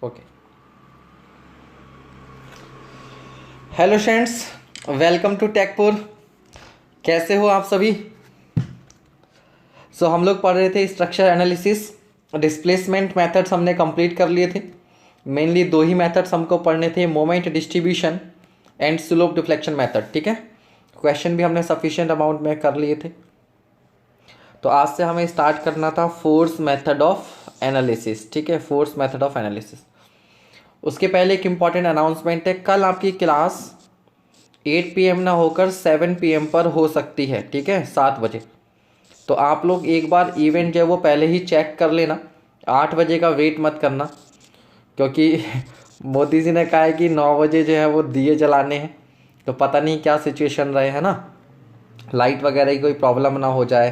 Okay. Hello friends, welcome to Techpur. कैसे हो आप सभी? हम लोग पढ़ रहे थे स्ट्रक्चर एनालिसिस। डिस्प्लेसमेंट मेथड्स हमने कंप्लीट कर लिए थे। मेनली दो ही मेथड्स हमको पढ़ने थे, moment distribution and slope deflection method. ठीक है, क्वेश्चन भी हमने सफिशिएंट अमाउंट में कर लिए थे। तो आज से हमें स्टार्ट करना था फोर्स मेथड ऑफ एनालिसिस। ठीक है, फोर्स मेथड ऑफ एनालिसिस। उसके पहले एक इम्पॉर्टेंट अनाउंसमेंट है, कल आपकी क्लास 8 PM ना होकर 7 PM पर हो सकती है। ठीक है, 7 बजे। तो आप लोग एक बार इवेंट जो है वो पहले ही चेक कर लेना, 8 बजे का वेट मत करना, क्योंकि मोदी जी ने कहा है कि 9 बजे जो है वो दिए जलाने हैं। तो पता नहीं क्या सिचुएशन रहे, है ना, लाइट वगैरह की कोई प्रॉब्लम ना हो जाए।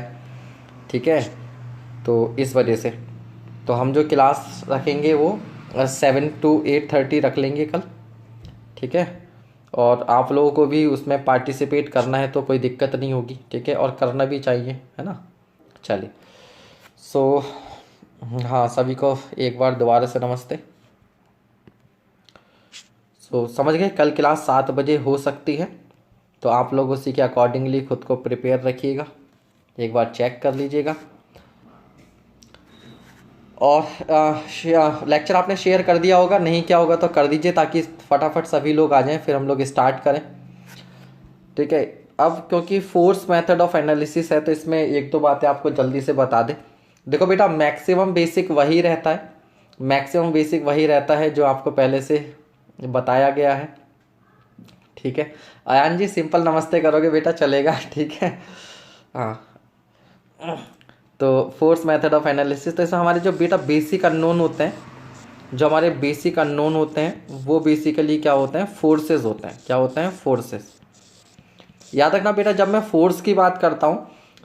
ठीक है, तो इस वजह से तो हम जो क्लास रखेंगे वो 7 to 8:30 रख लेंगे कल। ठीक है, और आप लोगों को भी उसमें पार्टिसिपेट करना है तो कोई दिक्कत नहीं होगी। ठीक है, और करना भी चाहिए, है ना। चलिए, हाँ, सभी को एक बार दोबारा से नमस्ते। समझ गए, कल क्लास 7 बजे हो सकती है, तो आप लोग उसी के अकॉर्डिंगली खुद को प्रिपेयर रखिएगा, एक बार चेक कर लीजिएगा। और लेक्चर आपने शेयर कर दिया होगा, नहीं क्या होगा तो कर दीजिए, ताकि फटाफट सभी लोग आ जाएं, फिर हम लोग स्टार्ट करें। ठीक है, अब क्योंकि फोर्स मेथड ऑफ एनालिसिस है तो इसमें एक दो बातें आपको जल्दी से बता दें। देखो बेटा, मैक्सिमम बेसिक वही रहता है, मैक्सिमम बेसिक वही रहता है जो आपको पहले से बताया गया है। ठीक है, आयान जी सिंपल नमस्ते करोगे बेटा, चलेगा? ठीक है, हाँ। तो फोर्स मेथड ऑफ एनालिसिस, तो इसमें हमारे जो बेटा बेसिक अननोन होते हैं, जो हमारे बेसिक अननोन होते हैं वो बेसिकली क्या होते हैं? फोर्सेस होते हैं। क्या होते हैं? फोर्सेस। याद रखना बेटा, जब मैं फोर्स की बात करता हूं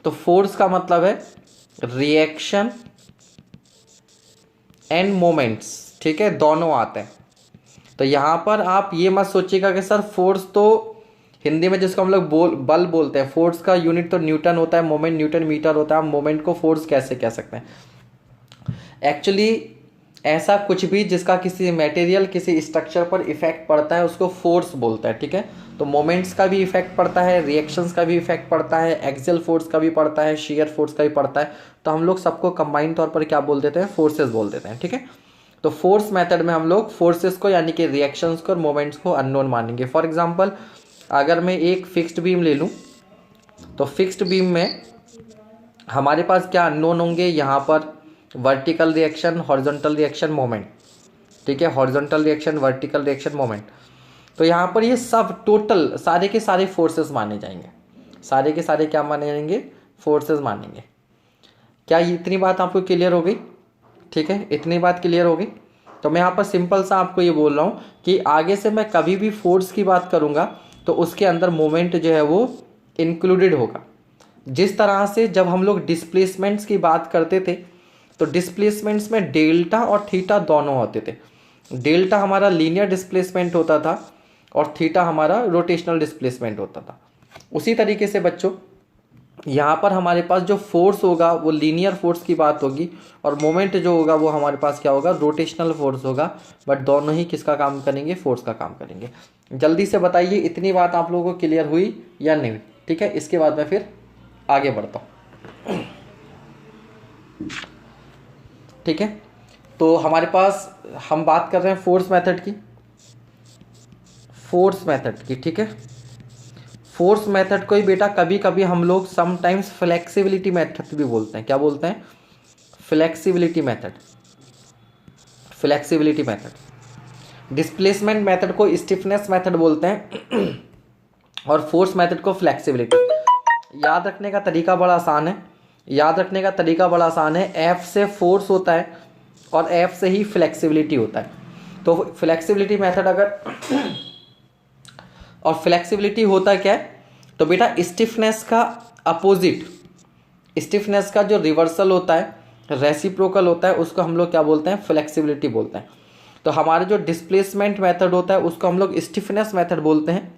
तो फोर्स का मतलब है रिएक्शन एंड मोमेंट्स। ठीक है, दोनों आते हैं। तो यहां पर आप ये मत सोचिएगा कि सर फोर्स तो हिंदी में जिसको हम लोग बल बोलते हैं, फोर्स का यूनिट तो न्यूटन होता है, मोमेंट न्यूटन मीटर होता है, हम मोमेंट को फोर्स कैसे कह सकते हैं? एक्चुअली ऐसा कुछ भी जिसका किसी मटेरियल, किसी स्ट्रक्चर पर इफेक्ट पड़ता है उसको फोर्स बोलता है। ठीक है, तो मोमेंट्स का भी इफेक्ट पड़ता है, रिएक्शंस का भी इफेक्ट पड़ता है, एक्सियल फोर्स का भी पड़ता है, शियर फोर्स का भी पड़ता है। तो हम लोग सबको कंबाइंड तौर पर क्या बोल देते हैं? फोर्सेस बोल देते हैं। ठीक है, तो फोर्स मेथड में हम लोग फोर्सेस को यानी कि रिएक्शंस को और मोमेंट्स को अननोन मानेंगे। फॉर एग्जाम्पल, अगर मैं एक फिक्स्ड बीम ले लूँ तो फिक्स्ड बीम में हमारे पास क्या अननोन होंगे? यहाँ पर vertical reaction, horizontal reaction, moment. ठीक है, horizontal reaction, vertical reaction, moment. तो यहाँ पर ये सब टोटल सारे के सारे फोर्सेस माने जाएंगे। सारे के सारे क्या माने जाएंगे? फोर्सेस मानेंगे। क्या इतनी बात आपको क्लियर हो गई? ठीक है, इतनी बात क्लियर हो गई। तो मैं यहाँ पर सिंपल सा आपको ये बोल रहा हूँ कि आगे से मैं कभी भी फोर्स की बात करूँगा तो उसके अंदर मोमेंट जो है वो इंक्लूडेड होगा। जिस तरह से जब हम लोग डिस्प्लेसमेंट्स की बात करते थे तो डिस्प्लेसमेंट्स में डेल्टा और थीटा दोनों होते थे। डेल्टा हमारा लीनियर डिस्प्लेसमेंट होता था और थीटा हमारा रोटेशनल डिस्प्लेसमेंट होता था। उसी तरीके से बच्चों यहाँ पर हमारे पास जो फोर्स होगा वो लीनियर फोर्स की बात होगी, और मोमेंट जो होगा वो हमारे पास क्या होगा? रोटेशनल फोर्स होगा। बट दोनों ही किसका काम करेंगे? फोर्स का काम करेंगे। जल्दी से बताइए, इतनी बात आप लोगों को क्लियर हुई या नहीं? ठीक है, इसके बाद मैं फिर आगे बढ़ता हूँ। ठीक है, तो हमारे पास हम बात कर रहे हैं फोर्स मेथड की, फोर्स मेथड की। ठीक है, फोर्स मेथड को ही बेटा कभी कभी हम लोग समटाइम्स फ्लेक्सिबिलिटी मेथड भी बोलते हैं। क्या बोलते हैं? Flexibility method. Flexibility method. Displacement method को स्टिफनेस मेथड बोलते हैं और फोर्स मेथड को फ्लेक्सिबिलिटी। याद रखने का तरीका बड़ा आसान है, याद रखने का तरीका बड़ा आसान है। एफ से फोर्स होता है और एफ से ही फ्लेक्सिबिलिटी होता है। तो फ्लेक्सिबिलिटी मेथड अगर और फ्लेक्सिबिलिटी होता क्या है? तो बेटा स्टिफनेस का अपोजिट, स्टिफनेस का जो रिवर्सल होता है, रेसिप्रोकल होता है, उसको हम लोग क्या बोलते हैं? फ्लेक्सिबिलिटी बोलते हैं। तो हमारे जो डिस्प्लेसमेंट मेथड होता है उसको हम लोग स्टिफनेस मेथड बोलते हैं।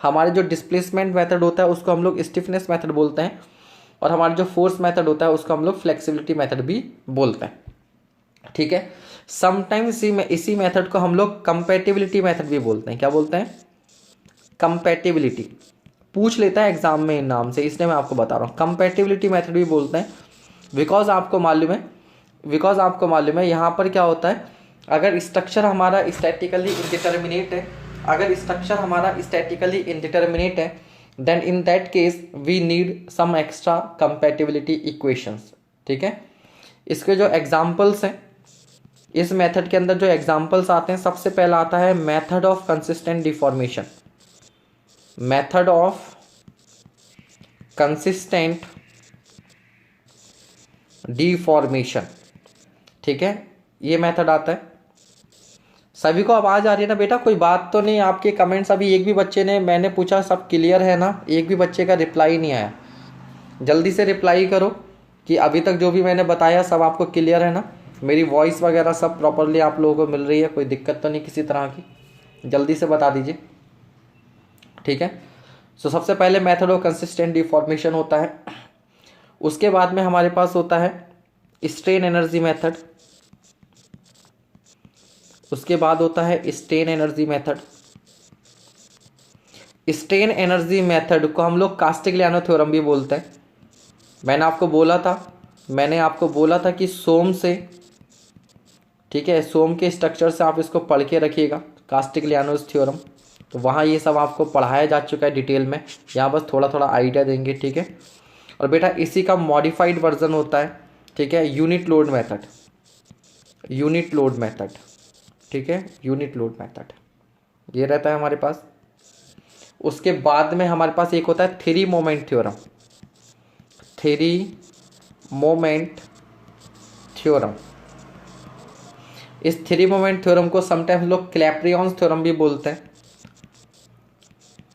हमारे जो डिस्प्लेसमेंट मेथड होता है उसको हम लोग स्टिफनेस मेथड बोलते हैं, और हमारा जो फोर्स मेथड होता है उसको हम लोग फ्लेक्सिबिलिटी मेथड भी बोलते हैं। ठीक है, समटाइम्स इसी मेथड को हम लोग कंपैटिबिलिटी मेथड भी बोलते हैं। क्या बोलते हैं? कंपैटिबिलिटी। पूछ लेता है एग्जाम में इन नाम से, इसलिए मैं आपको बता रहा हूँ। कंपैटिबिलिटी मेथड भी बोलते हैं बिकॉज आपको मालूम है यहाँ पर क्या होता है, अगर स्ट्रक्चर हमारा स्टैटिकली इनडिटर्मिनेट है then in that case we need some extra compatibility equations. ठीक है, इसके जो एग्जांपल्स हैं, इस मेथड के अंदर जो एग्जांपल्स आते हैं, सबसे पहला आता है method of consistent deformation. Method of consistent deformation, ठीक है, ये मेथड आता है। सभी को आवाज आ रही है ना बेटा? कोई बात तो नहीं? आपके कमेंट्स अभी एक भी बच्चे ने, मैंने पूछा सब क्लियर है ना? एक भी बच्चे का रिप्लाई नहीं आया। जल्दी से रिप्लाई करो कि अभी तक जो भी मैंने बताया सब आपको क्लियर है ना? मेरी वॉइस वगैरह सब प्रॉपरली आप लोगों को मिल रही है? कोई दिक्कत तो नहीं किसी तरह की? जल्दी से बता दीजिए। ठीक है, सो सबसे पहले मेथड ऑफ कंसिस्टेंट डिफॉर्मेशन होता है। उसके बाद में हमारे पास होता है स्ट्रेन एनर्जी मेथड। उसके बाद होता है strain energy method. Strain energy method को हम लोग कास्टिग्लियानो थ्योरम भी बोलते हैं। मैंने आपको बोला था कि सोम से, ठीक है, सोम के स्ट्रक्चर से आप इसको पढ़ के रखिएगा, कास्टिग्लियानोस थ्योरम। तो वहाँ ये सब आपको पढ़ाया जा चुका है डिटेल में, यहाँ बस थोड़ा थोड़ा आइडिया देंगे। ठीक है, और बेटा इसी का मॉडिफाइड वर्जन होता है, ठीक है, यूनिट लोड मेथड। ठीक है, यूनिट लोड मेथड ये रहता है हमारे पास। उसके बाद में हमारे पास एक होता है थ्री मोमेंट थ्योरम। इस थ्री मोमेंट थ्योरम को समटाइम्स लोग क्लैप्रियॉन्स थ्योरम भी बोलते हैं।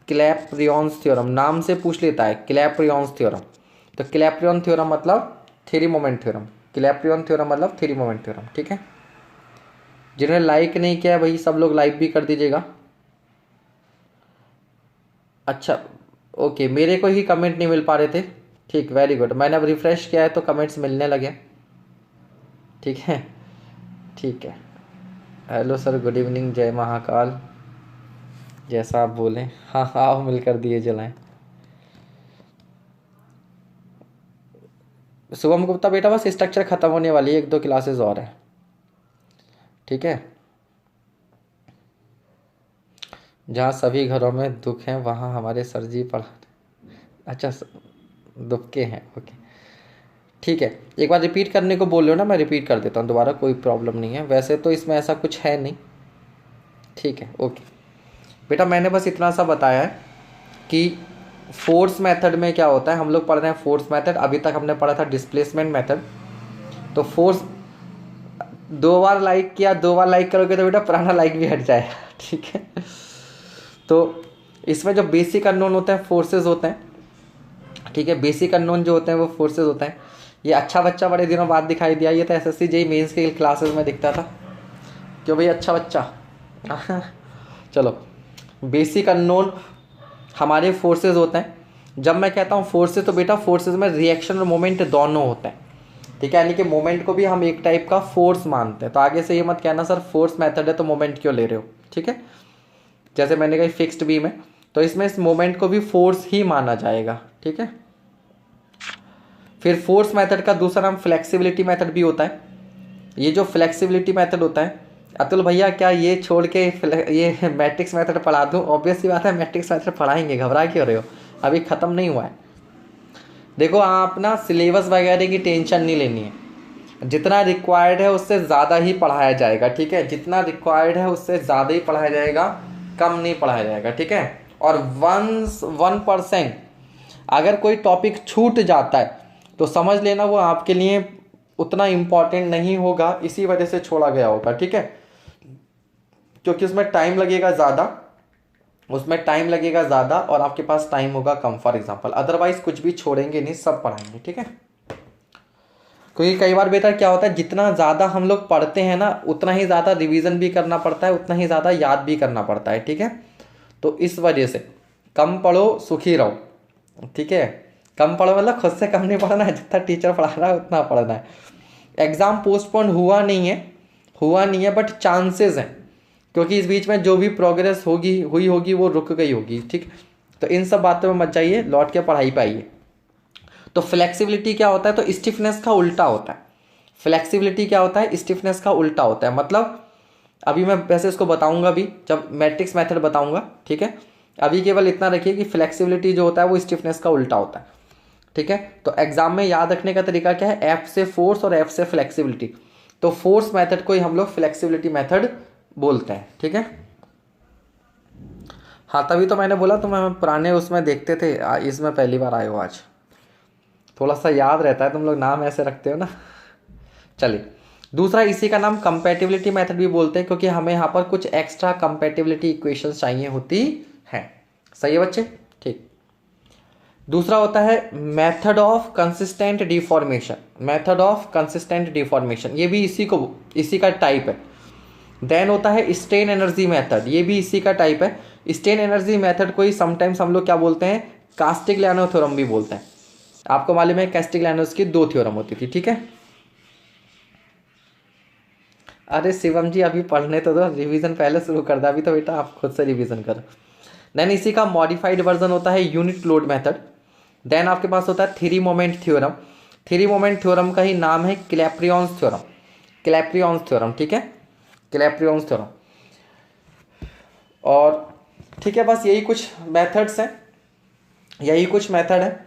क्लैप्रियॉन्स थ्योरम नाम से पूछ लेता है, क्लैप्रियॉन्स थ्योरम। तो क्लैप्रियॉन थ्योरम मतलब थ्री मोमेंट थ्योरम, क्लैप्रियॉन थ्योरम मतलब थ्री मोमेंट थ्योरम। ठीक है, जिन्होंने लाइक नहीं किया भाई सब लोग लाइक भी कर दीजिएगा। अच्छा ओके, मेरे को ही कमेंट नहीं मिल पा रहे थे। ठीक, वेरी गुड, मैंने अब रिफ्रेश किया है तो कमेंट्स मिलने लगे। ठीक है, ठीक है। हेलो सर, गुड इवनिंग, जय महाकाल, जैसा आप बोलें। हाँ आओ मिलकर दिए जलाएं। शुभम गुप्ता बेटा बस स्ट्रक्चर खत्म होने वाली है, 1-2 क्लासेस और है। ठीक है, जहाँ सभी घरों में दुख हैं वहाँ हमारे सर जी पढ़ा। अच्छा दुख के हैं, ओके ठीक है। एक बार रिपीट करने को बोल रहे हो ना, मैं रिपीट कर देता हूँ दोबारा, कोई प्रॉब्लम नहीं है। वैसे तो इसमें ऐसा कुछ है नहीं। ठीक है, ओके बेटा, मैंने बस इतना सा बताया है कि फोर्स मेथड में क्या होता है। हम लोग पढ़ रहे हैं फोर्स मेथड, अभी तक हमने पढ़ा था डिस्प्लेसमेंट मेथड। तो फोर्स 2 बार लाइक किया, 2 बार लाइक करोगे तो बेटा पुराना लाइक भी हट जाएगा। ठीक है, तो इसमें जो बेसिक अननोन होते हैं फोर्सेस होते हैं। ठीक है, बेसिक अननोन जो होते हैं वो फोर्सेस होते हैं। ये अच्छा बच्चा बड़े दिनों बाद दिखाई दिया, ये तो एसएससी जेईई मेंस के क्लासेस में दिखता था। क्यों भाई अच्छा बच्चा? चलो, बेसिक अननोन हमारे फोर्सेस होते हैं। जब मैं कहता हूँ फोर्सेस तो बेटा फोर्सेस में रिएक्शन और मोमेंट दोनों होते हैं। ठीक है, यानी कि मोमेंट को भी हम एक टाइप का फोर्स मानते हैं। तो आगे से ये मत कहना सर फोर्स मेथड है तो मोमेंट क्यों ले रहे हो। ठीक है, जैसे मैंने कहा फिक्स्ड बीम है तो इसमें इस मोमेंट को भी फोर्स ही माना जाएगा। ठीक है, फिर फोर्स मेथड का दूसरा नाम फ्लेक्सिबिलिटी मेथड भी होता है। ये जो फ्लेक्सिबिलिटी मेथड होता है, अतुल भैया क्या ये छोड़ के ये मैट्रिक्स मेथड पढ़ा दूँ? ऑब्वियस सी बात है मैट्रिक्स मेथड पढ़ाएंगे, घबरा क्यों रहे हो, अभी ख़त्म नहीं हुआ है। देखो आप ना सिलेबस वगैरह की टेंशन नहीं लेनी है, जितना रिक्वायर्ड है उससे ज़्यादा ही पढ़ाया जाएगा। ठीक है, जितना रिक्वायर्ड है उससे ज़्यादा ही पढ़ाया जाएगा, कम नहीं पढ़ाया जाएगा। ठीक है, और 1% अगर कोई टॉपिक छूट जाता है तो समझ लेना वो आपके लिए उतना इम्पॉर्टेंट नहीं होगा, इसी वजह से छोड़ा गया होगा। ठीक है, क्योंकि उसमें टाइम लगेगा ज़्यादा, और आपके पास टाइम होगा कम, फॉर एग्जांपल। अदरवाइज कुछ भी छोड़ेंगे नहीं, सब पढ़ाएंगे। ठीक है, क्योंकि कई बार बेटा क्या होता है, जितना ज़्यादा हम लोग पढ़ते हैं ना उतना ही ज़्यादा रिवीजन भी करना पड़ता है, उतना ही ज़्यादा याद भी करना पड़ता है। ठीक है, तो इस वजह से कम पढ़ो सुखी रहो। ठीक है, कम पढ़ो मतलब खुद से कम नहीं पढ़ना है, जितना टीचर पढ़ा रहा है उतना पढ़ना है। एग्ज़ाम पोस्टपोन हुआ नहीं है, हुआ नहीं है बट चांसेस हैं, क्योंकि इस बीच में जो भी प्रोग्रेस हुई होगी वो रुक गई होगी। ठीक, तो इन सब बातों में मत जाइए, लौट के पढ़ाई पे आइए। तो फ्लेक्सिबिलिटी क्या होता है? तो स्टिफनेस का उल्टा होता है। फ्लेक्सिबिलिटी क्या होता है? स्टिफनेस का उल्टा होता है। मतलब अभी मैं वैसे इसको बताऊंगा भी जब मैट्रिक्स मेथड बताऊंगा, ठीक है। अभी केवल इतना रखिए कि फ्लेक्सिबिलिटी जो होता है वो स्टिफनेस का उल्टा होता है, ठीक है। तो एग्जाम में याद रखने का तरीका क्या है? एफ से फोर्स और एफ से फ्लेक्सिबिलिटी। तो फोर्स मेथड को ही हम लोग फ्लेक्सिबिलिटी मेथड बोलते हैं, ठीक है। हाँ, तभी तो मैंने बोला, तो मैं पुराने उसमें देखते थे, इसमें पहली बार आए हो आज, थोड़ा सा याद रहता है, तुम लोग नाम ऐसे रखते हो ना। चलिए, दूसरा इसी का नाम कंपैटिबिलिटी मेथड भी बोलते हैं, क्योंकि हमें यहाँ पर कुछ एक्स्ट्रा कंपैटिबिलिटी इक्वेशंस चाहिए होती हैं। सही है बच्चे? ठीक। दूसरा होता है method of consistent deformation. Method of consistent deformation, ये भी इसी का टाइप है। देन होता है स्ट्रेन एनर्जी मेथड, ये भी इसी का टाइप है। स्ट्रेन एनर्जी मेथड को ही समटाइम्स हम लोग क्या बोलते हैं? कास्टिग्लियानो थ्योरम भी बोलते हैं। आपको मालूम है कास्टिग्लियानोस की 2 थ्योरम होती थी, ठीक है। अरे शिवम जी, अभी पढ़ने तो दो, रिवीजन पहले शुरू कर दो, अभी तो बेटा आप खुद से रिवीजन करो। देन इसी का मॉडिफाइड वर्जन होता है यूनिट लोड मेथड। देन आपके पास होता है three moment theorem. Three moment theorem का ही नाम है क्लैप्रियॉन्स थ्योरम। क्लैप्रियॉन्स थ्योरम, ठीक है, क्लैप्रियॉन्स थ्योरम। और ठीक है, बस यही कुछ मेथड्स हैं, यही कुछ मेथड है,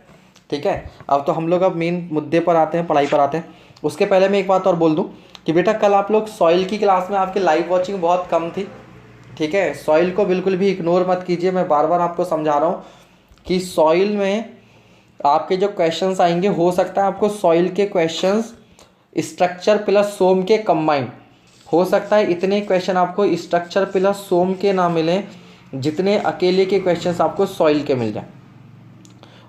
ठीक है। अब तो हम लोग अब मेन मुद्दे पर आते हैं, पढ़ाई पर आते हैं। उसके पहले मैं एक बात और बोल दूं कि बेटा कल आप लोग सॉइल की क्लास में आपकी लाइव वॉचिंग बहुत कम थी, ठीक है। सॉइल को बिल्कुल भी इग्नोर मत कीजिए, मैं बार बार आपको समझा रहा हूँ कि सॉइल में आपके जो क्वेश्चंस आएंगे, हो सकता है आपको सॉइल के क्वेश्चंस स्ट्रक्चर प्लस सोम के कंबाइंड, हो सकता है इतने क्वेश्चन आपको स्ट्रक्चर प्लस सोम के ना मिले जितने अकेले के क्वेश्चंस आपको सॉइल के मिल जाए।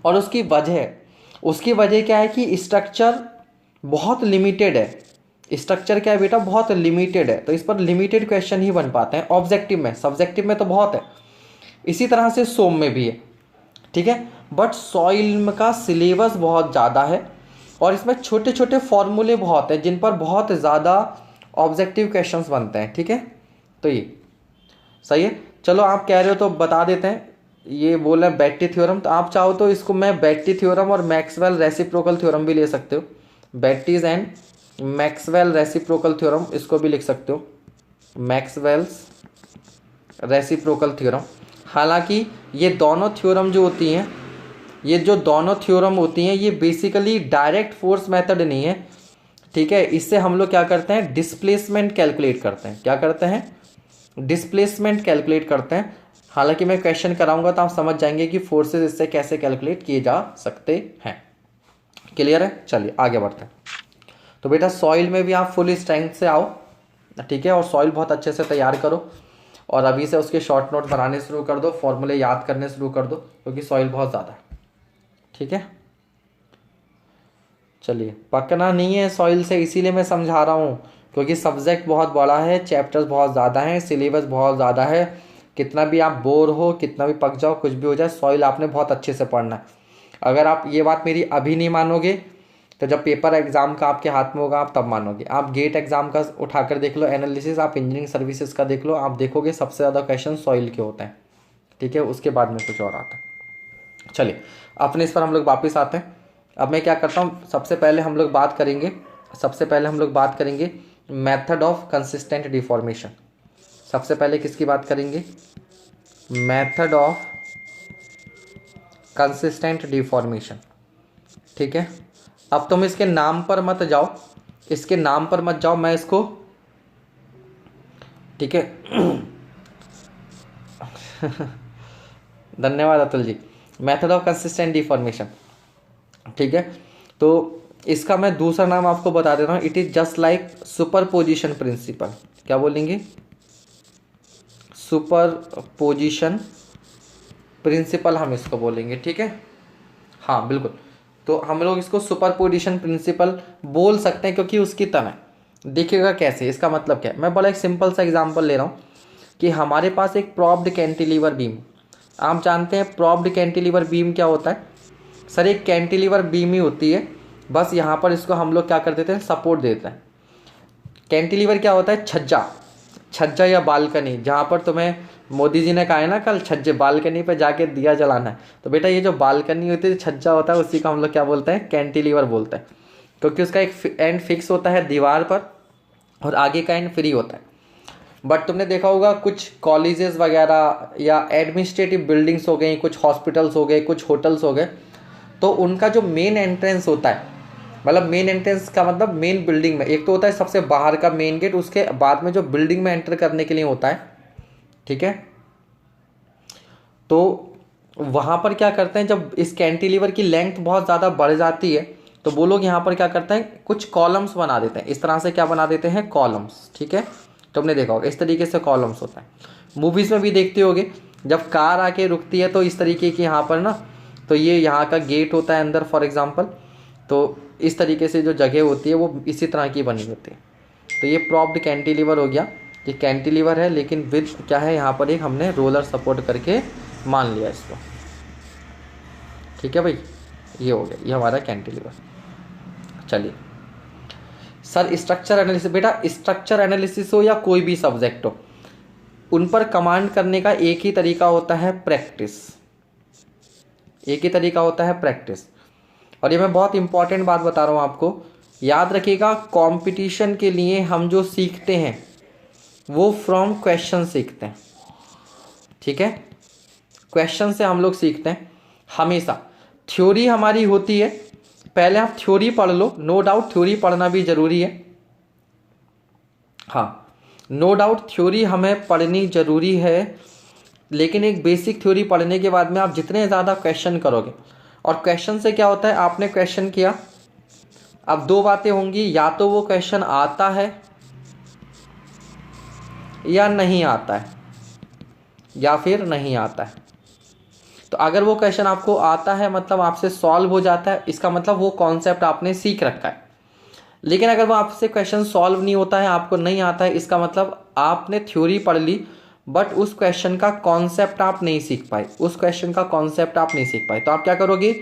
और उसकी वजह क्या है कि स्ट्रक्चर बहुत लिमिटेड है। स्ट्रक्चर क्या है बेटा? बहुत लिमिटेड है, तो इस पर लिमिटेड क्वेश्चन ही बन पाते हैं ऑब्जेक्टिव में, सब्जेक्टिव में तो बहुत है। इसी तरह से सोम में भी है, ठीक है। बट सॉइल का सिलेबस बहुत ज़्यादा है और इसमें छोटे छोटे फॉर्मूले बहुत हैं जिन पर बहुत ज़्यादा ऑब्जेक्टिव क्वेश्चंस बनते हैं, ठीक है। तो ये सही है। चलो, आप कह रहे हो तो बता देते हैं। ये बोल रहे हैं बेट्टी थ्योरम, तो आप चाहो तो इसको मैं बेट्टी थ्योरम और मैक्सवेल रेसिप्रोकल थ्योरम भी ले सकते हो। बेट्टीज एंड मैक्सवेल रेसिप्रोकल थ्योरम, इसको भी लिख सकते हो, मैक्सवेल्स रेसिप्रोकल थ्योरम। हालांकि ये दोनों थ्योरम जो होती हैं, ये जो दोनों थ्योरम होती हैं, ये बेसिकली डायरेक्ट फोर्स मेथड नहीं है, ठीक है। इससे हम लोग क्या करते हैं? डिस्प्लेसमेंट कैलकुलेट करते हैं। क्या करते हैं? डिस्प्लेसमेंट कैलकुलेट करते हैं। हालांकि मैं क्वेश्चन कराऊंगा तो आप समझ जाएंगे कि फोर्सेस इससे कैसे कैलकुलेट किए जा सकते हैं। क्लियर है? चलिए आगे बढ़ते हैं। तो बेटा सॉइल में भी आप फुल स्ट्रेंथ से आओ, ठीक है, और सॉइल बहुत अच्छे से तैयार करो और अभी से उसके शॉर्ट नोट बनाने शुरू कर दो, फॉर्मूले याद करने शुरू कर दो, क्योंकि सॉइल बहुत ज़्यादा है, ठीक है। चलिए, पकना नहीं है सॉइल से, इसीलिए मैं समझा रहा हूँ, क्योंकि सब्जेक्ट बहुत बड़ा है, चैप्टर्स बहुत ज़्यादा हैं, सिलेबस बहुत ज़्यादा है। कितना भी आप बोर हो, कितना भी पक जाओ, कुछ भी हो जाए, सॉइल आपने बहुत अच्छे से पढ़ना है। अगर आप ये बात मेरी अभी नहीं मानोगे तो जब पेपर एग्जाम का आपके हाथ में होगा आप तब मानोगे। आप गेट एग्जाम का उठाकर देख लो एनालिसिस, आप इंजीनियरिंग सर्विसेज का देख लो, आप देखोगे सबसे ज़्यादा क्वेश्चन सॉइल के होते हैं, ठीक है। उसके बाद में कुछ और आता है। चलिए, अपने इस पर हम लोग वापस आते हैं। अब मैं क्या करता हूँ, सबसे पहले हम लोग बात करेंगे मेथड ऑफ कंसिस्टेंट डिफॉर्मेशन। सबसे पहले किसकी बात करेंगे? मेथड ऑफ कंसिस्टेंट डिफॉर्मेशन, ठीक है। अब तुम इसके नाम पर मत जाओ, मैं इसको, ठीक है। धन्यवाद Atul ji. Method of consistent deformation, ठीक है। तो इसका मैं दूसरा नाम आपको बता दे रहा हूँ, it is just like superposition principle. क्या बोलेंगे? सुपरपोजिशन प्रिंसिपल हम इसको बोलेंगे, ठीक है। हाँ बिल्कुल, तो हम लोग इसको सुपरपोजिशन प्रिंसिपल बोल सकते हैं, क्योंकि उसकी तरह देखिएगा कैसे। इसका मतलब क्या है? मैं बड़ा एक सिंपल सा एग्जांपल ले रहा हूँ कि हमारे पास एक प्रॉप्ड कैंटिलीवर बीम, आप जानते हैं प्रॉप्ड कैंटिलीवर बीम क्या होता है? सर, एक कैंटिलीवर बीम ही होती है, बस यहाँ पर इसको हम लोग क्या कर देते हैं? सपोर्ट देते हैं। कैंटिलीवर क्या होता है? छज्जा, छज्जा या बालकनी, जहाँ पर तुम्हें मोदी जी ने कहा है ना कल छज्जे बालकनी पे जाके दिया जलाना है, तो बेटा ये जो बालकनी होती है, छज्जा होता है, उसी का हम लोग क्या बोलते हैं? कैंटिलीवर बोलते हैं, क्योंकि उसका एक एंड फिक्स होता है दीवार पर और आगे का एंड फ्री होता है। बट तुमने देखा होगा कुछ कॉलेजेस वगैरह या एडमिनिस्ट्रेटिव बिल्डिंग्स हो गई, कुछ हॉस्पिटल्स हो गए, कुछ होटल्स हो गए, तो उनका जो मेन एंट्रेंस होता है, मतलब मेन एंट्रेंस का मतलब मेन बिल्डिंग में, एक तो होता है सबसे बाहर का मेन गेट, उसके बाद में जो बिल्डिंग में एंटर करने के लिए होता है, ठीक है। तो वहाँ पर क्या करते हैं, जब इस कैंटिलीवर की लेंथ बहुत ज़्यादा बढ़ जाती है, तो वो लोग यहाँ पर क्या करते हैं, कुछ कॉलम्स बना देते हैं। इस तरह से क्या बना देते हैं? कॉलम्स, ठीक है। तुमने देखा होगा इस तरीके से कॉलम्स होता है। मूवीज़ में भी देखते होगे, जब कार आके रुकती है तो इस तरीके की यहाँ पर ना, तो ये यहाँ का गेट होता है अंदर फॉर एग्जांपल, तो इस तरीके से जो जगह होती है वो इसी तरह की बनी होती है। तो ये प्रॉप्ड कैंटिलीवर हो गया, ये कैंटिलीवर है, लेकिन विद क्या है, यहाँ पर एक हमने रोलर सपोर्ट करके मान लिया इसको, ठीक है भाई। ये हो गया, ये हमारा कैंटिलीवर। चलिए सर, स्ट्रक्चर एनालिसिस, बेटा स्ट्रक्चर एनालिसिस हो या कोई भी सब्जेक्ट हो, उन पर कमांड करने का एक ही तरीका होता है, प्रैक्टिस। एक ही तरीका होता है, प्रैक्टिस। और ये मैं बहुत इंपॉर्टेंट बात बता रहा हूँ आपको, याद रखिएगा, कंपटीशन के लिए हम जो सीखते हैं वो फ्रॉम क्वेश्चन सीखते हैं, ठीक है। क्वेश्चन से हम लोग सीखते हैं हमेशा। थ्योरी हमारी होती है, पहले आप थ्योरी पढ़ लो, नो डाउट थ्योरी पढ़ना भी जरूरी है, हाँ नो डाउट थ्योरी हमें पढ़नी जरूरी है, लेकिन एक बेसिक थ्योरी पढ़ने के बाद में आप जितने ज़्यादा क्वेश्चन करोगे, और क्वेश्चन से क्या होता है, आपने क्वेश्चन किया, अब दो बातें होंगी, या तो वो क्वेश्चन आता है या नहीं आता है, या फिर नहीं आता है। तो अगर वो क्वेश्चन आपको आता है मतलब आपसे सॉल्व हो जाता है, इसका मतलब वो कॉन्सेप्ट आपने सीख रखा है। लेकिन अगर वो आपसे क्वेश्चन सॉल्व नहीं होता है, आपको नहीं आता है, इसका मतलब आपने थ्योरी पढ़ ली बट उस क्वेश्चन का कॉन्सेप्ट आप नहीं सीख पाए, उस क्वेश्चन का कॉन्सेप्ट आप नहीं सीख पाए। तो आप क्या करोगे,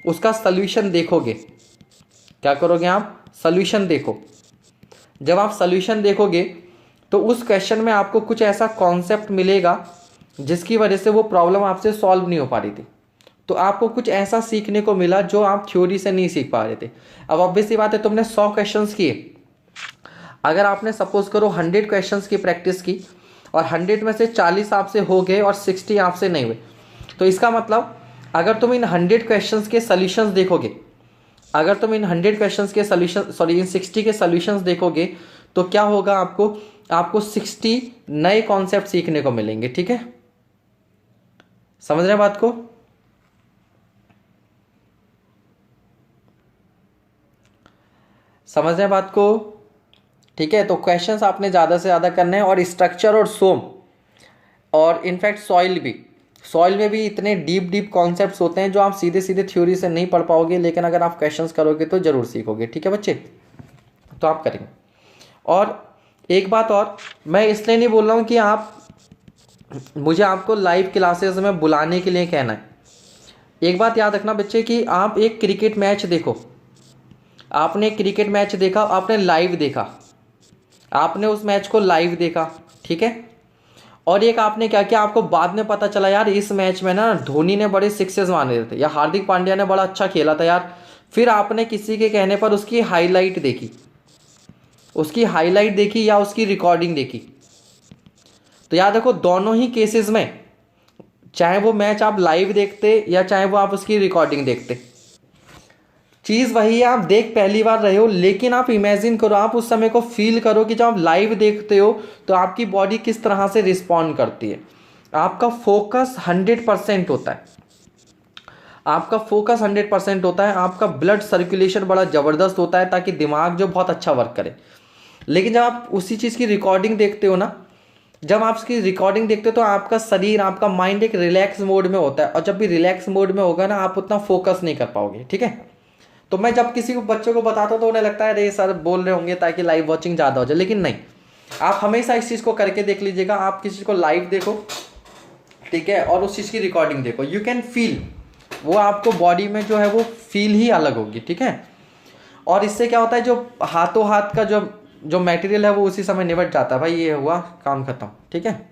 उसका सल्यूशन देखोगे। क्या करोगे आप? सल्यूशन देखो। जब आप सल्यूशन देखोगे तो उस क्वेश्चन में आपको कुछ ऐसा कॉन्सेप्ट मिलेगा जिसकी वजह से वो प्रॉब्लम आपसे सॉल्व नहीं हो पा रही थी, तो आपको कुछ ऐसा सीखने को मिला जो आप थ्योरी से नहीं सीख पा रहे थे। अब ऑब्वियस सी बात है, तुमने 100 क्वेश्चंस किए, अगर आपने सपोज करो 100 क्वेश्चंस की प्रैक्टिस की और 100 में से 40 आपसे हो गए और 60 आपसे नहीं हुए, तो इसका मतलब अगर तुम इन 100 क्वेश्चंस के सॉल्यूशंस देखोगे, अगर तुम इन 100 क्वेश्चंस के सॉल्यूशन, सॉरी इन 60 के सॉल्यूशंस देखोगे, तो क्या होगा, आपको 60 नए कॉन्सेप्ट सीखने को मिलेंगे, ठीक है। समझ रहे हैं बात को? समझ रहे हैं बात को? ठीक है। तो क्वेश्चंस आपने ज़्यादा से ज़्यादा करने हैं, और स्ट्रक्चर और सोम और इनफैक्ट सॉइल भी, सॉइल में भी इतने डीप डीप कॉन्सेप्ट्स होते हैं जो आप सीधे सीधे थ्योरी से नहीं पढ़ पाओगे, लेकिन अगर आप क्वेश्चंस करोगे तो ज़रूर सीखोगे, ठीक है बच्चे। तो आप करेंगे। और एक बात और, मैं इसलिए नहीं बोल रहा हूँ कि आप मुझे आपको लाइव क्लासेस में बुलाने के लिए कहना है। एक बात याद रखना बच्चे कि आप एक क्रिकेट मैच देखो, आपने क्रिकेट मैच देखा, आपने लाइव देखा, आपने उस मैच को लाइव देखा, ठीक है। और एक आपने क्या किया, आपको बाद में पता चला यार इस मैच में ना धोनी ने बड़े सिक्सेस मारे थे, या हार्दिक पांड्या ने बड़ा अच्छा खेला था यार, फिर आपने किसी के कहने पर उसकी हाईलाइट देखी, उसकी हाईलाइट देखी या उसकी रिकॉर्डिंग देखी। तो याद रखो, दोनों ही केसेस में, चाहे वो मैच आप लाइव देखते या चाहे वो आप उसकी रिकॉर्डिंग देखते, चीज़ वही है, आप देख पहली बार रहे हो, लेकिन आप इमेजिन करो, आप उस समय को फील करो कि जब आप लाइव देखते हो तो आपकी बॉडी किस तरह से रिस्पॉन्ड करती है। आपका फोकस 100% होता है, आपका फोकस 100% होता है, आपका ब्लड सर्कुलेशन बड़ा ज़बरदस्त होता है ताकि दिमाग जो बहुत अच्छा वर्क करे। लेकिन जब आप उसी चीज़ की रिकॉर्डिंग देखते हो ना, जब आप उसकी रिकॉर्डिंग देखते हो तो आपका शरीर, आपका माइंड एक रिलैक्स मोड में होता है, और जब भी रिलैक्स मोड में होगा ना, आप उतना फोकस नहीं कर पाओगे, ठीक है। तो मैं जब किसी को बच्चों को बताता हूँ तो उन्हें लगता है अरे सर बोल रहे होंगे ताकि लाइव वॉचिंग ज़्यादा हो जाए, लेकिन नहीं, आप हमेशा इस चीज़ को करके देख लीजिएगा। आप किसी को लाइव देखो, ठीक है, और उस चीज़ की रिकॉर्डिंग देखो, यू कैन फील, वो आपको बॉडी में जो है वो फील ही अलग होगी, ठीक है। और इससे क्या होता है, जो हाथों हाथ का जो जो मटेरियल है वो उसी समय निपट जाता है भाई, ये हुआ काम खत्म। ठीक है,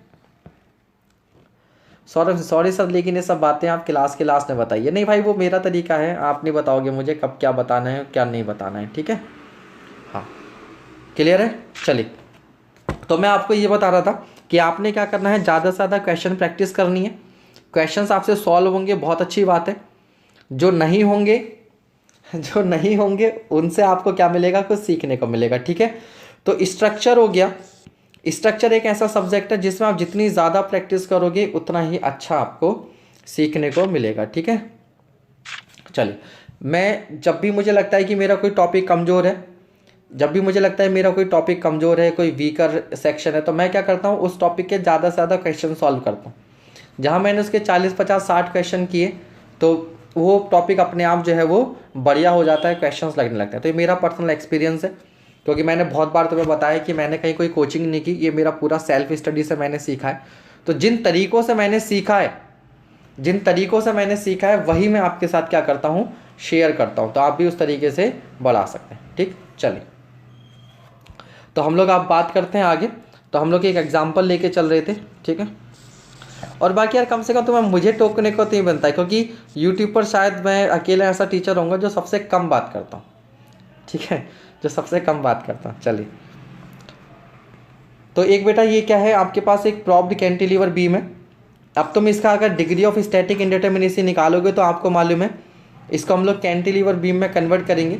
सॉरी सर, लेकिन ये सब बातें आप क्लास के लास्ट में बताइए। नहीं भाई, वो मेरा तरीका है, आप नहीं बताओगे मुझे कब क्या बताना है क्या नहीं बताना है। ठीक है, हाँ क्लियर है। चलिए, तो मैं आपको ये बता रहा था कि आपने क्या करना है, ज़्यादा से ज़्यादा क्वेश्चन प्रैक्टिस करनी है। क्वेश्चंस आपसे सॉल्व होंगे, बहुत अच्छी बात है। जो नहीं होंगे उनसे आपको क्या मिलेगा, कुछ सीखने को मिलेगा। ठीक है, तो स्ट्रक्चर हो गया। स्ट्रक्चर एक ऐसा सब्जेक्ट है जिसमें आप जितनी ज़्यादा प्रैक्टिस करोगे उतना ही अच्छा आपको सीखने को मिलेगा। ठीक है, चलिए, मैं जब भी मुझे लगता है कि मेरा कोई टॉपिक कमज़ोर है, जब भी मुझे लगता है मेरा कोई टॉपिक कमज़ोर है, कोई वीकर सेक्शन है, तो मैं क्या करता हूँ, उस टॉपिक के ज़्यादा से ज़्यादा क्वेश्चन सॉल्व करता हूँ। जहाँ मैंने उसके 40 50 60 क्वेश्चन किए तो वो टॉपिक अपने आप जो है वो बढ़िया हो जाता है, क्वेश्चंस लगने लगते हैं। तो ये मेरा पर्सनल एक्सपीरियंस है, क्योंकि मैंने बहुत बार तुम्हें बताया कि मैंने कहीं कोई कोचिंग नहीं की, ये मेरा पूरा सेल्फ स्टडी से मैंने सीखा है। तो जिन तरीक़ों से मैंने सीखा है वही मैं आपके साथ क्या करता हूँ, शेयर करता हूँ। तो आप भी उस तरीके से बढ़ा सकते हैं। ठीक, चलिए, तो हम लोग आप बात करते हैं आगे। तो हम लोग एक एग्जाम्पल लेके चल रहे थे। ठीक है, और बाकी यार कम से कम तुम्हें मुझे टोकने को तो नहीं बनता है, क्योंकि यूट्यूब पर शायद मैं अकेला ऐसा टीचर होऊंगा जो सबसे कम बात करता हूँ। ठीक है, जो सबसे कम बात करता हूँ। चलिए, तो एक बेटा ये क्या है, आपके पास एक प्रॉप्ड कैंटिलीवर बीम है। अब तुम इसका अगर डिग्री ऑफ स्टैटिक इंडिटरमिनेसी निकालोगे तो आपको मालूम है इसको हम लोग कैंटिलीवर बीम में कन्वर्ट करेंगे।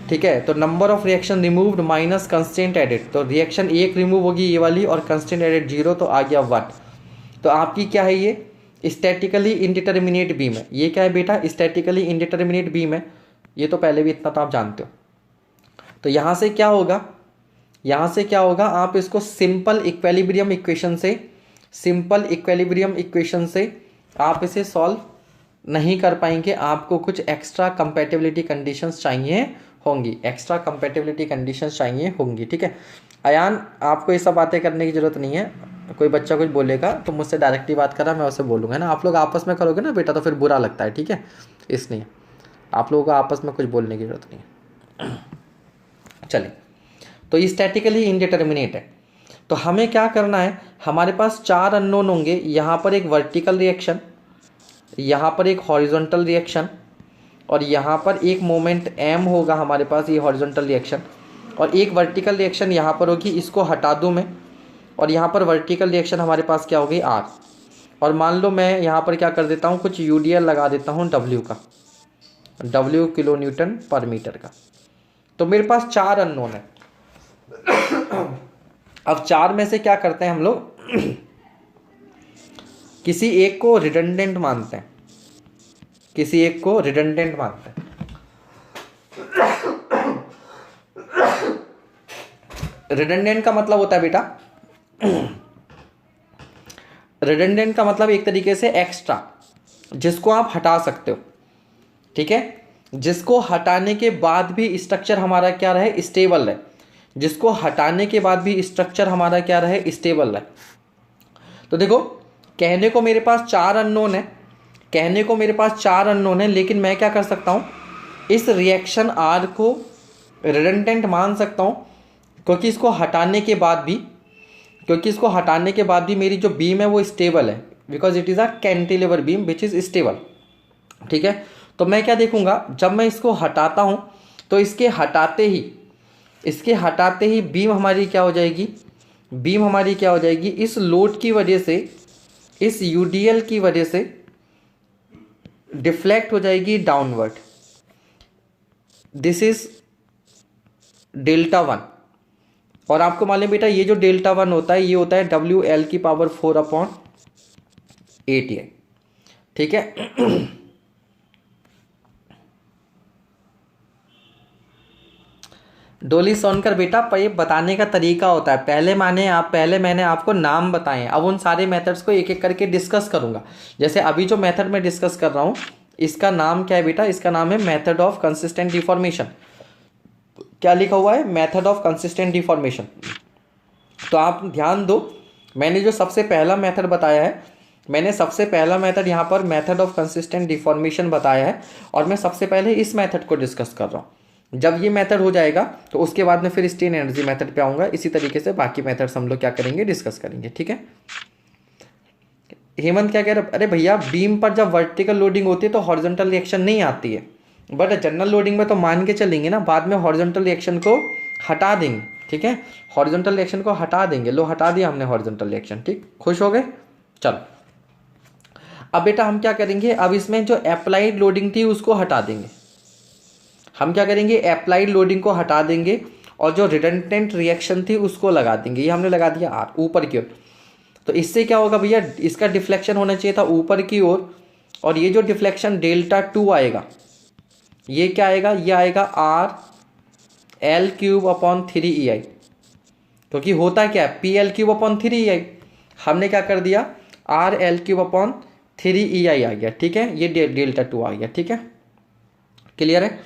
ठीक है, तो number of reaction removed minus constant added, तो रिएक्शन 1 रिमूव होगी ये वाली और कंस्टेंट एडेड 0, तो आ गया 1। तो आपकी क्या है, ये स्टैटिकली इंडिटरमिनेट बीम है। ये क्या है बेटा, स्टैटिकली इंडिटरमिनेट बीम है। ये तो पहले भी इतना तो आप जानते हो। तो यहाँ से क्या होगा, आप इसको सिंपल इक्विलिब्रियम इक्वेशन से आप इसे सॉल्व नहीं कर पाएंगे। आपको कुछ एक्स्ट्रा कंपैटिबिलिटी कंडीशंस चाहिए होंगी। ठीक है, अयान आपको ये सब बातें करने की जरूरत नहीं है। कोई बच्चा कुछ बोलेगा तो मुझसे डायरेक्टली बात करा, मैं उससे बोलूँगा ना। आप लोग आपस में करोगे ना बेटा तो फिर बुरा लगता है। ठीक है, इसलिए आप लोगों को आपस में कुछ बोलने की जरूरत नहीं है। चलिए, तो ये स्टैटिकली इंडिटरमिनेट है। तो हमें क्या करना है, हमारे पास 4 अननोन होंगे। यहाँ पर एक वर्टिकल रिएक्शन, यहाँ पर एक हॉरिजॉन्टल रिएक्शन, और यहाँ पर एक मोमेंट m होगा हमारे पास, ये हॉरिजॉन्टल रिएक्शन, और एक वर्टिकल रिएक्शन यहाँ पर होगी। इसको हटा दूँ मैं, और यहाँ पर वर्टिकल रिएक्शन हमारे पास क्या होगी, r। और मान लो मैं यहाँ पर क्या कर देता हूँ, कुछ UDL लगा देता हूँ W का, W किलो न्यूटन पर मीटर का। तो मेरे पास 4 अननोन है। अब 4 में से क्या करते हैं हम लोग, किसी एक को रिडंडेंट मानते हैं। रिडंडेंट का मतलब होता है बेटा, रिडंडेंट का मतलब एक तरीके से एक्स्ट्रा, जिसको आप हटा सकते हो। ठीक है, जिसको हटाने के बाद भी स्ट्रक्चर हमारा क्या रहे, स्टेबल है। स्टेबल है। तो देखो, कहने को मेरे पास 4 अननोन है, लेकिन मैं क्या कर सकता हूँ, इस रिएक्शन R को रिडंडेंट मान सकता हूँ, क्योंकि इसको हटाने के बाद भी मेरी जो बीम है वो स्टेबल है, because it is a cantilever beam which is stable. ठीक है, तो मैं क्या देखूंगा, जब मैं इसको हटाता हूँ तो इसके हटाते ही बीम हमारी क्या हो जाएगी, इस लोड की वजह से, इस UDL की वजह से डिफ्लेक्ट हो जाएगी डाउनवर्ड। This is delta 1। और आपको मालूम बेटा, ये जो डेल्टा 1 होता है, ये होता है WL⁴/8 है। ठीक है, डोली सोनकर बेटा, पर ये बताने का तरीका होता है। पहले मैंने आपको नाम बताएं, अब उन सारे मेथड्स को एक एक करके डिस्कस करूंगा। जैसे अभी जो मेथड मैं डिस्कस कर रहा हूँ, इसका नाम क्या है बेटा, इसका नाम है मेथड ऑफ कंसिस्टेंट डिफॉर्मेशन। क्या लिखा हुआ है, मेथड ऑफ कंसिस्टेंट डिफॉर्मेशन। तो आप ध्यान दो, मैंने जो सबसे पहला मेथड बताया है, यहाँ पर मेथड ऑफ कंसिस्टेंट डिफॉर्मेशन बताया है, और मैं सबसे पहले इस मेथड को डिस्कस कर रहा हूँ। जब ये मेथड हो जाएगा तो उसके बाद में फिर स्ट्रेन एनर्जी मेथड पे आऊँगा। इसी तरीके से बाकी मेथड्स हम लोग क्या करेंगे, डिस्कस करेंगे। ठीक है, हेमंत क्या कह रहे, अरे भैया बीम पर जब वर्टिकल लोडिंग होती है तो हॉरिजॉन्टल रिएक्शन नहीं आती है, बट जनरल लोडिंग में तो मान के चलेंगे ना, बाद में हॉरिजॉन्टल रिएक्शन को हटा देंगे। ठीक है, हॉरिजॉन्टल रिएक्शन को हटा देंगे। लो हटा दिया हमने हॉरिजॉन्टल रिएक्शन। ठीक, खुश हो गए। चलो अब बेटा हम क्या करेंगे, अब इसमें जो अप्लाइड लोडिंग थी उसको हटा देंगे। हम क्या करेंगे, अप्लाइड लोडिंग को हटा देंगे और जो रिडंडेंट रिएक्शन थी उसको लगा देंगे। ये हमने लगा दिया आर ऊपर की ओर। तो इससे क्या होगा भैया, इसका डिफ्लेक्शन होना चाहिए था ऊपर की ओर, और ये जो डिफ्लेक्शन डेल्टा 2 आएगा, ये क्या आएगा, ये आएगा R L cube upon 3EI, क्योंकि होता क्या है P L cube upon 3EI। हमने क्या कर दिया, R L cube upon 3EI आ गया। ठीक है, ये डेल्टा 2 आ गया। ठीक है, क्लियर है।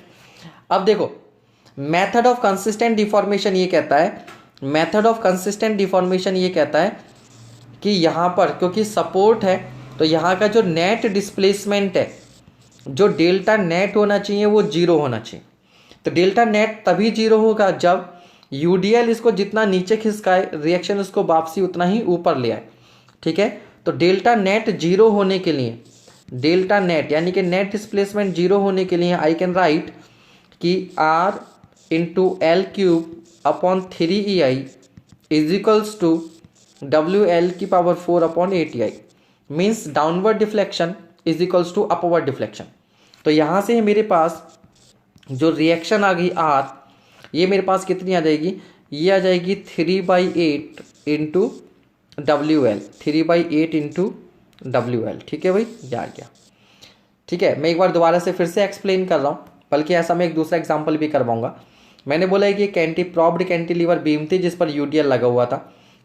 अब देखो मेथड ऑफ कंसिस्टेंट डिफॉर्मेशन ये कहता है, मेथड ऑफ कंसिस्टेंट डिफॉर्मेशन ये कहता है कि यहाँ पर क्योंकि सपोर्ट है तो यहाँ का जो नेट डिस्प्लेसमेंट है, जो डेल्टा नेट होना चाहिए वो 0 होना चाहिए। तो डेल्टा नेट तभी 0 होगा जब यूडीएल इसको जितना नीचे खिसकाए, रिएक्शन उसको वापसी उतना ही ऊपर ले आए। ठीक है, तो डेल्टा नेट 0 होने के लिए, डेल्टा नेट यानी कि नेट डिस्प्लेसमेंट 0 होने के लिए आई कैन राइट कि R into L cube upon 3EI is equals to WL की power 4 upon 8EI, means downward deflection is equals to upward deflection. तो यहाँ से मेरे पास जो रिएक्शन आ गई आर, ये मेरे पास कितनी आ जाएगी, ये आ जाएगी 3/8 इंटू WL, 3/8 इंटू WL। ठीक है भाई, ये आ गया। ठीक है, मैं एक बार दोबारा से फिर से एक्सप्लेन कर रहा हूँ, बल्कि ऐसा मैं एक दूसरा एग्जाम्पल भी करवाऊंगा। मैंने बोला है कि प्रॉप्ड कैंटिलीवर बीम थी जिस पर यूडीएल लगा हुआ था।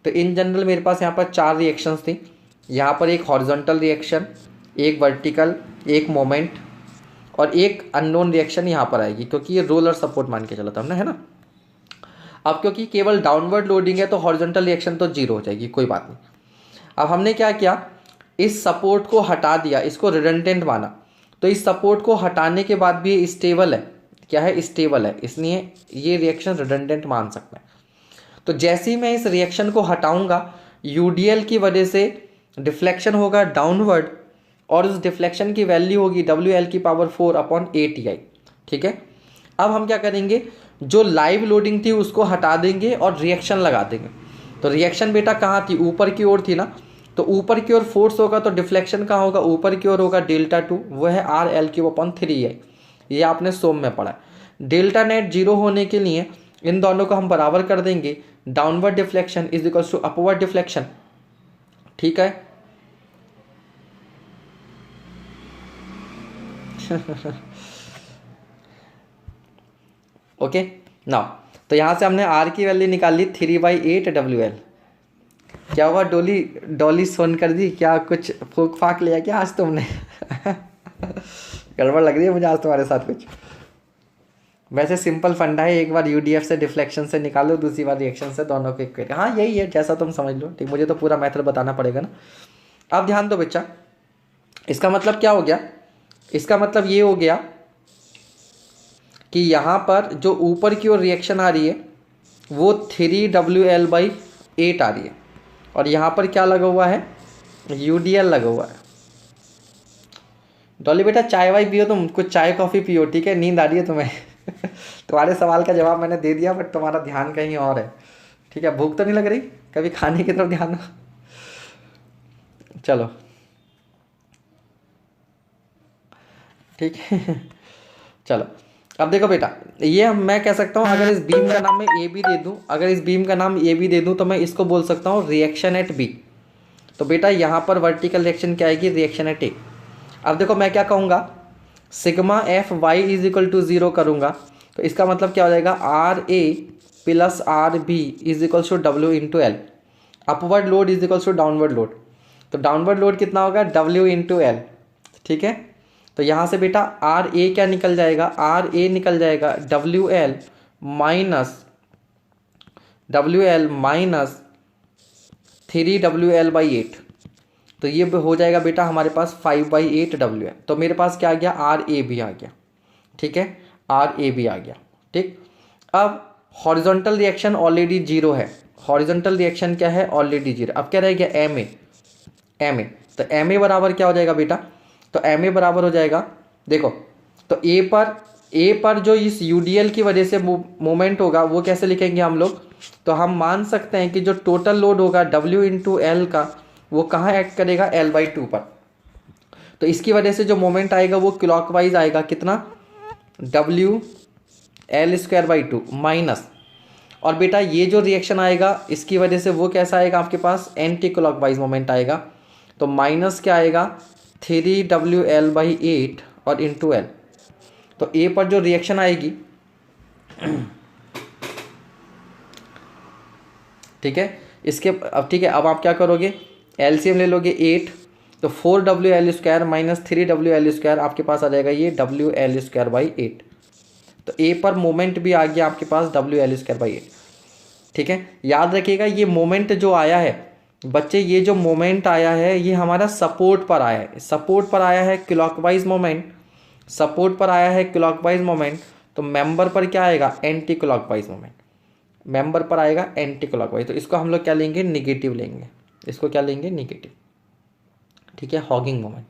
तो इन जनरल मेरे पास यहाँ पर 4 रिएक्शंस थी। यहाँ पर एक हॉरिजॉन्टल रिएक्शन, एक वर्टिकल, एक मोमेंट और एक अननोन रिएक्शन यहाँ पर आएगी, क्योंकि ये रोलर सपोर्ट मान के चला था हमने, है ना। अब क्योंकि केवल डाउनवर्ड लोडिंग है तो हॉरिजॉन्टल रिएक्शन तो 0 हो जाएगी, कोई बात नहीं। अब हमने क्या किया, इस सपोर्ट को हटा दिया, इसको रिडंडेंट माना। तो इस सपोर्ट को हटाने के बाद भी ये स्टेबल है, क्या है, स्टेबल है, इसलिए ये रिएक्शन रिडंडेंट मान सकता है। तो जैसे ही मैं इस रिएक्शन को हटाऊंगा, यूडीएल की वजह से डिफ्लेक्शन होगा डाउनवर्ड, और उस डिफ्लेक्शन की वैल्यू होगी WL की पावर 4 अपॉन 8EI। ठीक है, अब हम क्या करेंगे, जो लाइव लोडिंग थी उसको हटा देंगे और रिएक्शन लगा देंगे। तो रिएक्शन बेटा कहाँ थी, ऊपर की ओर थी ना, तो ऊपर की ओर फोर्स होगा तो डिफ्लेक्शन कहाँ होगा, ऊपर की ओर होगा, डेल्टा 2, वो है RL क्यूब अपॉन 3EI। ये आपने सोम में पढ़ा। डेल्टा नेट 0 होने के लिए इन दोनों को हम बराबर कर देंगे, downward deflection is equal to upward deflection. ठीक है ओके नाउ, तो यहां से हमने R की वैल्यू निकाल ली 3/8 WL। क्या हुआ, डॉली सोन कर दी क्या, कुछ फूक फाक लिया क्या आज तुमने गड़बड़ लग रही है मुझे आज तुम्हारे साथ कुछ। वैसे सिंपल फंडा है, एक बार यूडीएफ से डिफ्लेक्शन से निकालो, दूसरी बार रिएक्शन से, दोनों को एक, हाँ यही है, जैसा तुम समझ लो। ठीक, मुझे तो पूरा मेथड बताना पड़ेगा ना। अब ध्यान दो बच्चा, इसका मतलब क्या हो गया, इसका मतलब ये हो गया कि यहाँ पर जो ऊपर की ओर रिएक्शन आ रही है वो 3WL/8 आ रही है, और यहाँ पर क्या लगा हुआ है, यूडीएल लगा हुआ है। डॉली बेटा चाय वाय पियो, तुम कुछ चाय कॉफ़ी पियो। ठीक है, नींद आ रही है तुम्हें तुम्हारे सवाल का जवाब मैंने दे दिया, बट तुम्हारा ध्यान कहीं और है। ठीक है, भूख तो नहीं लग रही, कभी खाने की तरफ ध्यान दो। चलो ठीक है चलो अब देखो बेटा, ये मैं कह सकता हूँ, अगर इस बीम का नाम मैं ए बी दे दूँ, अगर इस बीम का नाम ए बी दे दूँ तो मैं इसको बोल सकता हूँ रिएक्शन एट बी। तो बेटा यहाँ पर वर्टिकल रिएक्शन क्या आएगी, रिएक्शन एट ए। अब देखो मैं क्या कहूँगा, sigma F Y is equal to 0 करूँगा, तो इसका मतलब क्या हो जाएगा, R A plus R B is equal to W into L. Upward load is equal to downward load, तो डाउनवर्ड लोड कितना होगा, W इंटू एल। ठीक है, तो यहाँ से बेटा आर ए क्या निकल जाएगा, आर ए निकल जाएगा WL माइनस 3WL/8। तो ये हो जाएगा बेटा हमारे पास 5/8 WL। तो मेरे पास क्या आ गया, आर ए भी आ गया। ठीक है, आर ए भी आ गया। ठीक। अब हॉरिजॉन्टल रिएक्शन ऑलरेडी जीरो है, हॉरिजॉन्टल रिएक्शन क्या है, ऑलरेडी जीरो। अब क्या रह गया, एम ए, तो एम ए बराबर क्या हो जाएगा बेटा, तो एम ए बराबर हो जाएगा, देखो तो ए पर जो इस यूडीएल की वजह से मोमेंट होगा वो कैसे लिखेंगे हम लोग, तो हम मान सकते हैं कि जो टोटल लोड होगा W इंटू एल का वो कहाँ एक्ट करेगा, L/2 पर। तो इसकी वजह से जो मोमेंट आएगा वो क्लॉकवाइज आएगा, कितना, WL²/2 माइनस, और बेटा ये जो रिएक्शन आएगा इसकी वजह से वो कैसा आएगा आपके पास, एंटी क्लॉकवाइज मोमेंट आएगा। तो माइनस क्या आएगा, 3WL/8 और इंटू एल। तो ए पर जो रिएक्शन आएगी, ठीक है, इसके अब ठीक है, अब आप क्या करोगे, एलसीएम ले लोगे 8, तो 4WL² माइनस 3WL² आपके पास आ जाएगा ये WL²/8। तो ए पर मोमेंट भी आ गया आपके पास WL²/8। ठीक है, याद रखिएगा ये मोमेंट जो आया है बच्चे, ये जो मोमेंट आया है ये हमारा सपोर्ट पर आया है, सपोर्ट पर आया है क्लॉकवाइज मोमेंट, सपोर्ट पर आया है क्लॉकवाइज मोमेंट। तो मेंबर पर क्या आएगा, एंटी क्लॉकवाइज मोमेंट, मेंबर पर आएगा एंटी क्लॉकवाइज। तो इसको हम लोग क्या लेंगे, निगेटिव लेंगे, इसको क्या लेंगे, निगेटिव। ठीक है, हॉगिंग मोमेंट।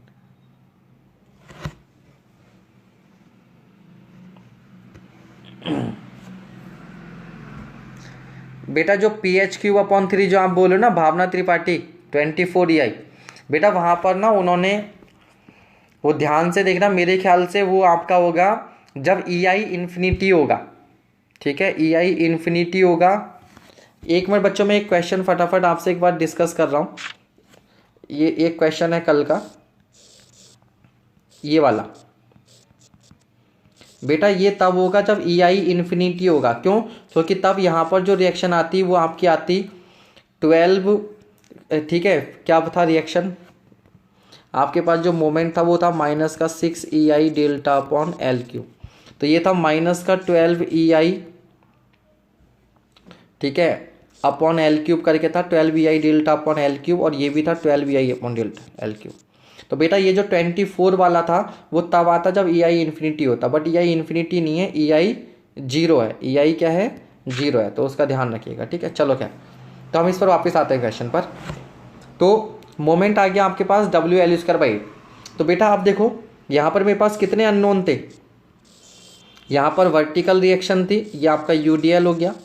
बेटा जो PH³/3 जो आप बोलो ना, भावना त्रिपाठी 24 EI, बेटा वहाँ पर ना उन्होंने, वो ध्यान से देखना, मेरे ख्याल से वो आपका होगा जब EI इन्फिनिटी होगा। ठीक है, EI इन्फिनिटी होगा। एक मिनट बच्चों, मैं एक क्वेश्चन फटाफट आपसे एक बार डिस्कस कर रहा हूँ। ये एक क्वेश्चन है कल का, ये वाला बेटा, ये तब होगा जब EI इन्फिनिटी होगा। क्यों, क्योंकि तब यहाँ पर जो रिएक्शन आती वो आपकी आती 12, ठीक है, क्या था रिएक्शन, आपके पास जो मोमेंट था वो था माइनस का 6 EI डेल्टा/L3। तो ये था माइनस का 12 EI, ठीक है, अपॉन L3 करके था 12 EI डेल्टा/L3, और ये भी था 12 EI अपॉन डेल्टा L3। तो बेटा ये जो 24 वाला था वो तब आता जब EI इन्फिनिटी होता, बट EI इन्फिनिटी नहीं है, EI जीरो है, EI क्या है, जीरो है, तो उसका ध्यान रखिएगा। ठीक है, चलो क्या, तो हम इस पर वापस आते हैं क्वेश्चन पर। तो मोमेंट आ गया आपके पास WL²/8। तो बेटा आप देखो यहाँ पर मेरे पास कितने अननोन थे, यहाँ पर वर्टिकल रिएक्शन थी, ये आपका UDL हो गया,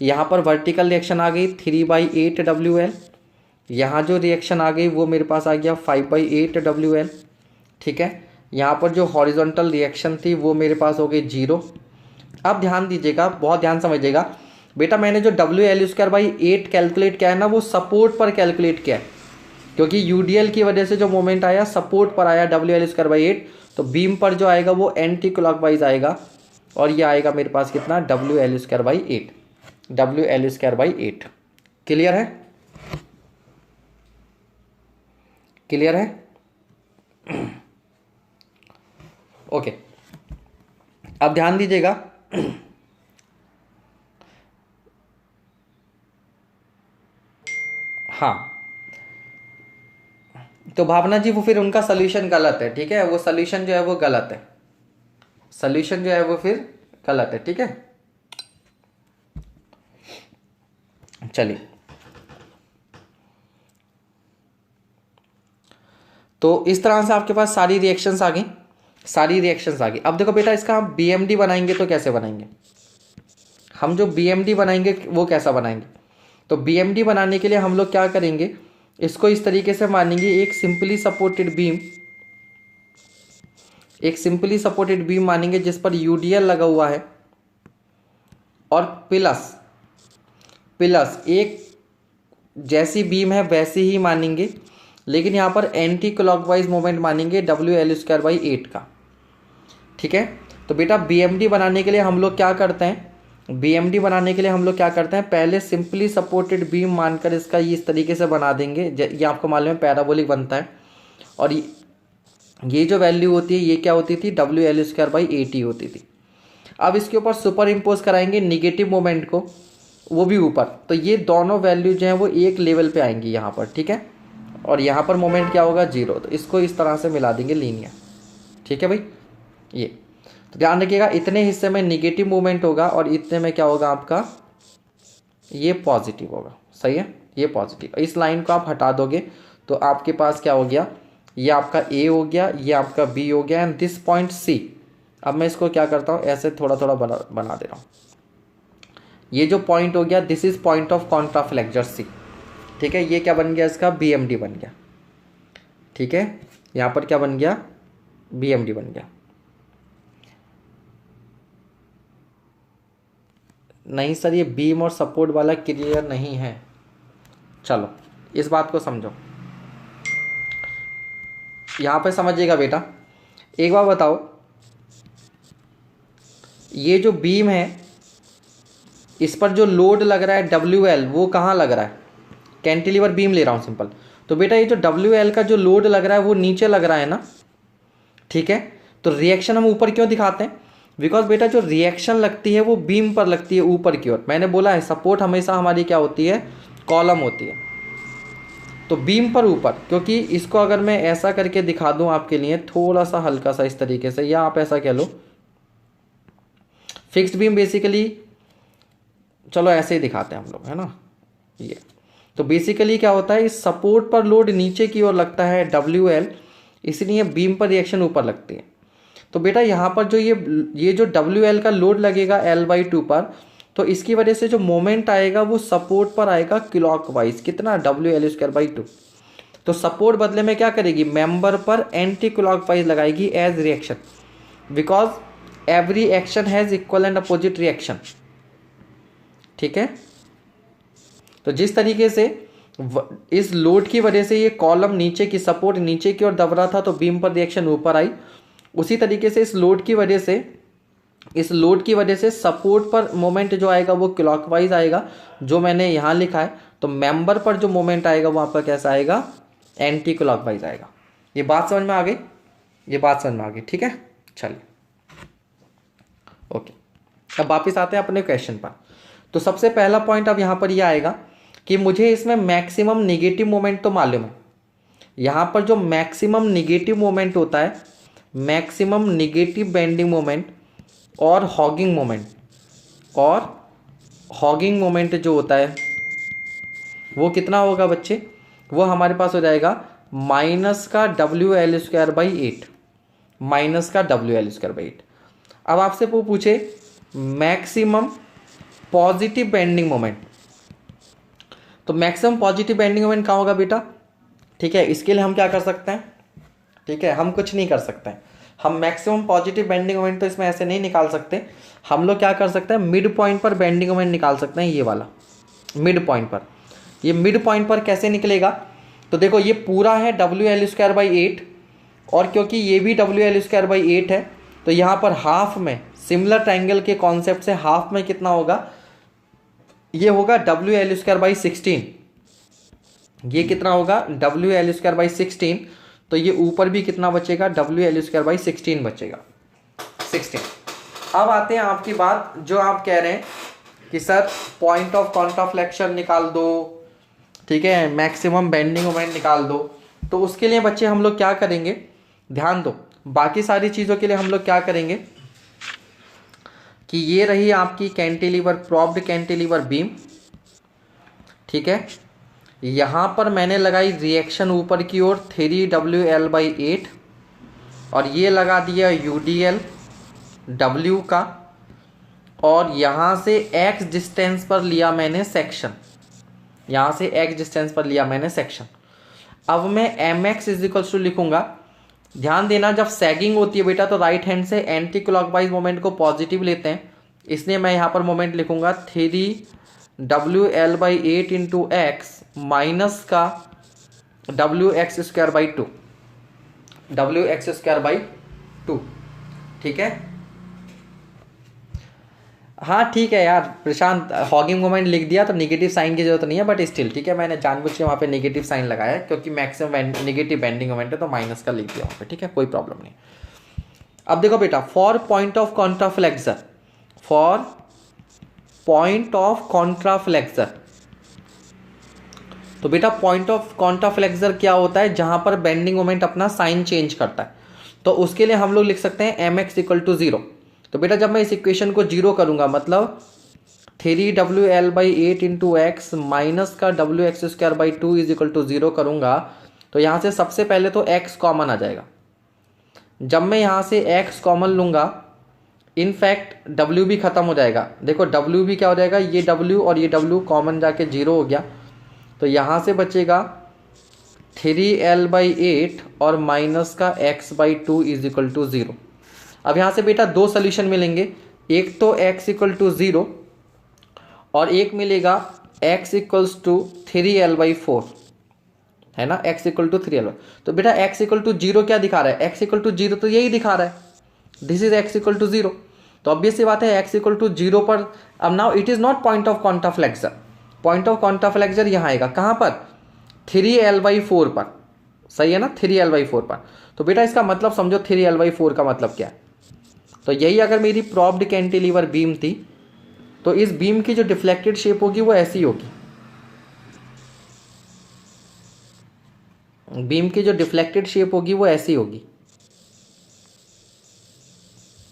यहाँ पर वर्टिकल रिएक्शन आ गई 3/8 WL, यहाँ जो रिएक्शन आ गई वो मेरे पास आ गया 5/8 WL। ठीक है, यहाँ पर जो हॉरिजॉन्टल रिएक्शन थी वो मेरे पास हो गई 0। अब ध्यान दीजिएगा, बहुत ध्यान समझिएगा बेटा, मैंने जो WL²/8 कैलकुलेट किया है ना वो सपोर्ट पर कैलकुलेट किया है, क्योंकि UDL की वजह से जो मोमेंट आया सपोर्ट पर आया WL²/8, तो बीम पर जो आएगा वो एंटी क्लॉकवाइज आएगा, और ये आएगा मेरे पास कितना, WL²/8, WL²/8। क्लियर है, क्लियर है, ओके। अब ध्यान दीजिएगा, हाँ, तो भावना जी वो फिर उनका सोल्यूशन गलत है। ठीक है, वो सोल्यूशन जो है वो गलत है, सोल्यूशन जो है वो फिर गलत है। ठीक है, चलिए, तो इस तरह से आपके पास सारी रिएक्शंस आ गई, सारी रिएक्शंस आ गई। अब देखो बेटा, इसका हम BMD बनाएंगे तो कैसे बनाएंगे, हम जो BMD बनाएंगे वो कैसा बनाएंगे, तो BMD बनाने के लिए हम लोग क्या करेंगे, इसको इस तरीके से मानेंगे, एक सिंपली सपोर्टेड बीम, एक सिंपली सपोर्टेड बीम मानेंगे जिस पर UDL लगा हुआ है, और प्लस एक जैसी बीम है वैसी ही मानेंगे, लेकिन यहाँ पर एंटी क्लॉकवाइज मोमेंट मानेंगे WL²/8 का। ठीक है, तो बेटा BMD बनाने के लिए हम लोग क्या करते हैं, BMD बनाने के लिए हम लोग क्या करते हैं, पहले सिंपली सपोर्टेड बीम मानकर इसका ये इस तरीके से बना देंगे, ये आपको मालूम है पैराबोलिक बनता है, और ये जो वैल्यू होती है ये क्या होती थी, WL²/8 ही होती थी। अब इसके ऊपर सुपर इम्पोज कराएंगे निगेटिव मोमेंट को, वो भी ऊपर, तो ये दोनों वैल्यू जो हैं वो एक लेवल पे आएंगी यहाँ पर। ठीक है, और यहाँ पर मोमेंट क्या होगा, 0, तो इसको इस तरह से मिला देंगे लीनियर। ठीक है भाई, ये तो ध्यान रखिएगा, इतने हिस्से में निगेटिव मूवमेंट होगा और इतने में क्या होगा आपका, ये पॉजिटिव होगा। सही है, ये पॉजिटिव। इस लाइन को आप हटा दोगे तो आपके पास क्या हो गया, ये आपका ए हो गया, ये आपका बी हो गया, एंड दिस पॉइंट सी। अब मैं इसको क्या करता हूँ, ऐसे थोड़ा थोड़ा बना दे रहा हूँ। ये जो पॉइंट हो गया, दिस इज पॉइंट ऑफ कॉन्ट्राफ्लेक्सर सी। ठीक है, ये क्या बन गया, इसका बीएमडी बन गया। ठीक है, यहाँ पर क्या बन गया, बीएमडी बन गया। नहीं सर, ये बीम और सपोर्ट वाला क्लियर नहीं है। चलो इस बात को समझो, यहाँ पे समझिएगा बेटा। एक बार बताओ, ये जो बीम है इस पर जो लोड लग रहा है WL, वो कहाँ लग रहा है, कैंटिलीवर बीम ले रहा हूँ सिंपल। तो बेटा ये जो WL का जो लोड लग रहा है वो नीचे लग रहा है ना। ठीक है, तो रिएक्शन हम ऊपर क्यों दिखाते हैं, बिकॉज बेटा जो रिएक्शन लगती है वो बीम पर लगती है ऊपर की ओर। मैंने बोला है सपोर्ट हमेशा हमारी क्या होती है, कॉलम होती है, तो बीम पर ऊपर। क्योंकि इसको अगर मैं ऐसा करके दिखा दूं आपके लिए थोड़ा सा हल्का सा इस तरीके से, या आप ऐसा कह लो, फिक्स्ड बीम बेसिकली, चलो ऐसे ही दिखाते हैं हम लोग, है ना। ये तो बेसिकली क्या होता है, इस सपोर्ट पर लोड नीचे की ओर लगता है WL, इसलिए बीम पर रिएक्शन ऊपर लगती है। तो बेटा यहाँ पर जो ये जो WL का लोड लगेगा L/2 पर, तो इसकी वजह से जो मोमेंट आएगा वो सपोर्ट पर आएगा क्लॉकवाइज, कितना, WL²/2। तो सपोर्ट बदले में क्या करेगी, मेंबर पर एंटी क्लॉकवाइज लगाएगी as reaction, because every action has equal and opposite reaction. ठीक है, तो जिस तरीके से इस लोड की वजह से ये कॉलम नीचे की, सपोर्ट नीचे की ओर दब रहा था तो बीम पर रिएक्शन ऊपर आई, उसी तरीके से इस लोड की वजह से सपोर्ट पर मोमेंट जो आएगा वो क्लॉकवाइज आएगा, जो मैंने यहाँ लिखा है। तो मेंबर पर जो मोमेंट आएगा वो आपका कैसा आएगा, एंटी क्लॉकवाइज आएगा। ये बात समझ में आ गई, ये बात समझ में आ गई। ठीक है, चलिए ओके, अब वापिस आते हैं अपने क्वेश्चन पर। तो सबसे पहला पॉइंट अब यहाँ पर ये आएगा कि मुझे इसमें मैक्सिमम निगेटिव मोमेंट तो मालूम है। यहाँ पर जो मैक्सिमम निगेटिव मोमेंट होता है, मैक्सिमम निगेटिव बेंडिंग मोमेंट और हॉगिंग मोमेंट जो होता है वो कितना होगा बच्चे, वो हमारे पास हो जाएगा -WL²/8, -WL²/8। अब आपसे वो पूछे मैक्सिमम पॉजिटिव बेंडिंग मोमेंट, तो मैक्सिमम पॉजिटिव बेंडिंग मोमेंट कहाँ होगा बेटा। ठीक है, इसके लिए हम क्या कर सकते हैं, ठीक है, हम कुछ नहीं कर सकते हैं। हम मैक्सिमम पॉजिटिव बेंडिंग मोमेंट तो इसमें ऐसे नहीं निकाल सकते। हम लोग क्या कर सकते हैं, मिड पॉइंट पर बेंडिंग मोमेंट निकाल सकते हैं, ये वाला मिड पॉइंट पर। ये मिड पॉइंट पर कैसे निकलेगा, तो देखो ये पूरा है WL²/8, और क्योंकि ये भी WL²/8 है तो यहाँ पर हाफ में, सिमिलर ट्रायंगल के कॉन्सेप्ट से हाफ में कितना होगा, ये होगा WL²/16। ये कितना होगा, WL²/16। तो ये ऊपर भी कितना बचेगा, WL²/16 बचेगा, 16। अब आते हैं आपकी बात जो आप कह रहे हैं कि सर पॉइंट ऑफ कॉन्ट्राफ्लेक्शन निकाल दो, ठीक है, मैक्सिमम बेंडिंग मोमेंट निकाल दो। तो उसके लिए बच्चे हम लोग क्या करेंगे, ध्यान दो, बाकी सारी चीज़ों के लिए हम लोग क्या करेंगे कि ये रही आपकी कैंटिलीवर, प्रॉप्ड कैंटिलीवर बीम। ठीक है, यहाँ पर मैंने लगाई रिएक्शन ऊपर की ओर 3WL/8, और ये लगा दिया UDL W का, और यहाँ से X डिस्टेंस पर लिया मैंने सेक्शन, यहाँ से X डिस्टेंस पर लिया मैंने सेक्शन। अब मैं MX = लिखूंगा। ध्यान देना, जब सैगिंग होती है बेटा तो राइट हैंड से एंटी क्लॉकवाइज मोमेंट को पॉजिटिव लेते हैं, इसलिए मैं यहाँ पर मोमेंट लिखूंगा 3WL/8 × X माइनस का WX²/2, WX²/2। ठीक है, हाँ ठीक है यार प्रशांत, हॉगिंग मोमेंट लिख दिया तो नेगेटिव साइन की जरूरत नहीं है, बट स्टिल ठीक है, मैंने जानबूझ के वहाँ पे नेगेटिव साइन लगाया है क्योंकि मैक्सिमम नेगेटिव बेंडिंग मोमेंट है तो माइनस का लिख दिया वहाँ पे। ठीक है, कोई प्रॉब्लम नहीं। अब देखो बेटा, फॉर पॉइंट ऑफ कॉन्ट्राफ्लेक्सर, तो बेटा पॉइंट ऑफ कॉन्ट्राफ्लेक्सर क्या होता है, जहां पर बेंडिंग मोमेंट अपना साइन चेंज करता है। तो उसके लिए हम लोग लिख सकते हैं MX = 0। तो बेटा जब मैं इस इक्वेशन को जीरो करूंगा मतलब 3WL/8 इंटू एक्स माइनस का WX²/2 इज इक्वल टू 0 करूंगा तो यहाँ से सबसे पहले तो x कॉमन आ जाएगा। जब मैं यहाँ से x कॉमन लूंगा इनफैक्ट w भी खत्म हो जाएगा। देखो w भी क्या हो जाएगा, ये w और ये w कॉमन जाके 0 हो गया। तो यहाँ से बचेगा 3L/8 और माइनस का x/2 इज इक्वल टू 0। अब यहाँ से बेटा दो सोल्यूशन मिलेंगे, एक तो x इक्वल टू 0 और एक मिलेगा x इक्वल्स टू 3L/4, है ना, x इक्वल टू 3L। तो बेटा x इक्वल टू 0 क्या दिखा रहा है, x इक्वल टू 0 तो यही दिखा रहा है, this is x equal to 0। तो ऑब्वियस सी बात है x इक्वल टू 0 पर अब now it is not point of contraflexure, point of contraflexure यहाँ आएगा कहाँ पर, 3L/4 पर, सही है ना, 3L/4 पर। तो बेटा इसका मतलब समझो 3L/4 का मतलब क्या है। तो यही अगर मेरी प्रॉप्ड कैंटिलीवर बीम थी तो इस बीम की जो डिफ्लेक्टेड शेप होगी वो ऐसी होगी, बीम की जो डिफ्लेक्टेड शेप होगी वो ऐसी होगी,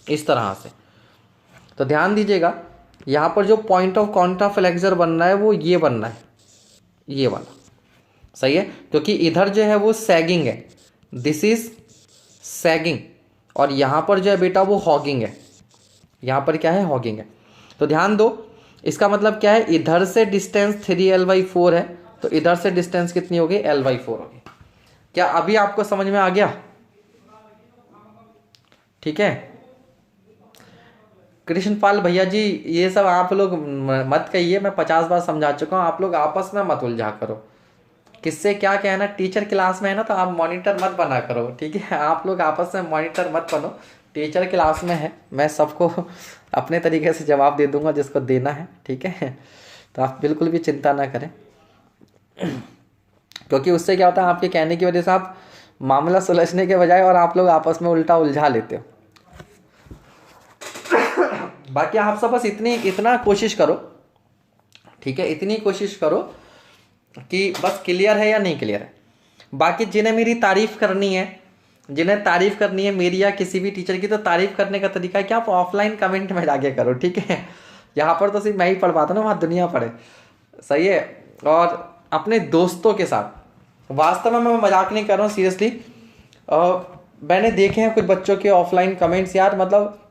इस तरह से। तो ध्यान दीजिएगा यहां पर जो पॉइंट ऑफ कॉन्ट्राफ्लेक्सर बन रहा है वो ये बन रहा है, ये वाला, सही है, क्योंकि इधर जो है वो सैगिंग है, दिस इज सैगिंग, और यहां पर जो है बेटा वो हॉगिंग है, यहां पर क्या है, हॉगिंग है। तो ध्यान दो इसका मतलब क्या है, इधर से डिस्टेंस 3L/4 है तो इधर से डिस्टेंस कितनी होगी, L/4 होगी। क्या अभी आपको समझ में आ गया, ठीक है। कृष्णपाल भैया जी ये सब आप लोग मत कहिए, मैं 50 बार समझा चुका हूं, आप लोग आपस में मत उलझा करो, किससे क्या कहना, टीचर क्लास में है ना तो आप मॉनिटर मत बना करो, ठीक है, आप लोग आपस में मॉनिटर मत बनो, टीचर क्लास में है, मैं सबको अपने तरीके से जवाब दे दूंगा जिसको देना है, ठीक है। तो आप बिल्कुल भी चिंता ना करें, क्योंकि उससे क्या होता है आपके कहने की वजह से आप मामला सुलझने के बजाय और आप लोग आपस में उल्टा उलझा लेते हो। बाकी आप सब बस इतना कोशिश करो, ठीक है, इतनी कोशिश करो कि बस क्लियर है या नहीं क्लियर है। बाकी जिन्हें मेरी तारीफ करनी है, जिन्हें तारीफ करनी है मेरी या किसी भी टीचर की, तो तारीफ करने का तरीका है कि आप ऑफलाइन कमेंट में जाके करो, ठीक है। यहाँ पर तो सिर्फ मैं ही पढ़ पाता ना, वहाँ दुनिया पढ़े, सही है। और अपने दोस्तों के साथ, वास्तव में मैं मजाक नहीं कर रहा हूँ, सीरियसली मैंने देखे हैं कुछ बच्चों के ऑफलाइन कमेंट्स, यार मतलब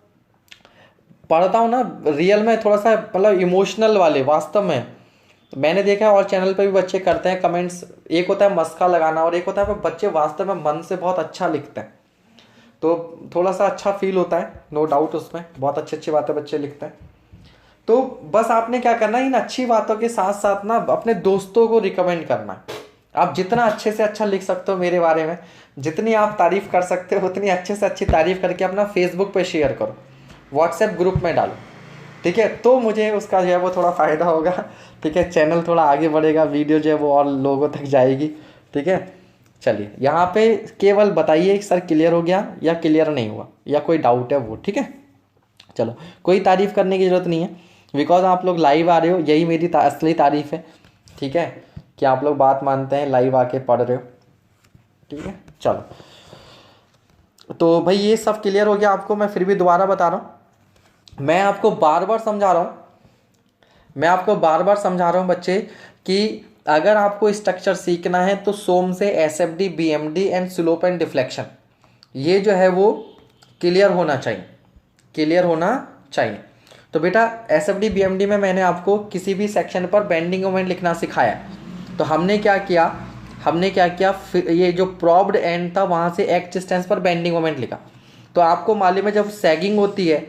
पढ़ता हूँ ना रियल में थोड़ा सा मतलब इमोशनल वाले, वास्तव में मैंने देखा है, और चैनल पे भी बच्चे करते हैं कमेंट्स, एक होता है मस्का लगाना और एक होता है बच्चे वास्तव में मन से बहुत अच्छा लिखते हैं, तो थोड़ा सा अच्छा फील होता है, नो डाउट, उसमें बहुत अच्छी अच्छी बातें बच्चे लिखते हैं। तो बस आपने क्या करना है, इन अच्छी बातों के साथ साथ ना अपने दोस्तों को रिकमेंड करना है। आप जितना अच्छे से अच्छा लिख सकते हो मेरे बारे में, जितनी आप तारीफ कर सकते हो उतनी अच्छे से अच्छी तारीफ करके अपना फेसबुक पे शेयर करो, व्हाट्सएप ग्रुप में डालो, ठीक है, तो मुझे उसका जो है वो थोड़ा फ़ायदा होगा, ठीक है, चैनल थोड़ा आगे बढ़ेगा, वीडियो जो है वो और लोगों तक जाएगी, ठीक है। चलिए यहाँ पे केवल बताइए कि सर क्लियर हो गया या क्लियर नहीं हुआ या कोई डाउट है वो, ठीक है। चलो कोई तारीफ़ करने की ज़रूरत नहीं है, बिकॉज आप लोग लाइव आ रहे हो, यही मेरी असली तारीफ़ है, ठीक है, कि आप लोग बात मानते हैं, लाइव आके पढ़ रहे हो, ठीक है। चलो तो भाई ये सब क्लियर हो गया आपको, मैं फिर भी दोबारा बता रहा हूँ, मैं आपको बार बार समझा रहा हूँ, मैं आपको बार बार समझा रहा हूँ बच्चे कि अगर आपको स्ट्रक्चर सीखना है तो सोम से SFD, BMD and slope and deflection, ये जो है वो क्लियर होना चाहिए, क्लियर होना चाहिए। तो बेटा SFD, BMD में मैंने आपको किसी भी सेक्शन पर बेंडिंग मोमेंट लिखना सिखाया, तो हमने क्या किया, ये जो प्रॉब्ड एंड था वहाँ से एक्स डिस्टेंस पर बेंडिंग मोमेंट लिखा। तो आपको मालूम है जब सैगिंग होती है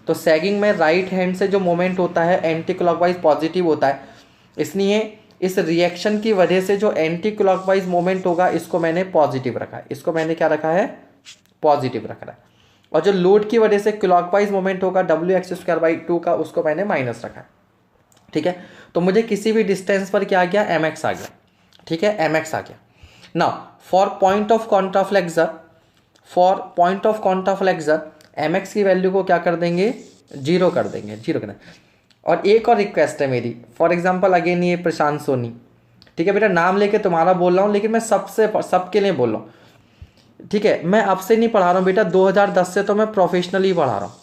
तो सैगिंग में राइट हैंड से जो मोमेंट होता है एंटी क्लॉकवाइज पॉजिटिव होता है, इसलिए इस रिएक्शन की वजह से जो एंटी क्लॉकवाइज मोमेंट होगा इसको मैंने पॉजिटिव रखा है, इसको मैंने क्या रखा है, पॉजिटिव रखा है, और जो लोड की वजह से क्लॉकवाइज मोमेंट होगा WX²/2 का, उसको मैंने माइनस रखा है, ठीक है। तो मुझे किसी भी डिस्टेंस पर क्या आ गया, MX आ गया, ठीक है, MX आ गया। Now for point of contraflexure MX की वैल्यू को क्या कर देंगे, 0 कर देंगे। और एक और रिक्वेस्ट है मेरी, फॉर एग्जांपल अगेन ये प्रशांत सोनी, ठीक है बेटा, नाम लेके तुम्हारा बोल रहा हूँ लेकिन मैं सबके लिए बोल रहा हूँ, ठीक है, मैं अब से नहीं पढ़ा रहा हूँ बेटा, 2010 से तो मैं प्रोफेशनली पढ़ा रहा हूँ,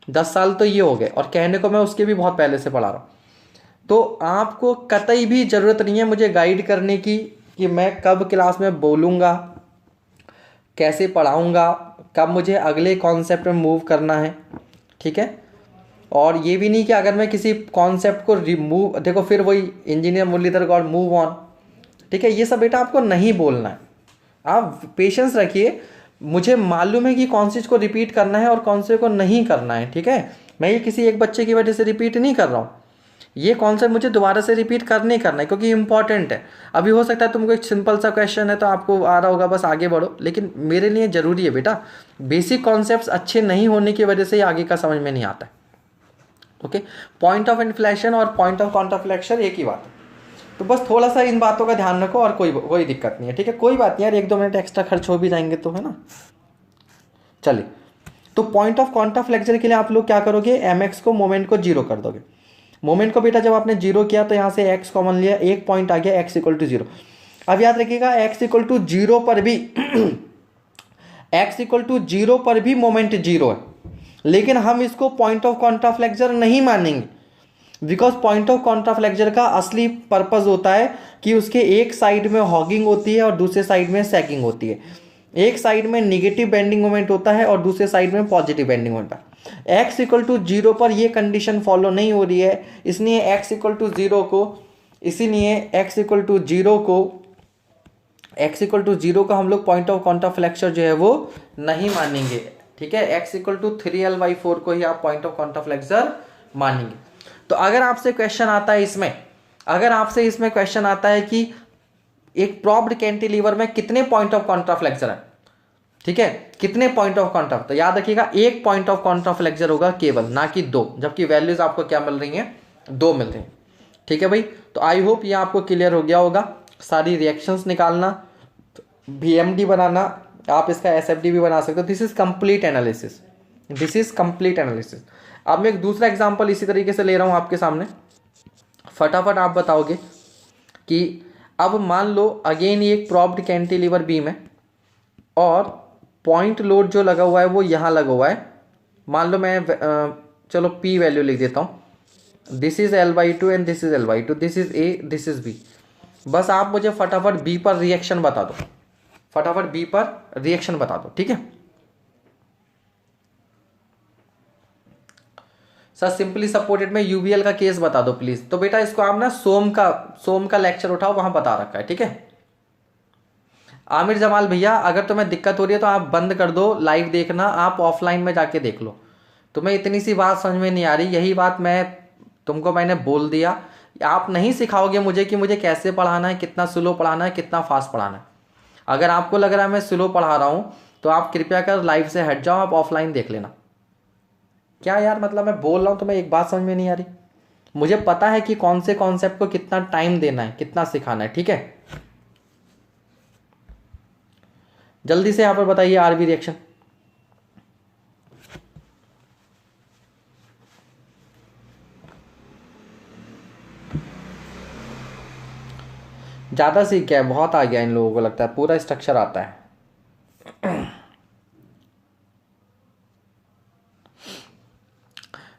10 साल तो ये हो गए, और कहने को मैं उसके भी बहुत पहले से पढ़ा रहा हूँ। तो आपको कतई भी ज़रूरत नहीं है मुझे गाइड करने की कि मैं कब क्लास में बोलूँगा, कैसे पढ़ाऊँगा, कब मुझे अगले कॉन्सेप्ट में मूव करना है, ठीक है। और ये भी नहीं कि अगर मैं किसी कॉन्सेप्ट को रिमूव, देखो फिर वही engineer Muralidhar Gaur move on, ठीक है, ये सब बेटा आपको नहीं बोलना है। आप पेशेंस रखिए, मुझे मालूम है कि कौन सी चीज़ को रिपीट करना है और कौन से को नहीं करना है, ठीक है। मैं ये किसी एक बच्चे की वजह से रिपीट नहीं कर रहा हूँ, ये कॉन्सेप्ट मुझे दोबारा से रिपीट करने करना है क्योंकि इंपॉर्टेंट है। अभी हो सकता है तुमको एक सिंपल सा क्वेश्चन है तो आपको आ रहा होगा बस आगे बढ़ो, लेकिन मेरे लिए ज़रूरी है बेटा, बेसिक कॉन्सेप्ट्स अच्छे नहीं होने की वजह से ही आगे का समझ में नहीं आता है। ओके, पॉइंट ऑफ इन्फ्लेक्शन और पॉइंट ऑफ कॉन्ट्राफ्लेक्शन एक ही बात है, तो बस थोड़ा सा इन बातों का ध्यान रखो और कोई दिक्कत नहीं है, ठीक है। कोई बात नहीं यार, 1-2 मिनट एक्स्ट्रा खर्च हो भी जाएंगे तो, है ना। चलिए, तो पॉइंट ऑफ कॉन्ट्राफ्लेक्शन के लिए आप लोग क्या करोगे, mx को मोमेंट को 0 कर दोगे। मोमेंट को बेटा जब आपने 0 किया तो यहाँ से x कॉमन लिया, एक पॉइंट आ गया x इक्वल टू 0। अब याद रखिएगा x इक्वल टू 0 पर भी x इक्वल टू 0 पर भी मोमेंट 0 है, लेकिन हम इसको पॉइंट ऑफ कॉन्ट्राफ्लेक्शन नहीं मानेंगे, बिकॉज पॉइंट ऑफ कॉन्ट्राफ्लेक्शन का असली पर्पज होता है कि उसके एक साइड में हॉगिंग होती है और दूसरे साइड में सैगिंग होती है। एक साइड में निगेटिव बेंडिंग मोमेंट होता है और दूसरे साइड में पॉजिटिव बेंडिंग मोमेंट है। x इक्वल टू 0 पर ये कंडीशन फॉलो नहीं हो रही है, इसलिए x इक्वल टू 0 को, इसीलिए x इक्वल टू 0 को हम लोग पॉइंट ऑफ कॉन्ट्राफ्लेक्शन जो है वो नहीं मानेंगे, ठीक है। x इक्वल टू 3l/4 को ही आप पॉइंट ऑफ कॉन्ट्राफ्लेक्शन मानेंगे। तो अगर आपसे क्वेश्चन आता है इसमें, अगर आपसे इसमें क्वेश्चन आता है कि एक प्रॉप्ड कैंटिलीवर में कितने पॉइंट ऑफ कॉन्ट्राफ्लेक्शन है, ठीक है, कितने पॉइंट ऑफ कॉन्ट्रा, तो याद रखिएगा एक पॉइंट ऑफ कॉन्ट्राफ्लेक्शन होगा केवल, ना कि 2, जबकि वैल्यूज आपको क्या मिल रही हैं, 2 मिल रही हैं, ठीक है भाई। तो आई होप ये आपको क्लियर हो गया होगा। सारी रिएक्शंस निकालना, VMD बनाना, आप इसका SFD भी बना सकते हो। This is complete analysis, this is complete analysis. अब मैं एक दूसरा एग्जाम्पल इसी तरीके से ले रहा हूँ आपके सामने, फटाफट आप बताओगे कि अब मान लो अगेन ये एक प्रॉप्ड कैंटिलीवर बीम है और पॉइंट लोड जो लगा हुआ है वो यहाँ लगा हुआ है। मान लो मैं चलो P वैल्यू लिख देता हूँ, this is L/2 and this is L/2, this is A, this is B। बस आप मुझे फटाफट B पर रिएक्शन बता दो, फटाफट B पर रिएक्शन बता दो, ठीक है। सर सिंपली सपोर्टेड में UBL का केस बता दो प्लीज। तो बेटा इसको आप ना सोम का लेक्चर उठाओ, वहां बता रखा है, ठीक है। आमिर जमाल भैया अगर तुम्हें दिक्कत हो रही है तो आप बंद कर दो लाइव देखना, आप ऑफलाइन में जाके देख लो। तुम्हें इतनी सी बात समझ में नहीं आ रही, यही बात मैंने बोल दिया। आप नहीं सिखाओगे मुझे कि मुझे कैसे पढ़ाना है, कितना स्लो पढ़ाना है, कितना फास्ट पढ़ाना है। अगर आपको लग रहा है मैं स्लो पढ़ा रहा हूँ तो आप कृपया कर लाइव से हट जाओ, आप ऑफलाइन देख लेना। क्या यार मतलब मैं बोल रहा हूँ तुम्हें एक बात समझ में नहीं आ रही। मुझे पता है कि कौन से कॉन्सेप्ट को कितना टाइम देना है, कितना सिखाना है, ठीक है। जल्दी से यहाँ पर बताइए RV रिएक्शन। ज़्यादा सीख गया है, बहुत आ गया इन लोगों को, लगता है पूरा स्ट्रक्चर आता है।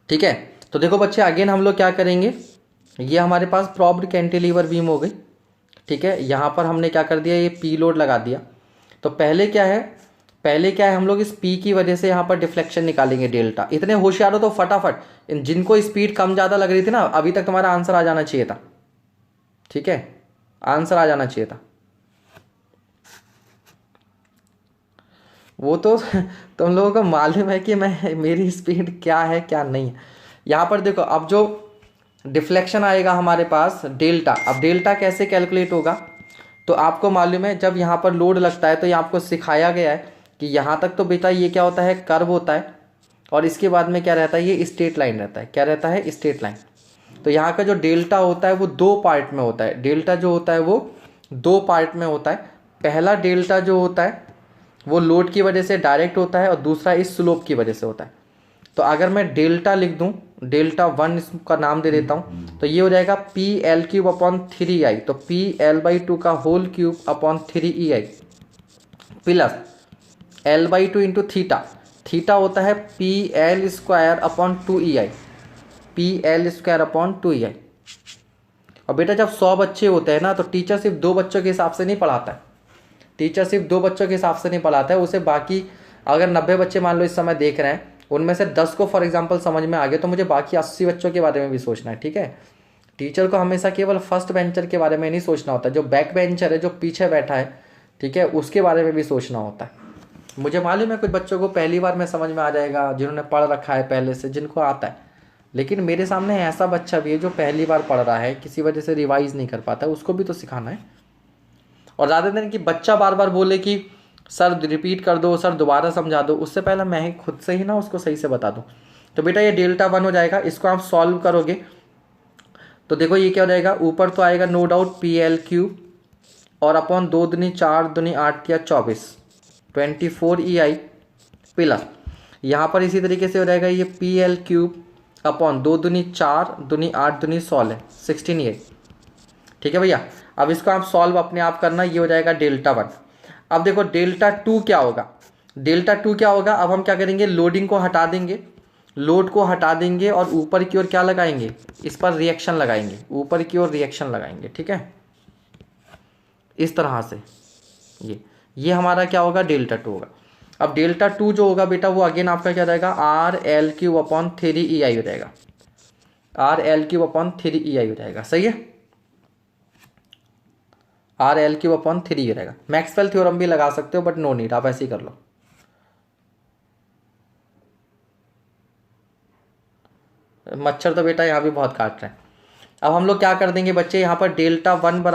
ठीक है, तो देखो बच्चे अगेन हम लोग क्या करेंगे, ये हमारे पास प्रॉप्ड कैंटिलीवर बीम हो गई, ठीक है। यहाँ पर हमने क्या कर दिया, ये P लोड लगा दिया। तो पहले क्या है हम लोग इस P की वजह से यहाँ पर डिफ्लेक्शन निकालेंगे डेल्टा। इतने होशियार हो तो फटाफट जिनको स्पीड कम ज़्यादा लग रही थी ना, अभी तक तुम्हारा आंसर आ जाना चाहिए था, ठीक है, आंसर आ जाना चाहिए था। वो तो तुम लोगों को मालूम है कि मेरी स्पीड क्या है क्या नहीं है। यहाँ पर देखो अब जो डिफ्लेक्शन आएगा हमारे पास डेल्टा, अब डेल्टा कैसे कैलकुलेट होगा, तो आपको मालूम है जब यहाँ पर लोड लगता है तो ये आपको सिखाया गया है कि यहाँ तक तो बेटा ये क्या होता है, कर्व होता है, और इसके बाद में क्या रहता है, ये स्ट्रेट लाइन रहता है। क्या रहता है, स्ट्रेट लाइन। तो यहाँ का जो डेल्टा होता है वो 2 पार्ट में होता है। डेल्टा जो होता है वो 2 पार्ट में होता है। पहला डेल्टा जो होता है वो लोड की वजह से डायरेक्ट होता है और दूसरा इस स्लोप की वजह से होता है। तो अगर मैं डेल्टा लिख दूं, डेल्टा 1 इसका नाम दे देता हूं, तो ये हो जाएगा PL³/3EI, तो PL/2 का whole cube upon 3EI plus L/2 into theta. Theta होता है PL² / 2EI, PL² / 2EI। और बेटा जब 100 बच्चे होते हैं ना तो टीचर सिर्फ 2 बच्चों के हिसाब से नहीं पढ़ाता है, टीचर सिर्फ 2 बच्चों के हिसाब से नहीं पढ़ाता है, उसे बाकी अगर 90 बच्चे मान लो इस समय देख रहे हैं, उनमें से 10 को फॉर एग्जांपल समझ में आ गया, तो मुझे बाकी 80 बच्चों के बारे में भी सोचना है, ठीक है। टीचर को हमेशा केवल फर्स्ट बेंचर के बारे में नहीं सोचना होता, जो बैक बेंचर है, जो पीछे बैठा है, ठीक है, उसके बारे में भी सोचना होता है। मुझे मालूम है कुछ बच्चों को पहली बार में समझ में आ जाएगा, जिन्होंने पढ़ रखा है पहले से, जिनको आता है, लेकिन मेरे सामने ऐसा बच्चा भी है जो पहली बार पढ़ रहा है, किसी वजह से रिवाइज नहीं कर पाता, उसको भी तो सिखाना है। और ज़्यादा दिन कि बच्चा बार बार बोले कि सर रिपीट कर दो, सर दोबारा समझा दो, उससे पहले मैं ही खुद से ही ना उसको सही से बता दूँ। तो बेटा ये Δ1 हो जाएगा, इसको आप सॉल्व करोगे तो देखो ये क्या हो जाएगा, ऊपर तो आएगा नो डाउट PL³ और अपॉन 2 दूनी 4 दूनी 8 या 24 24EI प्लस यहाँ पर इसी तरीके से हो जाएगा ये PL³ अपॉन 2 दूनी 4 दूनी 8 दूनी 16 16EI। ठीक है भैया, अब इसको आप सॉल्व अपने आप करना, ये हो जाएगा Δ1। अब देखो Δ2 क्या होगा, Δ2 क्या होगा, अब हम क्या करेंगे, लोडिंग को हटा देंगे, लोड को हटा देंगे और ऊपर की ओर क्या लगाएंगे, इस पर रिएक्शन लगाएंगे, ऊपर की ओर रिएक्शन लगाएंगे, ठीक है, इस तरह से। ये हमारा क्या होगा, Δ2 होगा। अब Δ2 जो होगा बेटा वो अगेन आपका क्या रहेगा, RL³/3EI हो जाएगा, RL³/3EI हो जाएगा, सही है, RL³/3 हो जाएगा। मैक्सवेल थ्योरम भी लगा सकते हो बट नो नीड, आप ऐसे ही कर लो। मच्छर तो बेटा यहाँ भी बहुत काट रहे हैं। अब हम लोग क्या कर देंगे बच्चे, यहाँ पर Δ1 =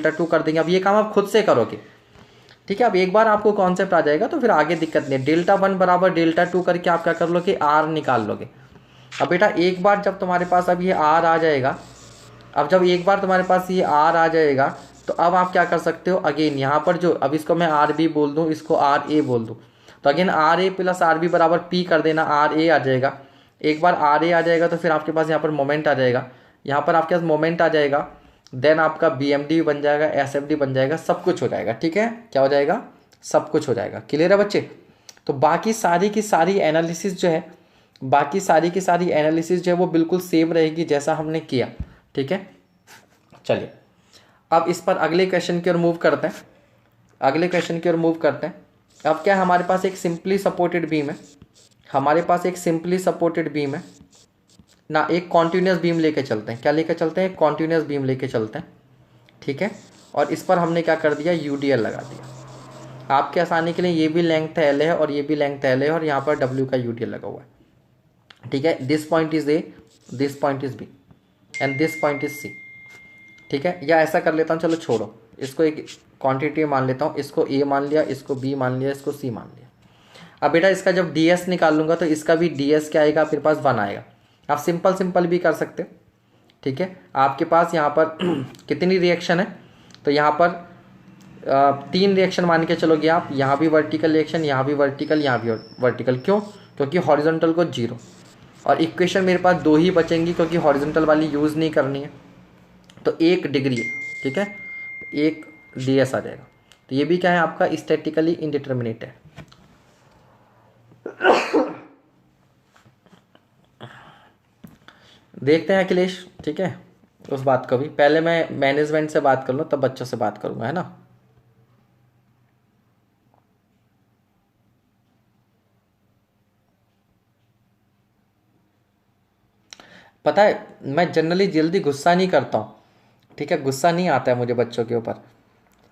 Δ2 कर देंगे। अब ये काम आप खुद से करोगे, ठीक है। अब एक बार आपको कॉन्सेप्ट आ जाएगा तो फिर आगे दिक्कत नहीं है। Δ1 = Δ2 करके आप क्या कर लो कि R निकाल लोगे। अब बेटा एक बार जब तुम्हारे पास अब ये R आ जाएगा, अब जब एक बार तुम्हारे पास ये R आ जाएगा तो अब आप क्या कर सकते हो, अगेन यहाँ पर जो अब इसको मैं RB बोल दूँ, इसको RA बोल दूँ, तो अगेन RA + RB = P कर देना, RA आ जाएगा। एक बार RA आ जाएगा तो फिर आपके पास यहाँ पर मोमेंट आ जाएगा, यहाँ पर आपके पास मोमेंट आ जाएगा, देन आपका BMD बन जाएगा, SFD बन जाएगा, सब कुछ हो जाएगा, ठीक है। क्या हो जाएगा, सब कुछ हो जाएगा। क्लियर है बच्चे। तो बाकी सारी की सारी एनालिसिस जो है, बाकी सारी की सारी एनालिसिस जो है वो बिल्कुल सेम रहेगी जैसा हमने किया, ठीक है। चलिए अब इस पर अगले क्वेश्चन की ओर मूव करते हैं, अगले क्वेश्चन की ओर मूव करते हैं। अब क्या हमारे पास एक सिंपली सपोर्टेड बीम है, हमारे पास एक सिंपली सपोर्टेड बीम है ना, एक कॉन्टिन्यूस बीम लेके चलते हैं। क्या लेके चलते हैं, कॉन्टिन्यूस बीम लेके चलते हैं, ठीक है। और इस पर हमने क्या कर दिया, UDL लगा दिया। आपके आसानी के लिए ये भी लेंथ L है और ये भी लेंथ L है और यहाँ पर W का UDL लगा हुआ है, ठीक है। This point is A, this point is B and this point is C, ठीक है। या ऐसा कर लेता हूँ, चलो छोड़ो, इसको एक क्वांटिटी मान लेता हूँ, इसको A मान लिया, इसको B मान लिया, इसको C मान लिया। अब बेटा इसका जब DS निकाल लूँगा तो इसका भी DS क्या आएगा, आपके पास 1 आएगा। आप सिंपल भी कर सकते हो, ठीक है। आपके पास यहाँ पर कितनी रिएक्शन है, तो यहाँ पर 3 रिएक्शन मान के चलोगे आप, यहाँ भी वर्टिकल रिएक्शन, यहाँ भी वर्टिकल, यहाँ भी वर्टिकल। क्यों, क्योंकि हॉरिजॉन्टल को 0, और इक्वेशन मेरे पास 2 ही बचेंगी क्योंकि हॉरिजॉन्टल वाली यूज़ नहीं करनी है, तो 1 डिग्री है, ठीक है, 1 DS आ जाएगा। तो ये भी क्या है, आपका स्टैटिकली इंडिटरमिनेट है। देखते हैं अखिलेश, ठीक है, उस बात को भी। पहले मैं मैनेजमेंट से बात कर लूँ तब बच्चों से बात करूँगा, है ना। पता है मैं जनरली जल्दी गुस्सा नहीं करता हूँ, ठीक है, गुस्सा नहीं आता है मुझे बच्चों के ऊपर,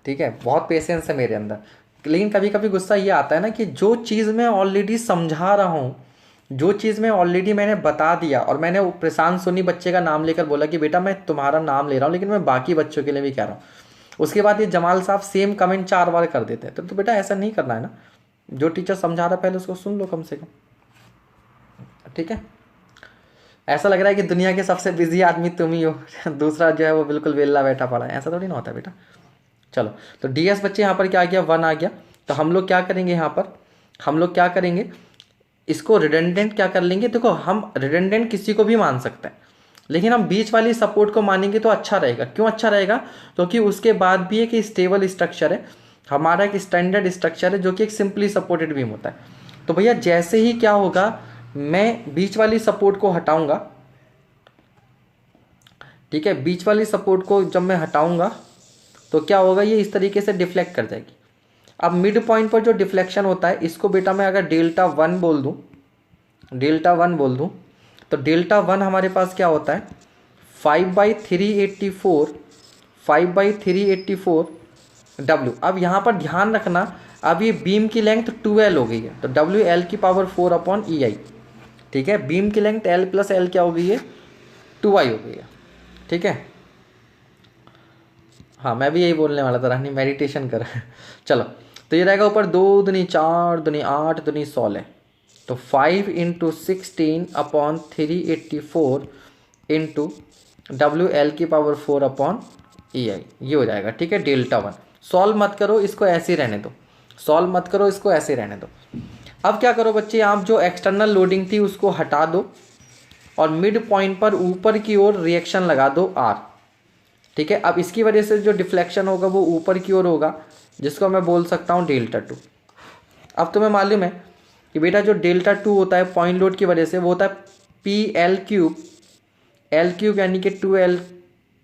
ठीक है, बहुत पेशेंस है मेरे अंदर। लेकिन कभी कभी गुस्सा ये आता है ना कि जो चीज़ मैं ऑलरेडी समझा रहा हूँ, जो चीज़ मैं ऑलरेडी मैंने बता दिया, और मैंने प्रशांत सोनी बच्चे का नाम लेकर बोला कि बेटा मैं तुम्हारा नाम ले रहा हूँ लेकिन मैं बाकी बच्चों के लिए भी कह रहा हूँ, उसके बाद ये जमाल साहब सेम कमेंट 4 बार कर देते हैं। तो बेटा ऐसा नहीं करना है ना, जो टीचर समझा रहा है पहले उसको सुन लो कम से कम, ठीक है। ऐसा लग रहा है कि दुनिया के सबसे बिजी आदमी तुम ही हो, दूसरा जो है वो बिल्कुल वेल्ला बैठा पड़ा है, ऐसा थोड़ी ना होता है बेटा। चलो तो DS बच्चे यहाँ पर क्या आ गया, 1 आ गया। तो हम लोग क्या करेंगे, यहाँ पर हम लोग क्या करेंगे, इसको रिडंडेंट क्या कर लेंगे। देखो हम रिडंडेंट किसी को भी मान सकते हैं, लेकिन हम बीच वाली सपोर्ट को मानेंगे तो अच्छा रहेगा। क्यों अच्छा रहेगा, क्योंकि उसके बाद भी एक स्टेबल स्ट्रक्चर है, हमारा एक स्टैंडर्ड स्ट्रक्चर है जो कि एक सिंपली सपोर्टेड बीम होता है। तो भैया जैसे ही क्या होगा, मैं बीच वाली सपोर्ट को हटाऊंगा, ठीक है, बीच वाली सपोर्ट को जब मैं हटाऊंगा तो क्या होगा, ये इस तरीके से डिफ्लेक्ट कर जाएगी। अब मिड पॉइंट पर जो डिफ्लेक्शन होता है इसको बेटा मैं अगर डेल्टा वन बोल दूं, डेल्टा वन बोल दूं, तो डेल्टा वन हमारे पास क्या होता है, 5/384, 5/384 डब्ल्यू। अब यहाँ पर ध्यान रखना, अब ये बीम की लेंथ 2L हो गई है, तो डब्ल्यू एल की पावर 4/EI, ठीक है। बीम की लेंथ L प्लस L क्या हो गई है, 2I हो गई है, ठीक है। हाँ मैं भी यही बोलने वाला था, रानी मेडिटेशन कर चलो, तो ये रहेगा ऊपर 2 दूनी 4 दूनी 8 दूनी 16, तो 5 × 16/384 इंटू WL की पावर 4/EI, ये हो जाएगा, ठीक है, डेल्टा वन। सॉल्व मत करो इसको, ऐसे ही रहने दो, सॉल्व मत करो इसको, ऐसे रहने दो। अब क्या करो बच्चे, आप जो एक्सटर्नल लोडिंग थी उसको हटा दो और मिड पॉइंट पर ऊपर की ओर रिएक्शन लगा दो R, ठीक है। अब इसकी वजह से जो डिफ्लेक्शन होगा वो ऊपर की ओर होगा, जिसको मैं बोल सकता हूँ डेल्टा टू। अब तुम्हें मालूम है कि बेटा जो डेल्टा टू होता है पॉइंट लोड की वजह से, वो होता है PL3, L क्यूब यानी कि 2L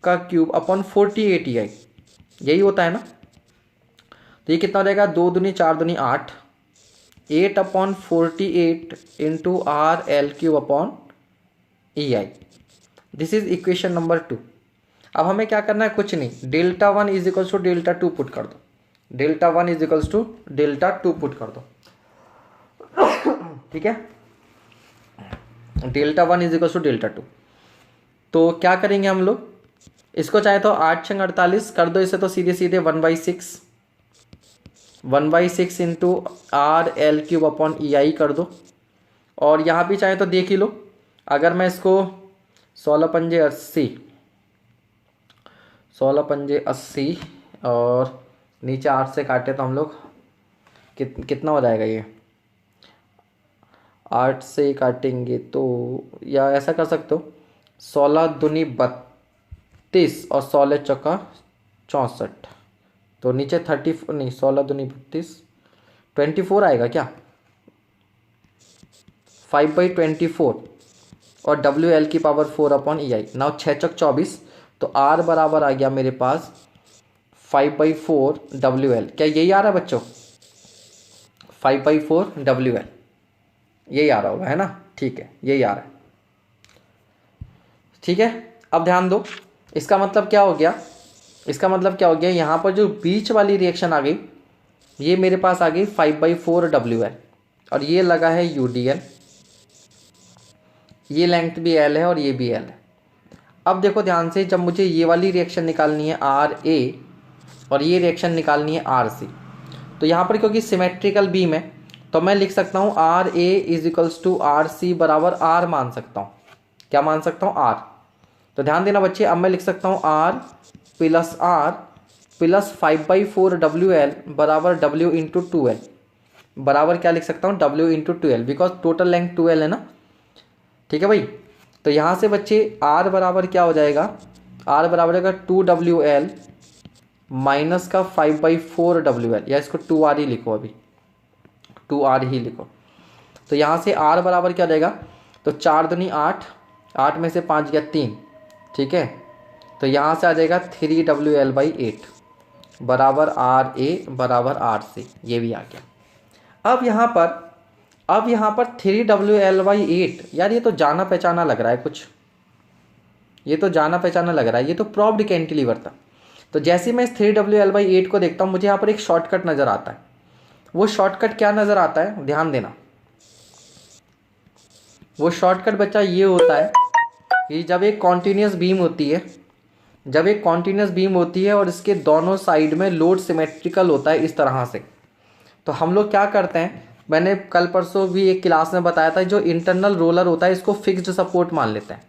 का क्यूब अपॉन 48EI, यही होता है ना। तो ये कितना हो जाएगा, 2 दूनी 4 दूनी 8, 8/48 into RL3/EI। This is equation number 2। अब हमें क्या करना है, कुछ नहीं, delta one is equals to delta two put कर दो, delta one is equals to delta two put कर दो, ठीक है। Delta one is equals to delta two, तो क्या करेंगे हम लोग, इसको चाहे तो 8×48 कर दो, इसे तो सीधे सीधे 1/6 इंटू RL3/EI कर दो। और यहाँ भी चाहे तो देख ही लो, अगर मैं इसको 16×5 = 80 और नीचे 8 से काटे तो हम लोग कितना हो जाएगा, ये 8 से काटेंगे तो, या ऐसा कर सकते हो 16 दूनी 32 और 16 चौका 64, तो नीचे 30 नहीं, 16 दूनी 32, 24 आएगा क्या, 5/24 और WL की पावर 4/EI। नाउ 6 चौक 24, तो R बराबर आ गया मेरे पास 5/4 WL। क्या यही आ रहा है बच्चों, 5/4 WL, यही आ रहा होगा, है ना, ठीक है, यही आ रहा है, ठीक है। अब ध्यान दो, इसका मतलब क्या हो गया, इसका मतलब क्या हो गया, यहाँ पर जो बीच वाली रिएक्शन आ गई, ये मेरे पास आ गई 5/4 WL, और ये लगा है UDL, ये लेंथ भी L है और ये भी L है। अब देखो ध्यान से, जब मुझे ये वाली रिएक्शन निकालनी है RA और ये रिएक्शन निकालनी है RC, तो यहाँ पर क्योंकि सिमेट्रिकल बीम है तो मैं लिख सकता हूँ RA is equals to RC बराबर R मान सकता हूँ, क्या मान सकता हूँ, R। तो ध्यान देना बच्चे, अब मैं लिख सकता हूँ R plus R plus 5/4 WL बराबर W इंटू 2L, बराबर क्या लिख सकता हूँ, W into 2L, because total length 2L है ना, ठीक है भाई। तो यहाँ से बच्चे R बराबर क्या हो जाएगा, R बराबर होगा 2WL माइनस का 5/4 WL, या इसको 2R ही लिखो, अभी 2R ही लिखो। तो यहाँ से R बराबर क्या हो जाएगा, तो 4 दूनी 8, 8 में से 5 गया 3, ठीक है। तो यहाँ से आ जाएगा 3WL/8 बराबर RA बराबर RC, ये भी आ गया। अब यहाँ पर 3WL/8, यार ये तो जाना पहचाना लग रहा है कुछ, ये तो जाना पहचाना लग रहा है, ये तो प्रॉप्ड कैंटिलीवर था। तो जैसे मैं इस 3WL/8 को देखता हूँ, मुझे यहाँ पर एक शॉर्टकट नज़र आता है। वो शॉर्टकट क्या नज़र आता है, ध्यान देना, वो शॉर्टकट बच्चा ये होता है कि जब एक कॉन्टिन्यूस बीम होती है, जब एक कॉन्टिन्यूस बीम होती है और इसके दोनों साइड में लोड सिमेट्रिकल होता है इस तरह से, तो हम लोग क्या करते हैं, मैंने कल परसों भी एक क्लास में बताया था, जो इंटरनल रोलर होता है इसको फिक्स्ड सपोर्ट मान लेते हैं,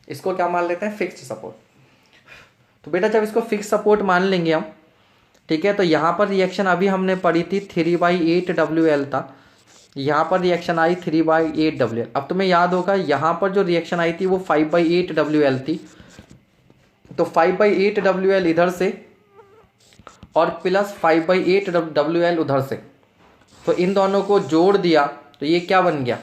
इसको क्या मान लेते हैं, फिक्स्ड सपोर्ट। तो बेटा जब इसको फिक्स सपोर्ट मान लेंगे हम, ठीक है, तो यहाँ पर रिएक्शन अभी हमने पढ़ी थी 3/8 WL था, यहाँ पर रिएक्शन आई 3/8 WL। अब तुम्हें याद होगा यहाँ पर जो रिएक्शन आई थी वो 5/8 WL थी, तो 5/8 WL इधर से और प्लस 5/8 WL उधर से, तो इन दोनों को जोड़ दिया तो ये क्या बन गया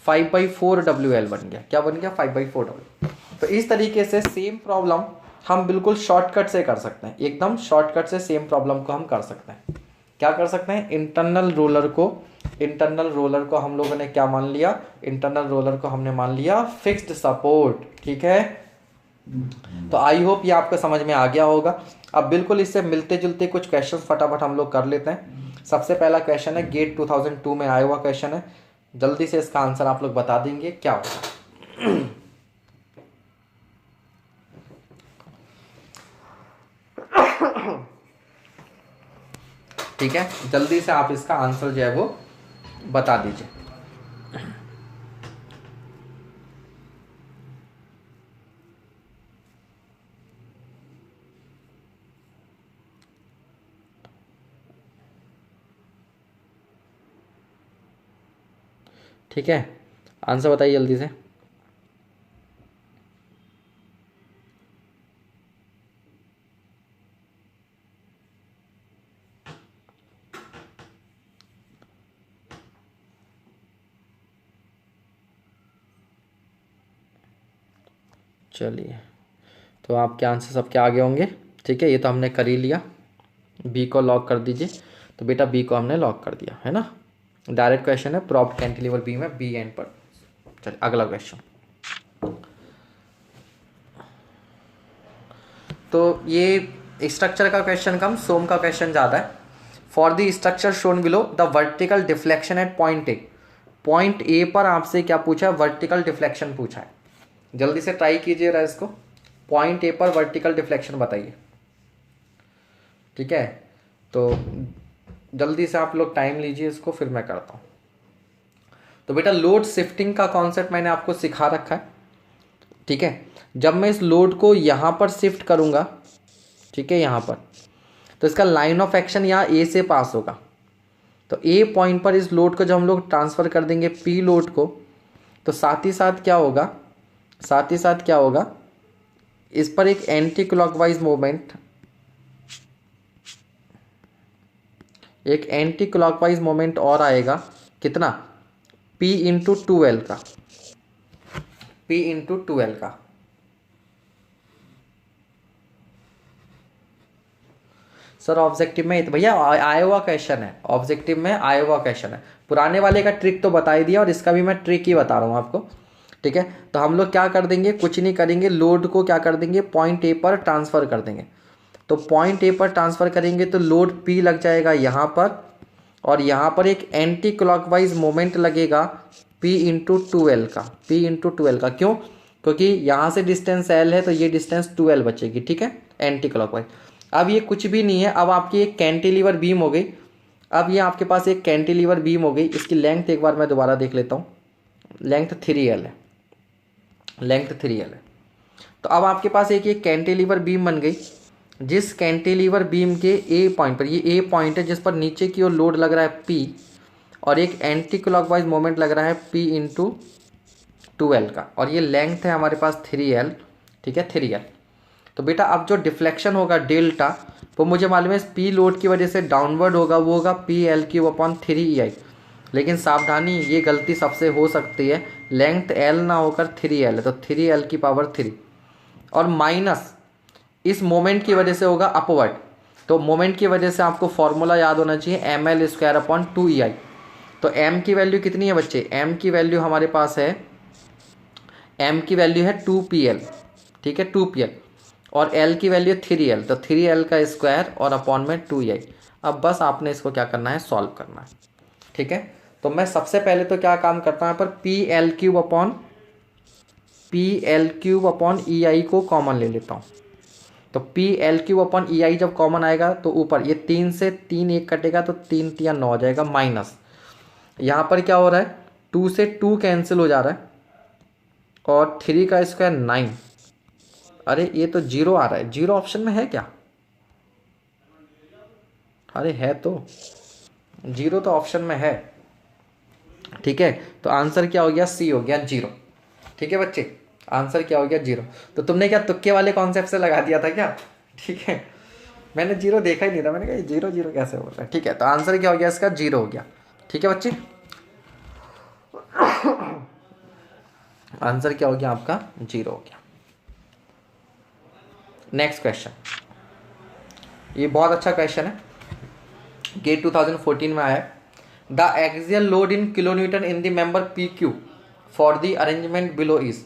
5/4 WL बन गया। क्या बन गया 5/4 WL। तो इस तरीके से सेम प्रॉब्लम हम बिल्कुल शॉर्टकट से कर सकते हैं, एकदम शॉर्टकट से सेम प्रॉब्लम को हम कर सकते हैं। क्या कर सकते हैं, इंटरनल रोलर को हम लोगों ने क्या मान लिया, इंटरनल रोलर को हमने मान लिया फिक्स्ड सपोर्ट। ठीक है, तो आई होप ये आपको समझ में आ गया होगा। अब बिल्कुल इससे मिलते जुलते कुछ क्वेश्चन फटाफट हम लोग कर लेते हैं। सबसे पहला क्वेश्चन है, गेट 2002 में आया हुआ क्वेश्चन है, जल्दी से इसका आंसर आप लोग बता देंगे क्या होगा। ठीक है, जल्दी से आप इसका आंसर जो है वो बता दीजिए। ठीक है, आंसर बताइए जल्दी से। चलिए, तो आपके आंसर सबके आगे होंगे। ठीक है, ये तो हमने कर ही लिया। बी को लॉक कर दीजिए। तो बेटा बी को हमने लॉक कर दिया है ना, डायरेक्ट क्वेश्चन है, प्रॉप्ट कैंटिलीवर बी में बी एंड पर। चलिए अगला क्वेश्चन। तो ये स्ट्रक्चर का क्वेश्चन कम, सोम का क्वेश्चन ज़्यादा है। For the structure shown below the vertical deflection at point A. Point A पर आपसे क्या पूछा है, वर्टिकल डिफ्लेक्शन पूछा है। जल्दी से ट्राई कीजिएगा इसको, पॉइंट ए पर वर्टिकल डिफ्लेक्शन बताइए। ठीक है, तो जल्दी से आप लोग टाइम लीजिए इसको, फिर मैं करता हूँ। तो बेटा लोड शिफ्टिंग का कॉन्सेप्ट मैंने आपको सिखा रखा है। ठीक है, जब मैं इस लोड को यहाँ पर शिफ्ट करूँगा, ठीक है यहाँ पर, तो इसका लाइन ऑफ एक्शन यहाँ ए से पास होगा। तो ए पॉइंट पर इस लोड को जब हम लोग ट्रांसफ़र कर देंगे पी लोड को, तो साथ ही साथ क्या होगा, इस पर एक एंटी क्लॉकवाइज मोमेंट और आएगा। कितना, P इंटू 2L का। सर ऑब्जेक्टिव में भैया आया हुआ क्वेश्चन है, ऑब्जेक्टिव में आया हुआ क्वेश्चन है। पुराने वाले का ट्रिक तो बता ही दिया, और इसका भी मैं ट्रिक ही बता रहा हूँ आपको। ठीक है, तो हम लोग क्या कर देंगे, कुछ नहीं करेंगे, लोड को क्या कर देंगे, पॉइंट ए पर ट्रांसफ़र कर देंगे। तो पॉइंट ए पर ट्रांसफ़र करेंगे तो लोड P लग जाएगा यहाँ पर, और यहाँ पर एक एंटी क्लॉकवाइज मोमेंट लगेगा P इंटू 2L का। क्यों, क्योंकि यहाँ से डिस्टेंस L है, तो ये डिस्टेंस 2L बचेगी। ठीक है, एंटी क्लॉकवाइज। अब ये कुछ भी नहीं है, अब आपकी एक कैंटिलीवर बीम हो गई। अब ये आपके पास एक कैंटिलीवर बीम हो गई, इसकी लेंथ एक बार मैं दोबारा देख लेता हूँ, लेंथ 3L है। तो अब आपके पास एक ये कैंटिलीवर बीम बन गई, जिस कैंटिलीवर बीम के ए पॉइंट पर, ये ए पॉइंट है जिस पर नीचे की ओर लोड लग रहा है P, और एक एंटी क्लॉकवाइज मोमेंट लग रहा है P इंटू 2L का, और ये लेंथ है हमारे पास 3L। ठीक है, 3L। तो बेटा अब जो डिफ्लेक्शन होगा डेल्टा, वो मुझे मालूम है P लोड की वजह से डाउनवर्ड होगा, वो होगा PL3/3EI। लेकिन सावधानी, ये गलती सबसे हो सकती है, लेंथ L ना होकर 3L है, तो 3L3 और माइनस इस मोमेंट की वजह से होगा अपवर्ड। तो मोमेंट की वजह से आपको फॉर्मूला याद होना चाहिए, mL²/2EI। तो m की वैल्यू कितनी है बच्चे, m की वैल्यू हमारे पास है, m की वैल्यू है 2PL। ठीक है, 2PL, और L की वैल्यू 3L, तो 3L का स्क्वायर और अपॉन में 2EI। अब बस आपने इसको क्या करना है, सॉल्व करना है। ठीक है, तो मैं सबसे पहले तो क्या काम करता हूँ, यहाँ पर PL³/EI को कॉमन ले लेता हूँ। तो PL³/EI जब कॉमन आएगा तो ऊपर ये 3 से 3 1 कटेगा, तो 3 3 9 हो जाएगा, माइनस यहाँ पर क्या हो रहा है, 2 से 2 कैंसिल हो जा रहा है, और 3 का स्क्वायर 9। अरे ये तो 0 आ रहा है, 0 ऑप्शन में है क्या, अरे है तो, 0 तो ऑप्शन में है। ठीक है, तो आंसर क्या हो गया, सी हो गया 0। ठीक है बच्चे, आंसर क्या हो गया 0। तो तुमने क्या तुक्के वाले कॉन्सेप्ट से लगा दिया था क्या, ठीक है, मैंने 0 देखा ही नहीं था, मैंने कहा 0 0 कैसे हो रहा है। ठीक है, तो आंसर क्या हो गया इसका, 0 हो गया। ठीक है बच्चे, आंसर क्या हो गया आपका 0 हो गया। नेक्स्ट क्वेश्चन, ये बहुत अच्छा क्वेश्चन है, गेट 2014 में आया है। The axial load in kilo Newton in the member P Q for the arrangement below is.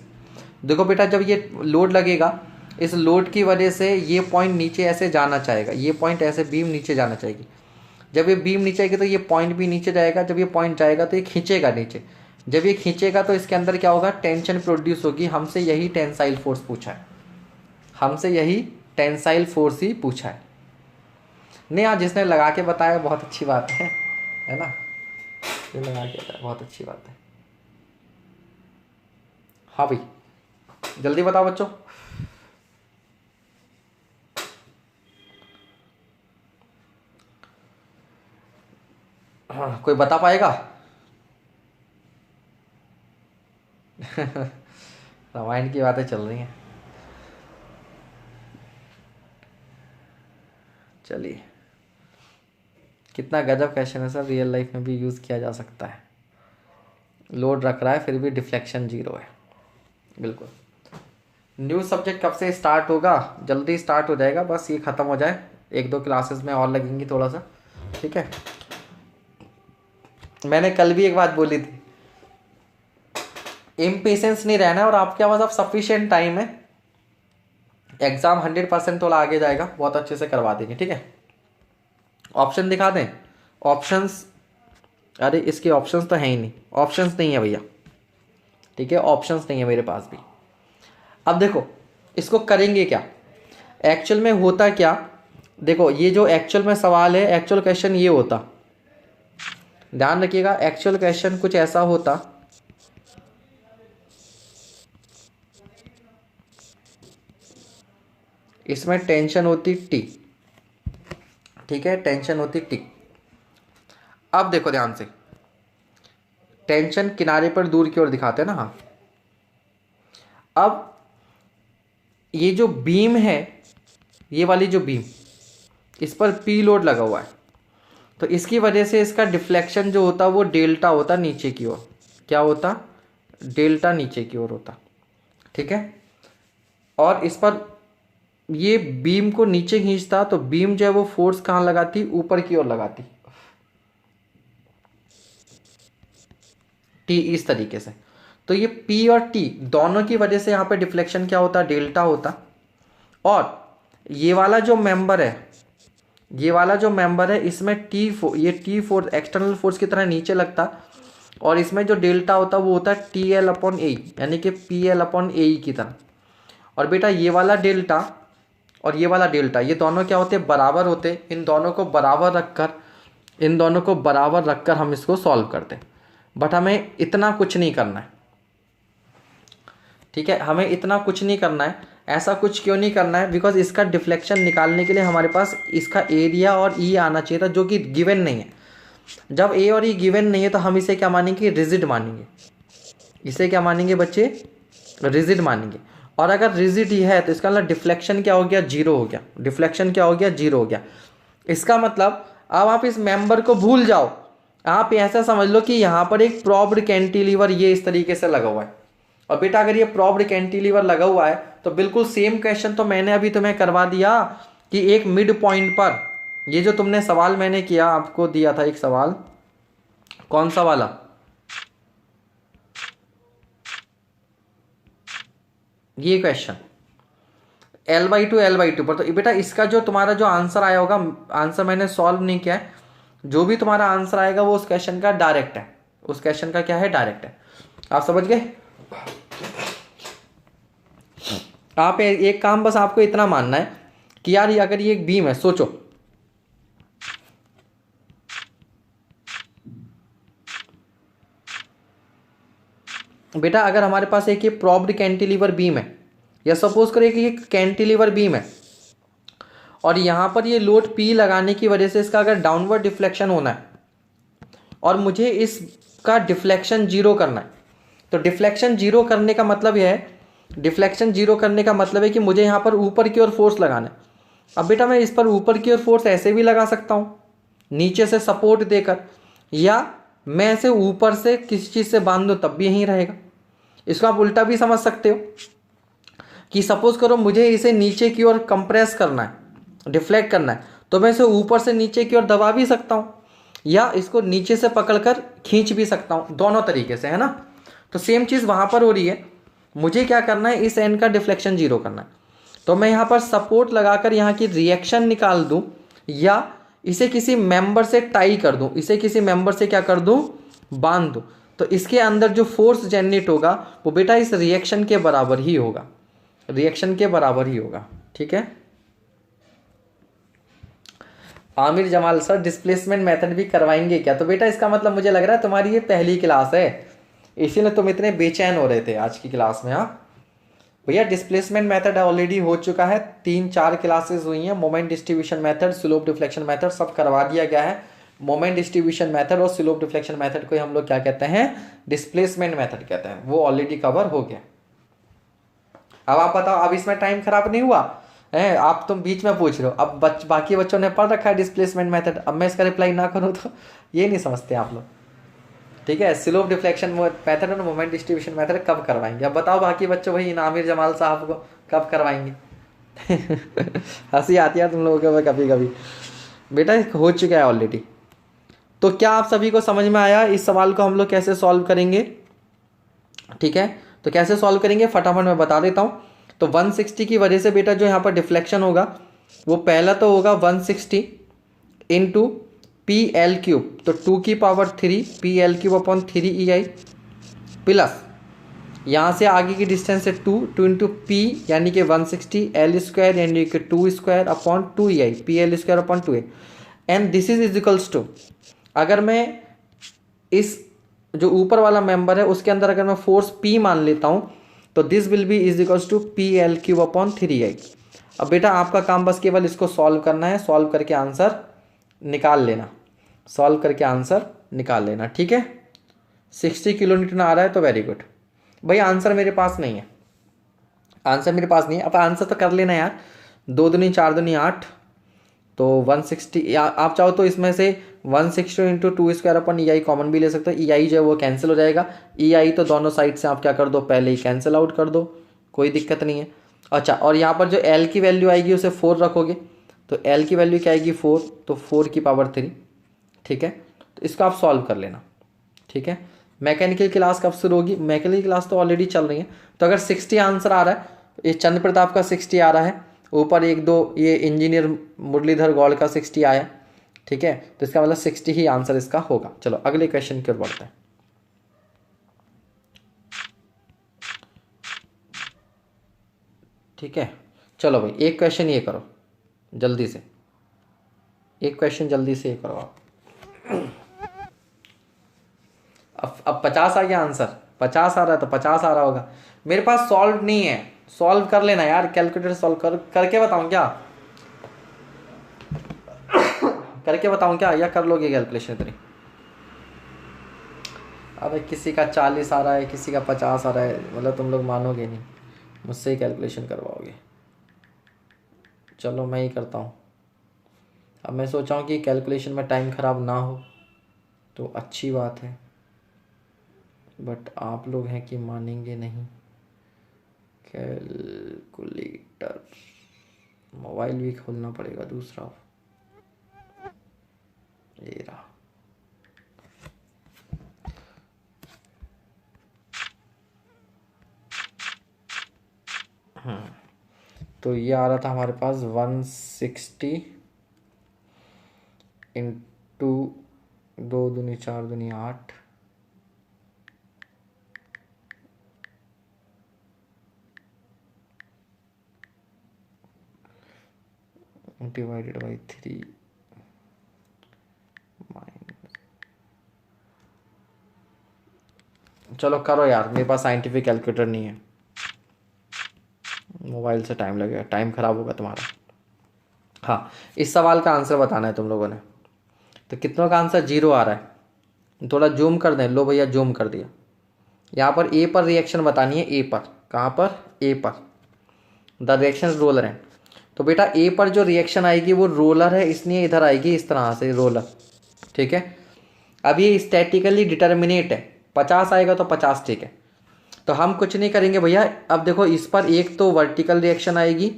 देखो बेटा, जब ये लोड लगेगा, इस लोड की वजह से ये पॉइंट नीचे ऐसे जाना चाहेगा, ये पॉइंट ऐसे बीम नीचे जाना चाहिए। जब ये बीम नीचे आएगी तो ये पॉइंट भी नीचे जाएगा, जब ये पॉइंट जाएगा तो ये खींचेगा नीचे, जब ये खींचेगा तो इसके अंदर क्या होगा, टेंशन प्रोड्यूस होगी। हमसे यही टेंसाइल फोर्स पूछा है, हमसे यही टेंसाइल फोर्स ही पूछा है। नहीं, आज जिसने लगा के बताया बहुत अच्छी बात है ना, ये लगा के बताया बहुत अच्छी बात है। हाँ भाई, जल्दी बताओ बच्चों। हाँ, कोई बता पाएगा? रामायण की बातें चल रही हैं। चलिए, कितना गजब क्वेश्चन है सर, रियल लाइफ में भी यूज़ किया जा सकता है। लोड रख रहा है फिर भी डिफ्लेक्शन 0 है। बिल्कुल। न्यू सब्जेक्ट कब से स्टार्ट होगा? जल्दी स्टार्ट हो जाएगा, बस ये ख़त्म हो जाए, 1-2 क्लासेस में और लगेंगी थोड़ा सा, ठीक है। मैंने कल भी एक बात बोली थी, इम्पेशेंस नहीं रहना है, और आपके पास अब सफिशिएंट टाइम है। एग्ज़ाम 100% थोड़ा आगे जाएगा, बहुत अच्छे से करवा देंगे, ठीक है। ऑप्शन दिखा दें? ऑप्शंस, अरे इसके ऑप्शंस तो हैं ही नहीं, ऑप्शंस नहीं है भैया, ठीक है, ऑप्शंस नहीं है मेरे पास भी। अब देखो इसको करेंगे क्या, एक्चुअल में होता क्या, देखो ये जो एक्चुअल में सवाल है, एक्चुअल क्वेश्चन ये होता, ध्यान रखिएगा, एक्चुअल क्वेश्चन कुछ ऐसा होता, इसमें टेंशन होती T, ठीक है, टेंशन होती T। अब देखो ध्यान से, टेंशन किनारे पर दूर की ओर दिखाते हैं ना, हाँ। अब ये जो बीम है, ये वाली जो बीम, इस पर P लोड लगा हुआ है, तो इसकी वजह से इसका डिफ्लेक्शन जो होता वो डेल्टा होता नीचे की ओर। क्या होता? डेल्टा नीचे की ओर होता, ठीक है। और इस पर ये बीम को नीचे खींचता, तो बीम जो है वो फोर्स कहाँ लगाती? ऊपर की ओर लगाती, T इस तरीके से। तो ये P और T दोनों की वजह से यहाँ पे डिफ्लेक्शन क्या होता? डेल्टा होता। और ये वाला जो मेंबर है, ये वाला जो मेंबर है, इसमें ये T फोर्स एक्सटर्नल फोर्स की तरह नीचे लगता, और इसमें जो डेल्टा होता वो होता है TL/A, यानी कि PL/AE की तरह। और बेटा ये वाला डेल्टा और ये वाला डेल्टा, ये दोनों क्या होते हैं? बराबर होते। इन दोनों को बराबर रखकर हम इसको सॉल्व करते हैं। बट हमें इतना कुछ नहीं करना है, ठीक है, हमें इतना कुछ नहीं करना है। ऐसा कुछ क्यों नहीं करना है? बिकॉज इसका डिफ्लेक्शन निकालने के लिए हमारे पास इसका एरिया और E आना चाहिए था, जो कि गिवन नहीं है। जब A और E गिवन नहीं है तो हम इसे क्या मानेंगे? रिजिड मानेंगे। इसे क्या मानेंगे बच्चे? रिजिड मानेंगे। और अगर रिजिड ही है तो इसका मतलब डिफ्लेक्शन क्या हो गया? 0 हो गया। डिफ्लेक्शन क्या हो गया? 0 हो गया। इसका मतलब अब आप इस मेंबर को भूल जाओ, आप ऐसा समझ लो कि यहाँ पर एक प्रॉप्ड कैंटिलीवर ये इस तरीके से लगा हुआ है। और बेटा अगर ये प्रॉप्ड कैंटिलीवर लगा हुआ है तो बिल्कुल सेम क्वेश्चन तो मैंने अभी तुम्हें करवा दिया कि एक मिड पॉइंट पर, ये जो तुमने सवाल मैंने किया, आपको दिया था एक सवाल, कौन सा वाला? ये क्वेश्चन L/2 पर। तो बेटा इसका जो तुम्हारा जो आंसर आया होगा, आंसर मैंने सॉल्व नहीं किया है, जो भी तुम्हारा आंसर आएगा वो उस क्वेश्चन का डायरेक्ट है, उस क्वेश्चन का क्या है? डायरेक्ट है। आप समझ गए? आप एक काम बस आपको इतना मानना है कि यार ये अगर ये एक बीम है, सोचो बेटा, अगर हमारे पास एक ये प्रॉप्ड कैंटिलीवर बीम है, या सपोज करिए कि ये कैंटिलीवर बीम है, और यहाँ पर ये लोड P लगाने की वजह से इसका अगर डाउनवर्ड डिफ्लेक्शन होना है और मुझे इसका डिफ्लेक्शन 0 करना है, तो डिफ्लेक्शन 0 करने का मतलब यह है, डिफ्लेक्शन 0 करने का मतलब है कि मुझे यहाँ पर ऊपर की ओर फोर्स लगाना है। अब बेटा मैं इस पर ऊपर की ओर फोर्स ऐसे भी लगा सकता हूँ, नीचे से सपोर्ट देकर, या मैं इसे ऊपर से किसी चीज़ से बांध दूँ तब भी यहीं रहेगा। इसको आप उल्टा भी समझ सकते हो कि सपोज करो मुझे इसे नीचे की ओर कंप्रेस करना है, डिफ्लेक्ट करना है, तो मैं इसे ऊपर से नीचे की ओर दबा भी सकता हूँ या इसको नीचे से पकड़कर खींच भी सकता हूँ, दोनों तरीके से, है ना। तो सेम चीज़ वहाँ पर हो रही है। मुझे क्या करना है, इस एंड का डिफ्लेक्शन 0 करना है। तो मैं यहाँ पर सपोर्ट लगाकर यहाँ की रिएक्शन निकाल दूँ या इसे किसी मेंबर से टाई कर दूँ, इसे किसी मेंबर से क्या कर दूँ, बांध दूँ। तो इसके अंदर जो फोर्स जनरेट होगा वो बेटा इस रिएक्शन के बराबर ही होगा, रिएक्शन के बराबर ही होगा। ठीक है। Aamir Jamal sir displacement method भी करवाएंगे क्या? तो बेटा इसका मतलब मुझे लग रहा है तुम्हारी ये पहली क्लास है, इसीलिए तुम इतने बेचैन हो रहे थे आज की क्लास में। हाँ भैया, डिस्प्लेसमेंट मेथड ऑलरेडी हो चुका है, 3-4 क्लासेस हुई हैं। Moment distribution method, slope deflection method सब करवा दिया गया है। मोमेंट डिस्ट्रीब्यूशन मेथड और स्लोप डिफ्लेक्शन मेथड को हम लोग क्या कहते हैं, डिस्प्लेसमेंट मेथड कहते हैं। वो ऑलरेडी कवर हो गया। अब आप बताओ, अब इसमें टाइम खराब नहीं हुआ है? आप तुम बीच में पूछ रहे हो, अब बाकी बच्चों ने पढ़ रखा है डिस्प्लेसमेंट मेथड, अब मैं इसका रिप्लाई ना करूँ तो ये नहीं समझते आप लोग। ठीक है, स्लोप डिफ्लेक्शन मेथड और मोमेंट डिस्ट्रीब्यूशन मेथड कब करवाएंगे? अब बताओ बाकी बच्चों, भाई आमिर जमाल साहब को कब करवाएंगे? हंसी आती है तुम लोगों को कभी कभी। बेटा हो चुका है ऑलरेडी। तो क्या आप सभी को समझ में आया इस सवाल को हम लोग कैसे सॉल्व करेंगे? ठीक है, तो कैसे सॉल्व करेंगे फटाफट मैं बता देता हूँ। तो 160 की वजह से बेटा जो यहाँ पर डिफ्लेक्शन होगा वो पहला तो होगा 160 इंटू पी एल क्यूब, तो 2 की power 3 P L cube upon 3 ई आई, प्लस यहाँ से आगे की डिस्टेंस है 2 इंटू पी यानी कि 160 एल स्क्वायर यानी कि 2 square upon 2 E I, P L square upon 2 A, and this is equals to, अगर मैं इस जो ऊपर वाला मेंबर है उसके अंदर अगर मैं फोर्स P मान लेता हूं तो this will be is equals to P L cube upon 3i। अब बेटा आपका काम बस केवल इसको सॉल्व करना है, सॉल्व करके आंसर निकाल लेना, सॉल्व करके आंसर निकाल लेना। ठीक है, 60 किलो न्यूटन आ रहा है तो वेरी गुड। भाई आंसर मेरे पास नहीं है, आंसर मेरे पास नहीं है। अब आंसर तो कर लेना यार, 2 दूनी 4 दूनी 8, तो 160, आप चाहो तो इसमें से 160 इंटू 2 स्क्वायर अपन ई आई कॉमन भी ले सकते हो। ई आई जो है वो कैंसिल हो जाएगा, ई आई तो दोनों साइड से आप क्या कर दो, पहले ही कैंसिल आउट कर दो, कोई दिक्कत नहीं है। अच्छा, और यहाँ पर जो एल की वैल्यू आएगी उसे 4 रखोगे, तो एल की वैल्यू क्या आएगी 4, तो 4 की पावर 3। ठीक है, तो इसको आप सॉल्व कर लेना। ठीक है, मैकेनिकल क्लास कब शुरू होगी? मैकेनिकल क्लास तो ऑलरेडी चल रही है। तो अगर 60 आंसर आ रहा है, ये चंद्र प्रताप का 60 आ रहा है, ऊपर 1-2 ये इंजीनियर मुरलीधर गौड़ का 60 आया। ठीक है, तो इसका मतलब 60 ही आंसर इसका होगा। चलो अगले क्वेश्चन की ओर बढ़ते हैं। ठीक है, चलो भाई एक क्वेश्चन ये करो जल्दी से, एक क्वेश्चन जल्दी से ये करो आप। अब 50 आ गया आंसर, 50 आ रहा है तो 50 आ रहा होगा। मेरे पास सॉल्व नहीं है, सॉल्व कर लेना यार, कैलकुलेटर सॉल्व करके बताऊं क्या? करके बताऊं क्या, या कर लोगे कैलकुलेशन इतनी? अबे किसी का 40 आ रहा है, किसी का 50 आ रहा है, मतलब तुम लोग मानोगे नहीं, मुझसे ही कैलकुलेशन करवाओगे। चलो मैं ही करता हूँ। अब मैं सोचा हूँ कि कैलकुलेशन में टाइम ख़राब ना हो तो अच्छी बात है, बट आप लोग हैं कि मानेंगे नहीं। कैलकुलेटर, मोबाइल भी खोलना पड़ेगा दूसरा, ये रहा। तो ये आ रहा था हमारे पास 160 इंटू 2 दूनी 4 दूनी 8, डिवाइडेड बाई 3 माइनस। चलो करो यार, मेरे पास साइंटिफिक कैलकुलेटर नहीं है, मोबाइल से टाइम लगेगा, टाइम खराब होगा तुम्हारा। हाँ, इस सवाल का आंसर बताना है तुम लोगों ने। तो कितनों का आंसर 0 आ रहा है? थोड़ा जूम कर दें, लो भैया जूम कर दिया। यहाँ पर ए पर रिएक्शन बतानी है, ए पर, कहाँ पर? ए पर, द रिएक्शन रोलर है। तो बेटा ए पर जो रिएक्शन आएगी वो रोलर है, इसलिए इधर आएगी इस तरह से रोलर। ठीक है, अब ये स्टैटिकली डिटर्मिनेट है, 50 आएगा तो 50। ठीक है, तो हम कुछ नहीं करेंगे भैया। अब देखो इस पर एक तो वर्टिकल रिएक्शन आएगी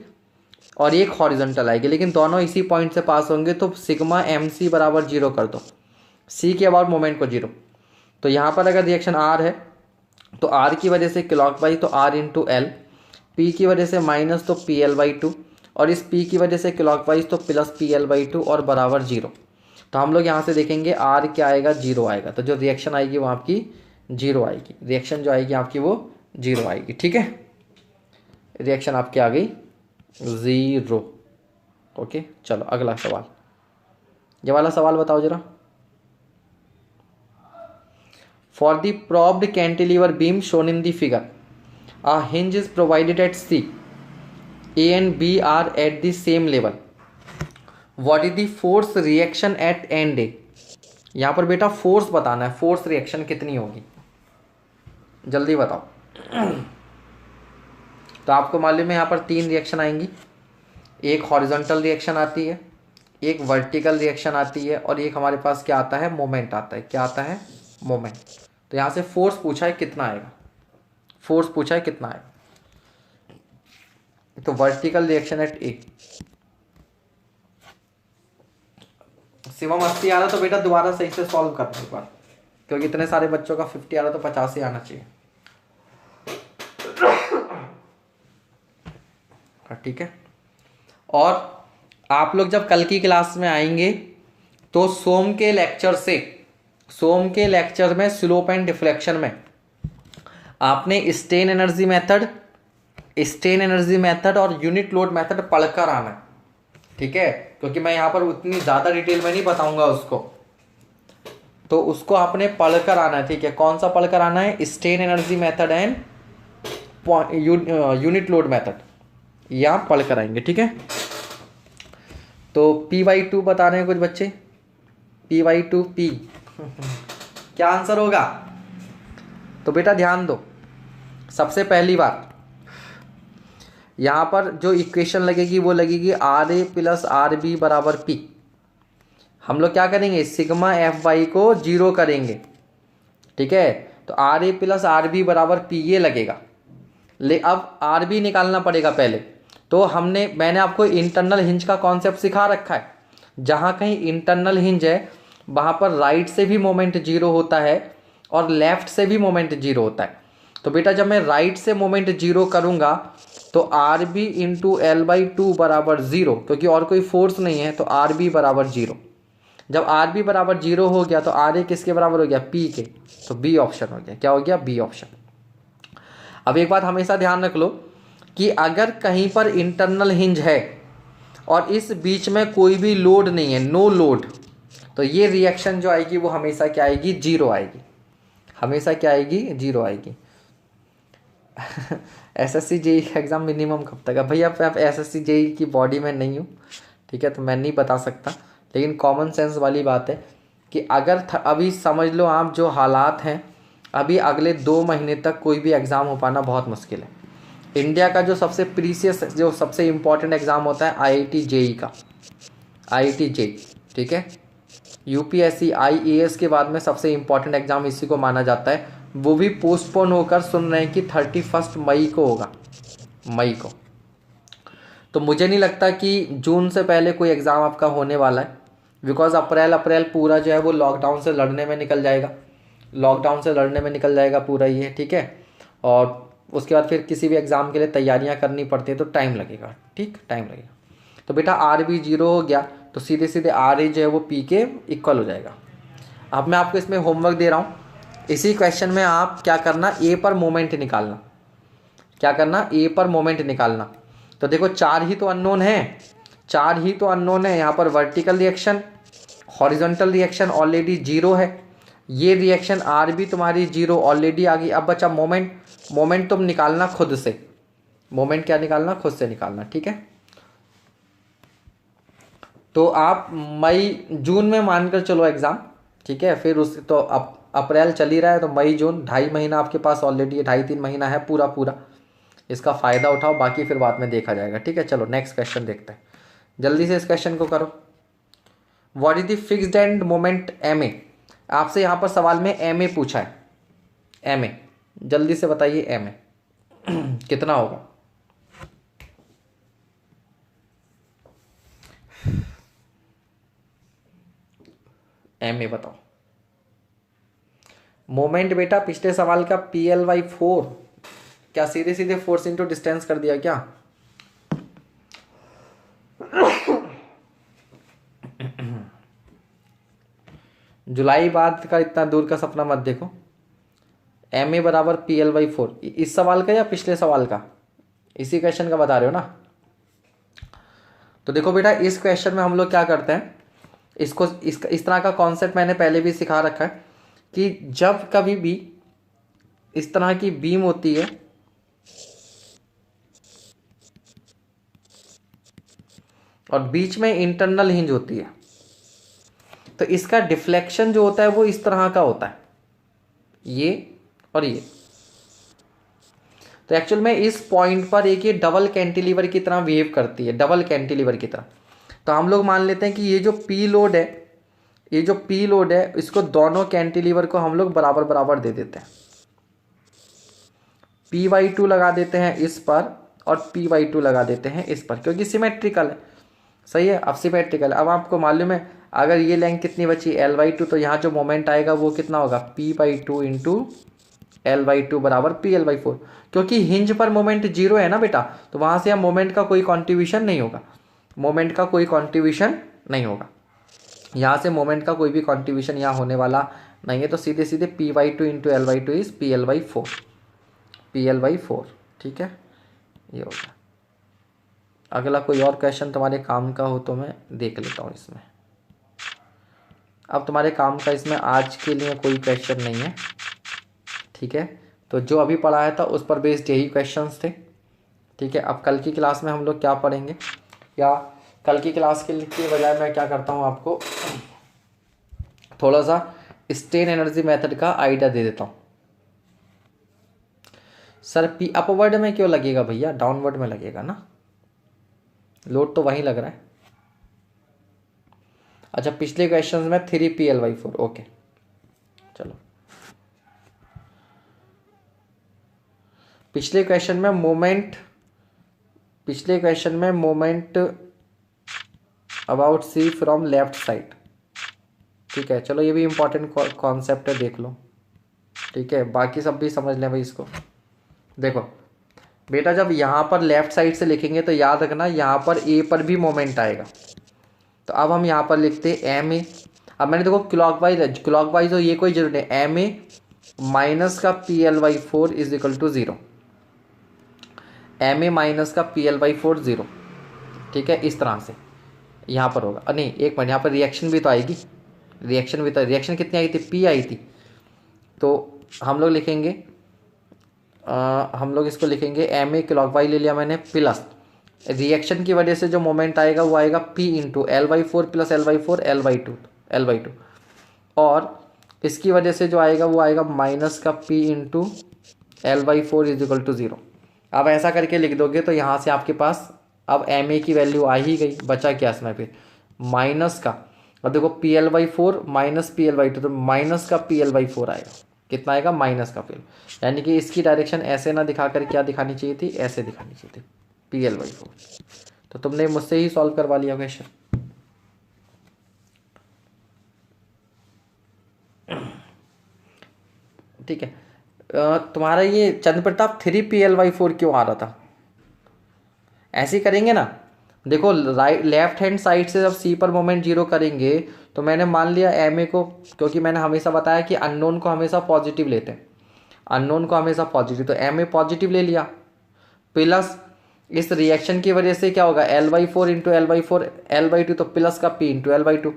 और एक हॉरिजॉन्टल आएगी, लेकिन दोनों इसी पॉइंट से पास होंगे, तो सिग्मा एम सी बराबर जीरो कर दो, सी के अबाउट मोमेंट को जीरो। तो यहाँ पर अगर रिएक्शन आर है तो आर की वजह से क्लॉकवाइज तो आर इंटू एल, पी की वजह से माइनस तो पी एल बाई टू, और इस पी की वजह से क्लॉकवाइज तो plus P L by to और बराबर जीरो। तो हम लोग यहाँ से देखेंगे आर क्या आएगा, जीरो आएगा। तो जो रिएक्शन आएगी वो आपकी जीरो आएगी, रिएक्शन जो आएगी आपकी वो जीरो आएगी। ठीक है, रिएक्शन आपकी आ गई ज़ीरो। ओके, चलो अगला सवाल, ये वाला सवाल बताओ जरा। For the propped cantilever beam shown in the figure, a hinge is provided at C, A and B are at the same level, what is the force reaction at end A. यहाँ पर बेटा force बताना है, force reaction कितनी होगी, जल्दी बताओ। तो आपको मालूम है यहाँ पर तीन रिएक्शन आएंगी, एक हॉरिजॉन्टल रिएक्शन आती है, एक वर्टिकल रिएक्शन आती है, और एक हमारे पास क्या आता है, मोमेंट आता है। क्या आता है, मोमेंट। तो यहाँ से फोर्स पूछा है कितना आएगा, फोर्स पूछा है कितना आएगा। तो वर्टिकल रिएक्शन एट ए, शिवम 80 आ रहा तो बेटा दोबारा सही से सॉल्व करना एक बार, क्योंकि इतने सारे बच्चों का 50 आ रहा तो 50 ही आना चाहिए। ठीक है, और आप लोग जब कल की क्लास में आएंगे तो सोम के लेक्चर में स्लोप एंड डिफ्लेक्शन में आपने स्ट्रेन एनर्जी मेथड और यूनिट लोड मेथड पढ़कर आना है। ठीक है, क्योंकि मैं यहाँ पर उतनी ज़्यादा डिटेल में नहीं बताऊंगा उसको, तो उसको आपने पढ़कर आना है। ठीक है, कौन सा पढ़कर आना है, strain energy method and unit load method, यहाँ पढ़कर आएंगे। ठीक है, तो P/2 बता रहे हैं कुछ बच्चे, P/2 P क्या आंसर होगा। तो बेटा ध्यान दो, सबसे पहली बात यहाँ पर जो इक्वेशन लगेगी वो लगेगी R A plus R B बराबर पी। हम लोग क्या करेंगे, सिग्मा एफ वाई को जीरो करेंगे। ठीक है, तो R A plus R B बराबर पी ये लगेगा। अब आर बी निकालना पड़ेगा पहले। तो मैंने आपको इंटरनल हिंज का कॉन्सेप्ट सिखा रखा है, जहाँ कहीं इंटरनल हिंज है वहाँ पर राइट से भी मोमेंट जीरो होता है और लेफ्ट से भी मोमेंट जीरो होता है। तो बेटा जब मैं राइट से मोमेंट जीरो करूँगा तो R B into L by two बराबर जीरो, क्योंकि और कोई फोर्स नहीं है, तो आर बी बराबर जीरो। जब आर बी बराबर जीरो हो गया तो आर ए किसके बराबर हो गया, पी के, तो बी ऑप्शन हो गया। क्या हो गया, बी ऑप्शन। अब एक बात हमेशा ध्यान रख लो कि अगर कहीं पर इंटरनल हिंज है और इस बीच में कोई भी लोड नहीं है, नो लोड, तो ये रिएक्शन जो आएगी वो हमेशा क्या आएगी, जीरो आएगी। हमेशा क्या आएगी, जीरो आएगी। एसएससी जेई का एग्ज़ाम मिनिमम कब तक है भैया, अब एसएससी जेई की बॉडी में नहीं हूँ, ठीक है, तो मैं नहीं बता सकता, लेकिन कॉमन सेंस वाली बात है कि अगर अभी समझ लो आप जो हालात हैं, अभी अगले 2 महीने तक कोई भी एग्ज़ाम हो पाना बहुत मुश्किल है। इंडिया का जो सबसे प्रीसियस, जो सबसे इम्पॉर्टेंट एग्ज़ाम होता है आईआईटी जेई का, आईआईटी जेई, ठीक है, यूपीएससी आईएएस के बाद में सबसे इम्पॉर्टेंट एग्ज़ाम इसी को माना जाता है। वो भी पोस्टपोन होकर सुन रहे हैं कि 31 मई को होगा, मई को। तो मुझे नहीं लगता कि जून से पहले कोई एग्ज़ाम आपका होने वाला है, बिकॉज अप्रैल पूरा जो है वो लॉकडाउन से लड़ने में निकल जाएगा, लॉकडाउन से लड़ने में निकल जाएगा पूरा ये, ठीक है। और उसके बाद फिर किसी भी एग्ज़ाम के लिए तैयारियां करनी पड़ती है तो टाइम लगेगा, ठीक, टाइम लगेगा। तो बेटा आर बी जीरो हो गया तो सीधे सीधे आर ए जो है वो पी के इक्वल हो जाएगा। अब मैं आपको इसमें होमवर्क दे रहा हूँ, इसी क्वेश्चन में आप क्या करना, ए पर मोमेंट निकालना। क्या करना, ए पर मोमेंट निकालना। तो देखो 4 ही तो अननोन है, 4 ही तो अननोन है। यहाँ पर vertical reaction, horizontal reaction already zero है, ये रिएक्शन आर बी तुम्हारी जीरो ऑलरेडी आ गई। अब बचा मोमेंट, मोमेंट तुम निकालना खुद से, मोमेंट क्या निकालना, खुद से निकालना, ठीक है। तो आप जून में मानकर चलो एग्ज़ाम, ठीक है, फिर उस तो अप्रैल चल ही रहा है, तो मई जून 2.5 महीना आपके पास ऑलरेडी है, 2.5-3 महीना है पूरा, इसका फ़ायदा उठाओ, बाकी फिर बाद में देखा जाएगा, ठीक है। चलो नेक्स्ट क्वेश्चन देखते हैं, जल्दी से इस क्वेश्चन को करो। What is the fixed end moment M A. आपसे यहाँ पर सवाल में एम ए पूछा है, एम ए, जल्दी से बताइए एम ए कितना होगा। एम ए बताओ। मोमेंट बेटा पिछले सवाल का PL/4, क्या सीधे सीधे फोर्स इंटू डिस्टेंस कर दिया क्या? जुलाई बाद का इतना दूर का सपना मत देखो। एम ए बराबर PL/4, इस सवाल का या पिछले सवाल का? इसी क्वेश्चन का बता रहे हो ना? तो देखो बेटा इस क्वेश्चन में हम लोग क्या करते हैं, इसको इस तरह का कॉन्सेप्ट मैंने पहले भी सिखा रखा है कि जब कभी भी इस तरह की बीम होती है और बीच में इंटरनल हिंज होती है, तो इसका डिफ्लेक्शन जो होता है वो इस तरह का होता है, ये और ये। तो एक्चुअल में इस पॉइंट पर एक ये डबल कैंटिलीवर की तरह बिहेव करती है, डबल कैंटिलीवर की तरह। तो हम लोग मान लेते हैं कि ये जो पी लोड है, ये जो पी लोड है, इसको दोनों कैंटिलीवर को हम लोग बराबर बराबर दे देते हैं। P/2 लगा देते हैं इस पर और P/2 लगा देते हैं इस पर, क्योंकि सिमेट्रिकल है। सही है, अब सिमेट्रिकल। अब आपको मालूम है अगर ये लेंथ कितनी बची L/2, तो यहाँ जो मोमेंट आएगा वो कितना होगा P/2 इंटू L/2 बराबर PL/4। क्योंकि हिंज पर मोमेंट जीरो है ना बेटा, तो वहाँ से यहाँ मोमेंट का कोई कॉन्ट्रीब्यूशन नहीं होगा, मोमेंट का कोई कॉन्ट्रीब्यूशन नहीं होगा, यहाँ से मोमेंट का कोई भी कॉन्ट्रीब्यूशन यहाँ होने वाला नहीं है। तो सीधे सीधे P/2 into L/2 is PL/4, PL/4। ठीक है, ये होगा। अगला कोई और क्वेश्चन तुम्हारे काम का हो तो मैं देख लेता हूँ इसमें। अब तुम्हारे काम का इसमें आज के लिए कोई क्वेश्चन नहीं है, ठीक है। तो जो अभी पढ़ाया था उस पर बेस्ड यही क्वेश्चंस थे, ठीक है। अब कल की क्लास में हम लोग क्या पढ़ेंगे, या कल की क्लास के बजाय मैं क्या करता हूँ, आपको थोड़ा सा स्ट्रेन एनर्जी मेथड का आइडिया दे देता हूँ। सर पी अपवर्ड में क्यों लगेगा भैया, डाउनवर्ड में लगेगा ना, लोड तो वहीं लग रहा है। अच्छा, पिछले क्वेश्चन में 3PL/4, ओके चलो। पिछले क्वेश्चन में moment about C from left side, ठीक है। चलो ये भी इंपॉर्टेंट कॉन्सेप्ट है, देख लो, ठीक है। बाकी सब भी समझ लें भाई इसको। देखो बेटा जब यहाँ पर लेफ्ट साइड से लिखेंगे तो याद रखना यहाँ पर ए पर भी मोमेंट आएगा। तो अब हम यहाँ पर लिखते हैं एम ए। अब मैंने देखो क्लॉकवाइज हो, ये कोई जरूरी नहीं, एम ए माइनस का PL/4 is equal to 0, M A minus का PL/4 0, ठीक है। इस तरह से यहाँ पर होगा। नहीं एक मिनट, यहाँ पर रिएक्शन भी तो आएगी, रिएक्शन कितनी आई थी, P आई थी। तो हम लोग लिखेंगे हम लोग इसको लिखेंगे एम ए क्लॉकवाइज ले लिया मैंने, प्लस रिएक्शन की वजह से जो मोमेंट आएगा वो आएगा P into L/4 plus L/4 L/2, और इसकी वजह से जो आएगा वो आएगा माइनस का P into L/4 is equal to 0। अब ऐसा करके लिख दोगे तो यहाँ से आपके पास अब एम ए की वैल्यू आ ही गई, बचा क्या इसमें फिर माइनस का। अब देखो PL/4 माइनस PL/2, तो माइनस का PL/4 आएगा, कितना आएगा माइनस का फिर, यानी कि इसकी डायरेक्शन ऐसे ना दिखाकर क्या दिखानी चाहिए थी, ऐसे दिखानी चाहिए थी PL/4। तो तुमने मुझसे ही सॉल्व करवा लिया क्वेश्चन। ठीक है, तुम्हारा ये चंद्र प्रताप 3PL/4 क्यों आ रहा था, ऐसे ही करेंगे ना। देखो लेफ्ट हैंड साइड से जब सी पर मोमेंट जीरो करेंगे तो मैंने मान लिया एम ए को, क्योंकि मैंने हमेशा बताया कि अननोन को हमेशा पॉजिटिव लेते हैं, अननोन को हमेशा पॉजिटिव, तो एम ए पॉजिटिव ले लिया, प्लस इस रिएक्शन की वजह से क्या होगा L/4 इंटू L/4 L/2, तो प्लस का P इंटू L/2,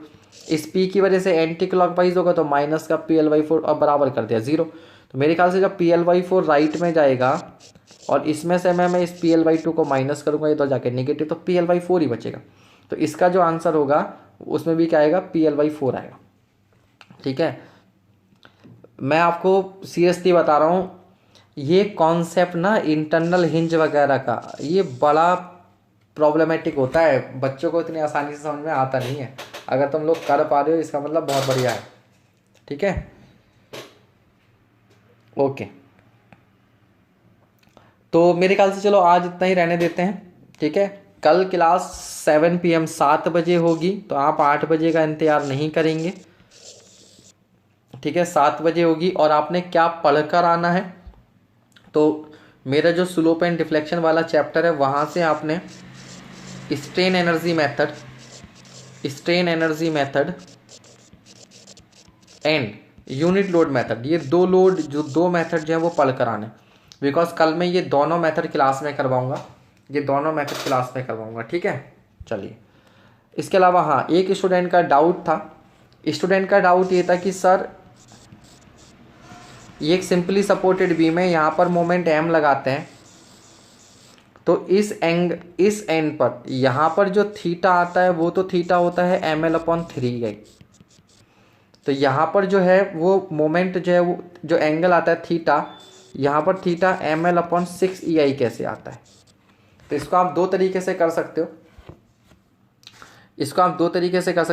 इस P की वजह से एंटी क्लॉकवाइज होगा तो माइनस का PL/4, और बराबर कर दिया 0। तो मेरे ख्याल से जब PL/4 राइट में जाएगा और इसमें से मैं इस PL/2 को माइनस करूंगा इधर जाके नेगेटिव, तो PL/4 ही बचेगा। तो इसका जो आंसर होगा उसमें भी क्या आएगा, PL/4 आएगा, ठीक है। मैं आपको सीरियसली बता रहा हूँ, ये कॉन्सेप्ट ना इंटरनल हिंज वगैरह का ये बड़ा प्रॉब्लमेटिक होता है, बच्चों को इतनी आसानी से समझ में आता नहीं है। अगर तुम लोग कर पा रहे हो इसका मतलब बहुत बढ़िया है, ठीक है, ओके। तो मेरे ख्याल से चलो आज इतना ही रहने देते हैं, ठीक है। कल क्लास 7 PM 7 बजे होगी, तो आप 8 बजे का इंतजार नहीं करेंगे, ठीक है। 7 बजे होगी और आपने क्या पढ़कर आना है, तो मेरा जो स्लोप एंड डिफ्लेक्शन वाला चैप्टर है वहाँ से आपने strain energy method and unit load method, ये दो मेथड जो है वो पढ़ कर आने, बिकॉज कल मैं ये दोनों मेथड क्लास में करवाऊंगा, ठीक है। चलिए, इसके अलावा हाँ, एक स्टूडेंट का डाउट ये था कि सर ये एक सिंपली सपोर्टेड बीम है, यहाँ पर मोमेंट m लगाते हैं, तो इस एंड पर यहाँ पर जो थीटा आता है वो तो थीटा होता है ml/3 तो यहाँ पर जो है वो मोमेंट जो है वो जो एंगल आता है थीटा, यहाँ पर थीटा ml/6 कैसे आता है। तो इसको आप दो तरीके से कर सकते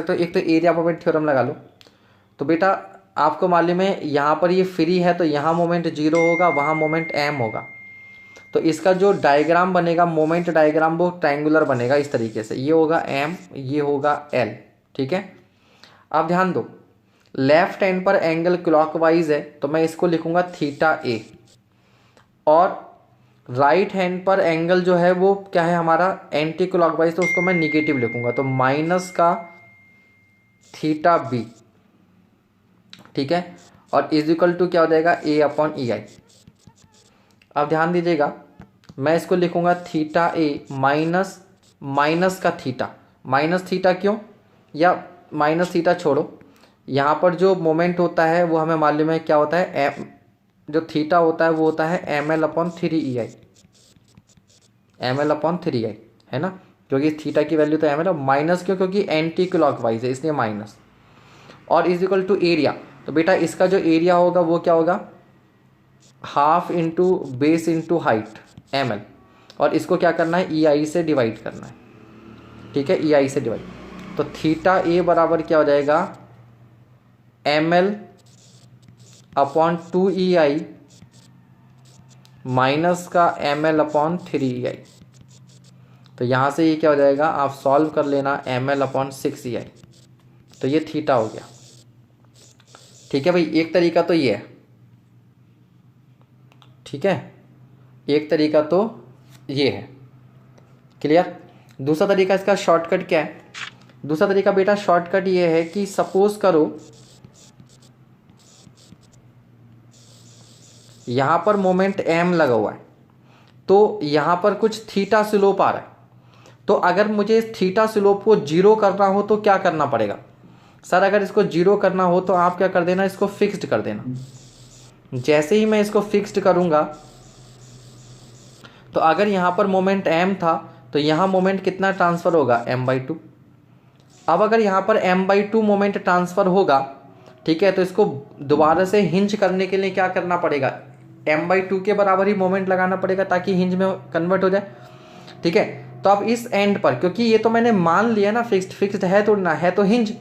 हो, एक तो एरिया मोमेंट थ्योरम लगा लो। तो बेटा आपको मालूम है यहाँ पर ये फ्री है, तो यहाँ मोमेंट 0 होगा, वहाँ मोमेंट m होगा, तो इसका जो डायग्राम बनेगा, मोमेंट डायग्राम, वो ट्रायंगुलर बनेगा इस तरीके से, ये होगा m, ये होगा l, ठीक है। अब ध्यान दो, लेफ्ट हैंड पर एंगल क्लॉकवाइज है तो मैं इसको लिखूंगा थीटा a, और राइट हैंड पर एंगल जो है वो क्या है हमारा एंटी क्लॉकवाइज, तो उसको मैं निगेटिव लिखूंगा, तो माइनस का थीटा b, ठीक है। और इज इक्वल टू क्या हो जाएगा a/ei। अब ध्यान दीजिएगा, मैं इसको लिखूंगा थीटा a माइनस का थीटा, माइनस थीटा क्यों, या माइनस थीटा छोड़ो, यहाँ पर जो मोमेंट होता है वो हमें मालूम है क्या होता है, जो थीटा होता है वो होता है ml/3ei, है ना, क्योंकि थीटा की वैल्यू तो ml, माइनस क्यों, क्योंकि एंटी क्लॉकवाइज है इसलिए माइनस, और इज इक्वल टू एरिया। तो बेटा इसका जो एरिया होगा वो क्या होगा, half into base into height ml, और इसको क्या करना है ei से डिवाइड करना है, ठीक है, ei से डिवाइड। तो थीटा a बराबर क्या हो जाएगा ml/2ei माइनस का ml/3ei। तो यहाँ से ये क्या हो जाएगा, आप सॉल्व कर लेना ml/6ei, तो ये थीटा हो गया, ठीक है भाई। एक तरीका तो ये है, ठीक है, एक तरीका तो ये है, क्लियर। दूसरा तरीका इसका शॉर्टकट क्या है, दूसरा तरीका बेटा शॉर्टकट ये है कि सपोज करो यहाँ पर मोमेंट m लगा हुआ है, तो यहाँ पर कुछ थीटा स्लोप आ रहा है, तो अगर मुझे इस थीटा स्लोप को 0 करना हो तो क्या करना पड़ेगा सर, अगर इसको 0 करना हो तो आप क्या कर देना, इसको फिक्स्ड कर देना। जैसे ही मैं इसको फिक्स्ड करूंगा, तो अगर यहाँ पर मोमेंट m था तो यहाँ मोमेंट कितना ट्रांसफर होगा m/2। अब अगर यहाँ पर m/2 मोमेंट ट्रांसफर होगा, ठीक है, तो इसको दोबारा से हिंज करने के लिए क्या करना पड़ेगा, m/2 के बराबर ही मोमेंट लगाना पड़ेगा ताकि हिंज में कन्वर्ट हो जाए, ठीक है। तो अब इस एंड पर, क्योंकि ये तो मैंने मान लिया ना फिक्स्ड है, तो ना है तो हिंज,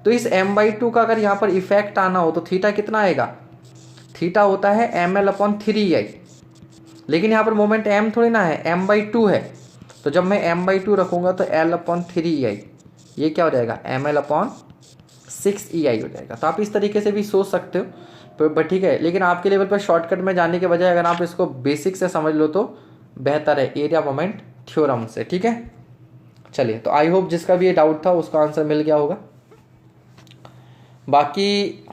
तो इस m/2 का अगर यहाँ पर इफेक्ट आना हो तो थीटा कितना आएगा, थीटा होता है ml/3ei, लेकिन यहाँ पर मोमेंट m थोड़ी ना है, m/2 है, तो जब मैं m/2 रखूंगा तो l/3ei, ये क्या हो जाएगा ml/6ei हो जाएगा। तो आप इस तरीके से भी सोच सकते हो, पर ठीक है, लेकिन आपके लेवल पर शॉर्टकट में जाने के बजाय अगर आप इसको बेसिक से समझ लो तो बेहतर है, एरिया मोमेंट थ्योरम से, ठीक है। चलिए, तो आई होप जिसका भी ये डाउट था उसका आंसर मिल गया होगा। बाकी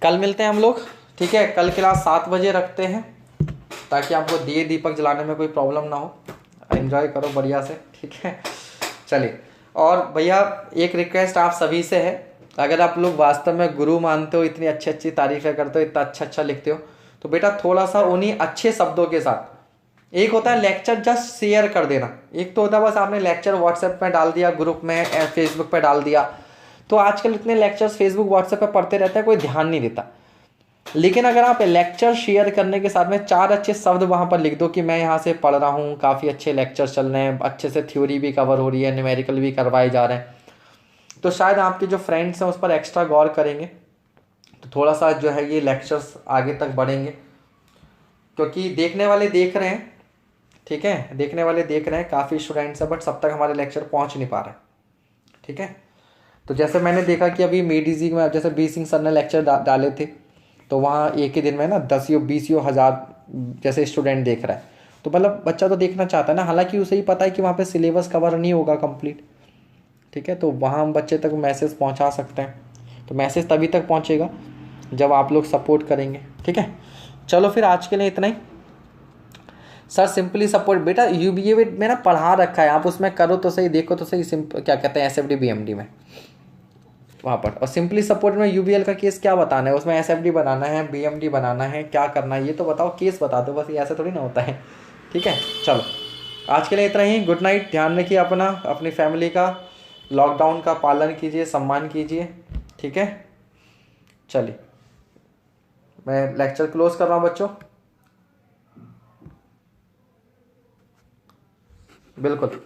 कल मिलते हैं हम लोग, ठीक है। कल क्लास 7 बजे रखते हैं ताकि आपको दिए दीपक जलाने में कोई प्रॉब्लम ना हो, एंजॉय करो बढ़िया से, ठीक है। चलिए, और भैया एक रिक्वेस्ट आप सभी से है, अगर आप लोग वास्तव में गुरु मानते हो, इतनी अच्छी अच्छी तारीफें करते हो, इतना अच्छा लिखते हो, तो बेटा थोड़ा सा उन्हीं अच्छे शब्दों के साथ, एक होता है लेक्चर जस्ट शेयर कर देना, एक तो होता है बस आपने लेक्चर व्हाट्सएप में डाल दिया, ग्रुप में फेसबुक पे डाल दिया, तो आजकल इतने लेक्चर्स फेसबुक व्हाट्सएप पे पढ़ते रहते हैं, कोई ध्यान नहीं देता। लेकिन अगर आप लेक्चर शेयर करने के साथ में 4 अच्छे शब्द वहाँ पर लिख दो कि मैं यहाँ से पढ़ रहा हूँ, काफ़ी अच्छे लेक्चर चल रहे हैं, अच्छे से थ्योरी भी कवर हो रही है, न्यूमेरिकल भी करवाए जा रहे हैं, तो शायद आपके जो फ्रेंड्स हैं उस पर एक्स्ट्रा गौर करेंगे, तो थोड़ा सा जो है ये लेक्चर्स आगे तक बढ़ेंगे। क्योंकि देखने वाले देख रहे हैं, ठीक है, देखने वाले देख रहे हैं, काफ़ी स्टूडेंट्स हैं, बट सब तक हमारे लेक्चर पहुंच नहीं पा रहे। ठीक है, तो जैसे मैंने देखा कि अभी मेडीजी में जैसे बी सिंह सर ने लेक्चर डाले थे, तो वहाँ एक ही दिन में ना 10 या 20 या हज़ार जैसे स्टूडेंट देख रहा है। तो मतलब बच्चा तो देखना चाहता है ना, हालांकि उसे ही पता है कि वहाँ पे सिलेबस कवर नहीं होगा कंप्लीट। ठीक है, तो वहाँ हम बच्चे तक मैसेज पहुँचा सकते हैं। तो मैसेज तभी तक पहुँचेगा जब आप लोग सपोर्ट करेंगे। ठीक है, चलो फिर आज के लिए इतना ही। सर सिंपली सपोर्ट बेटा यूबीए में ना पढ़ा रखा है, आप उसमें करो तो सही, देखो तो सही, क्या कहते हैं एसएफडी बीएमडी में वहाँ पर। और सिंपली सपोर्ट में यूबीएल का केस क्या बताना है, उसमें एसएफडी बनाना है, बीएमडी बनाना है, क्या करना है ये तो बताओ, केस बता दो बस, ये ऐसे थोड़ी ना होता है। ठीक है, चलो आज के लिए इतना ही। गुड नाइट, ध्यान रखिए अपना, अपनी फैमिली का, लॉकडाउन का पालन कीजिए, सम्मान कीजिए। ठीक है, चलिए मैं लेक्चर क्लोज कर रहा हूँ बच्चों। बिल्कुल।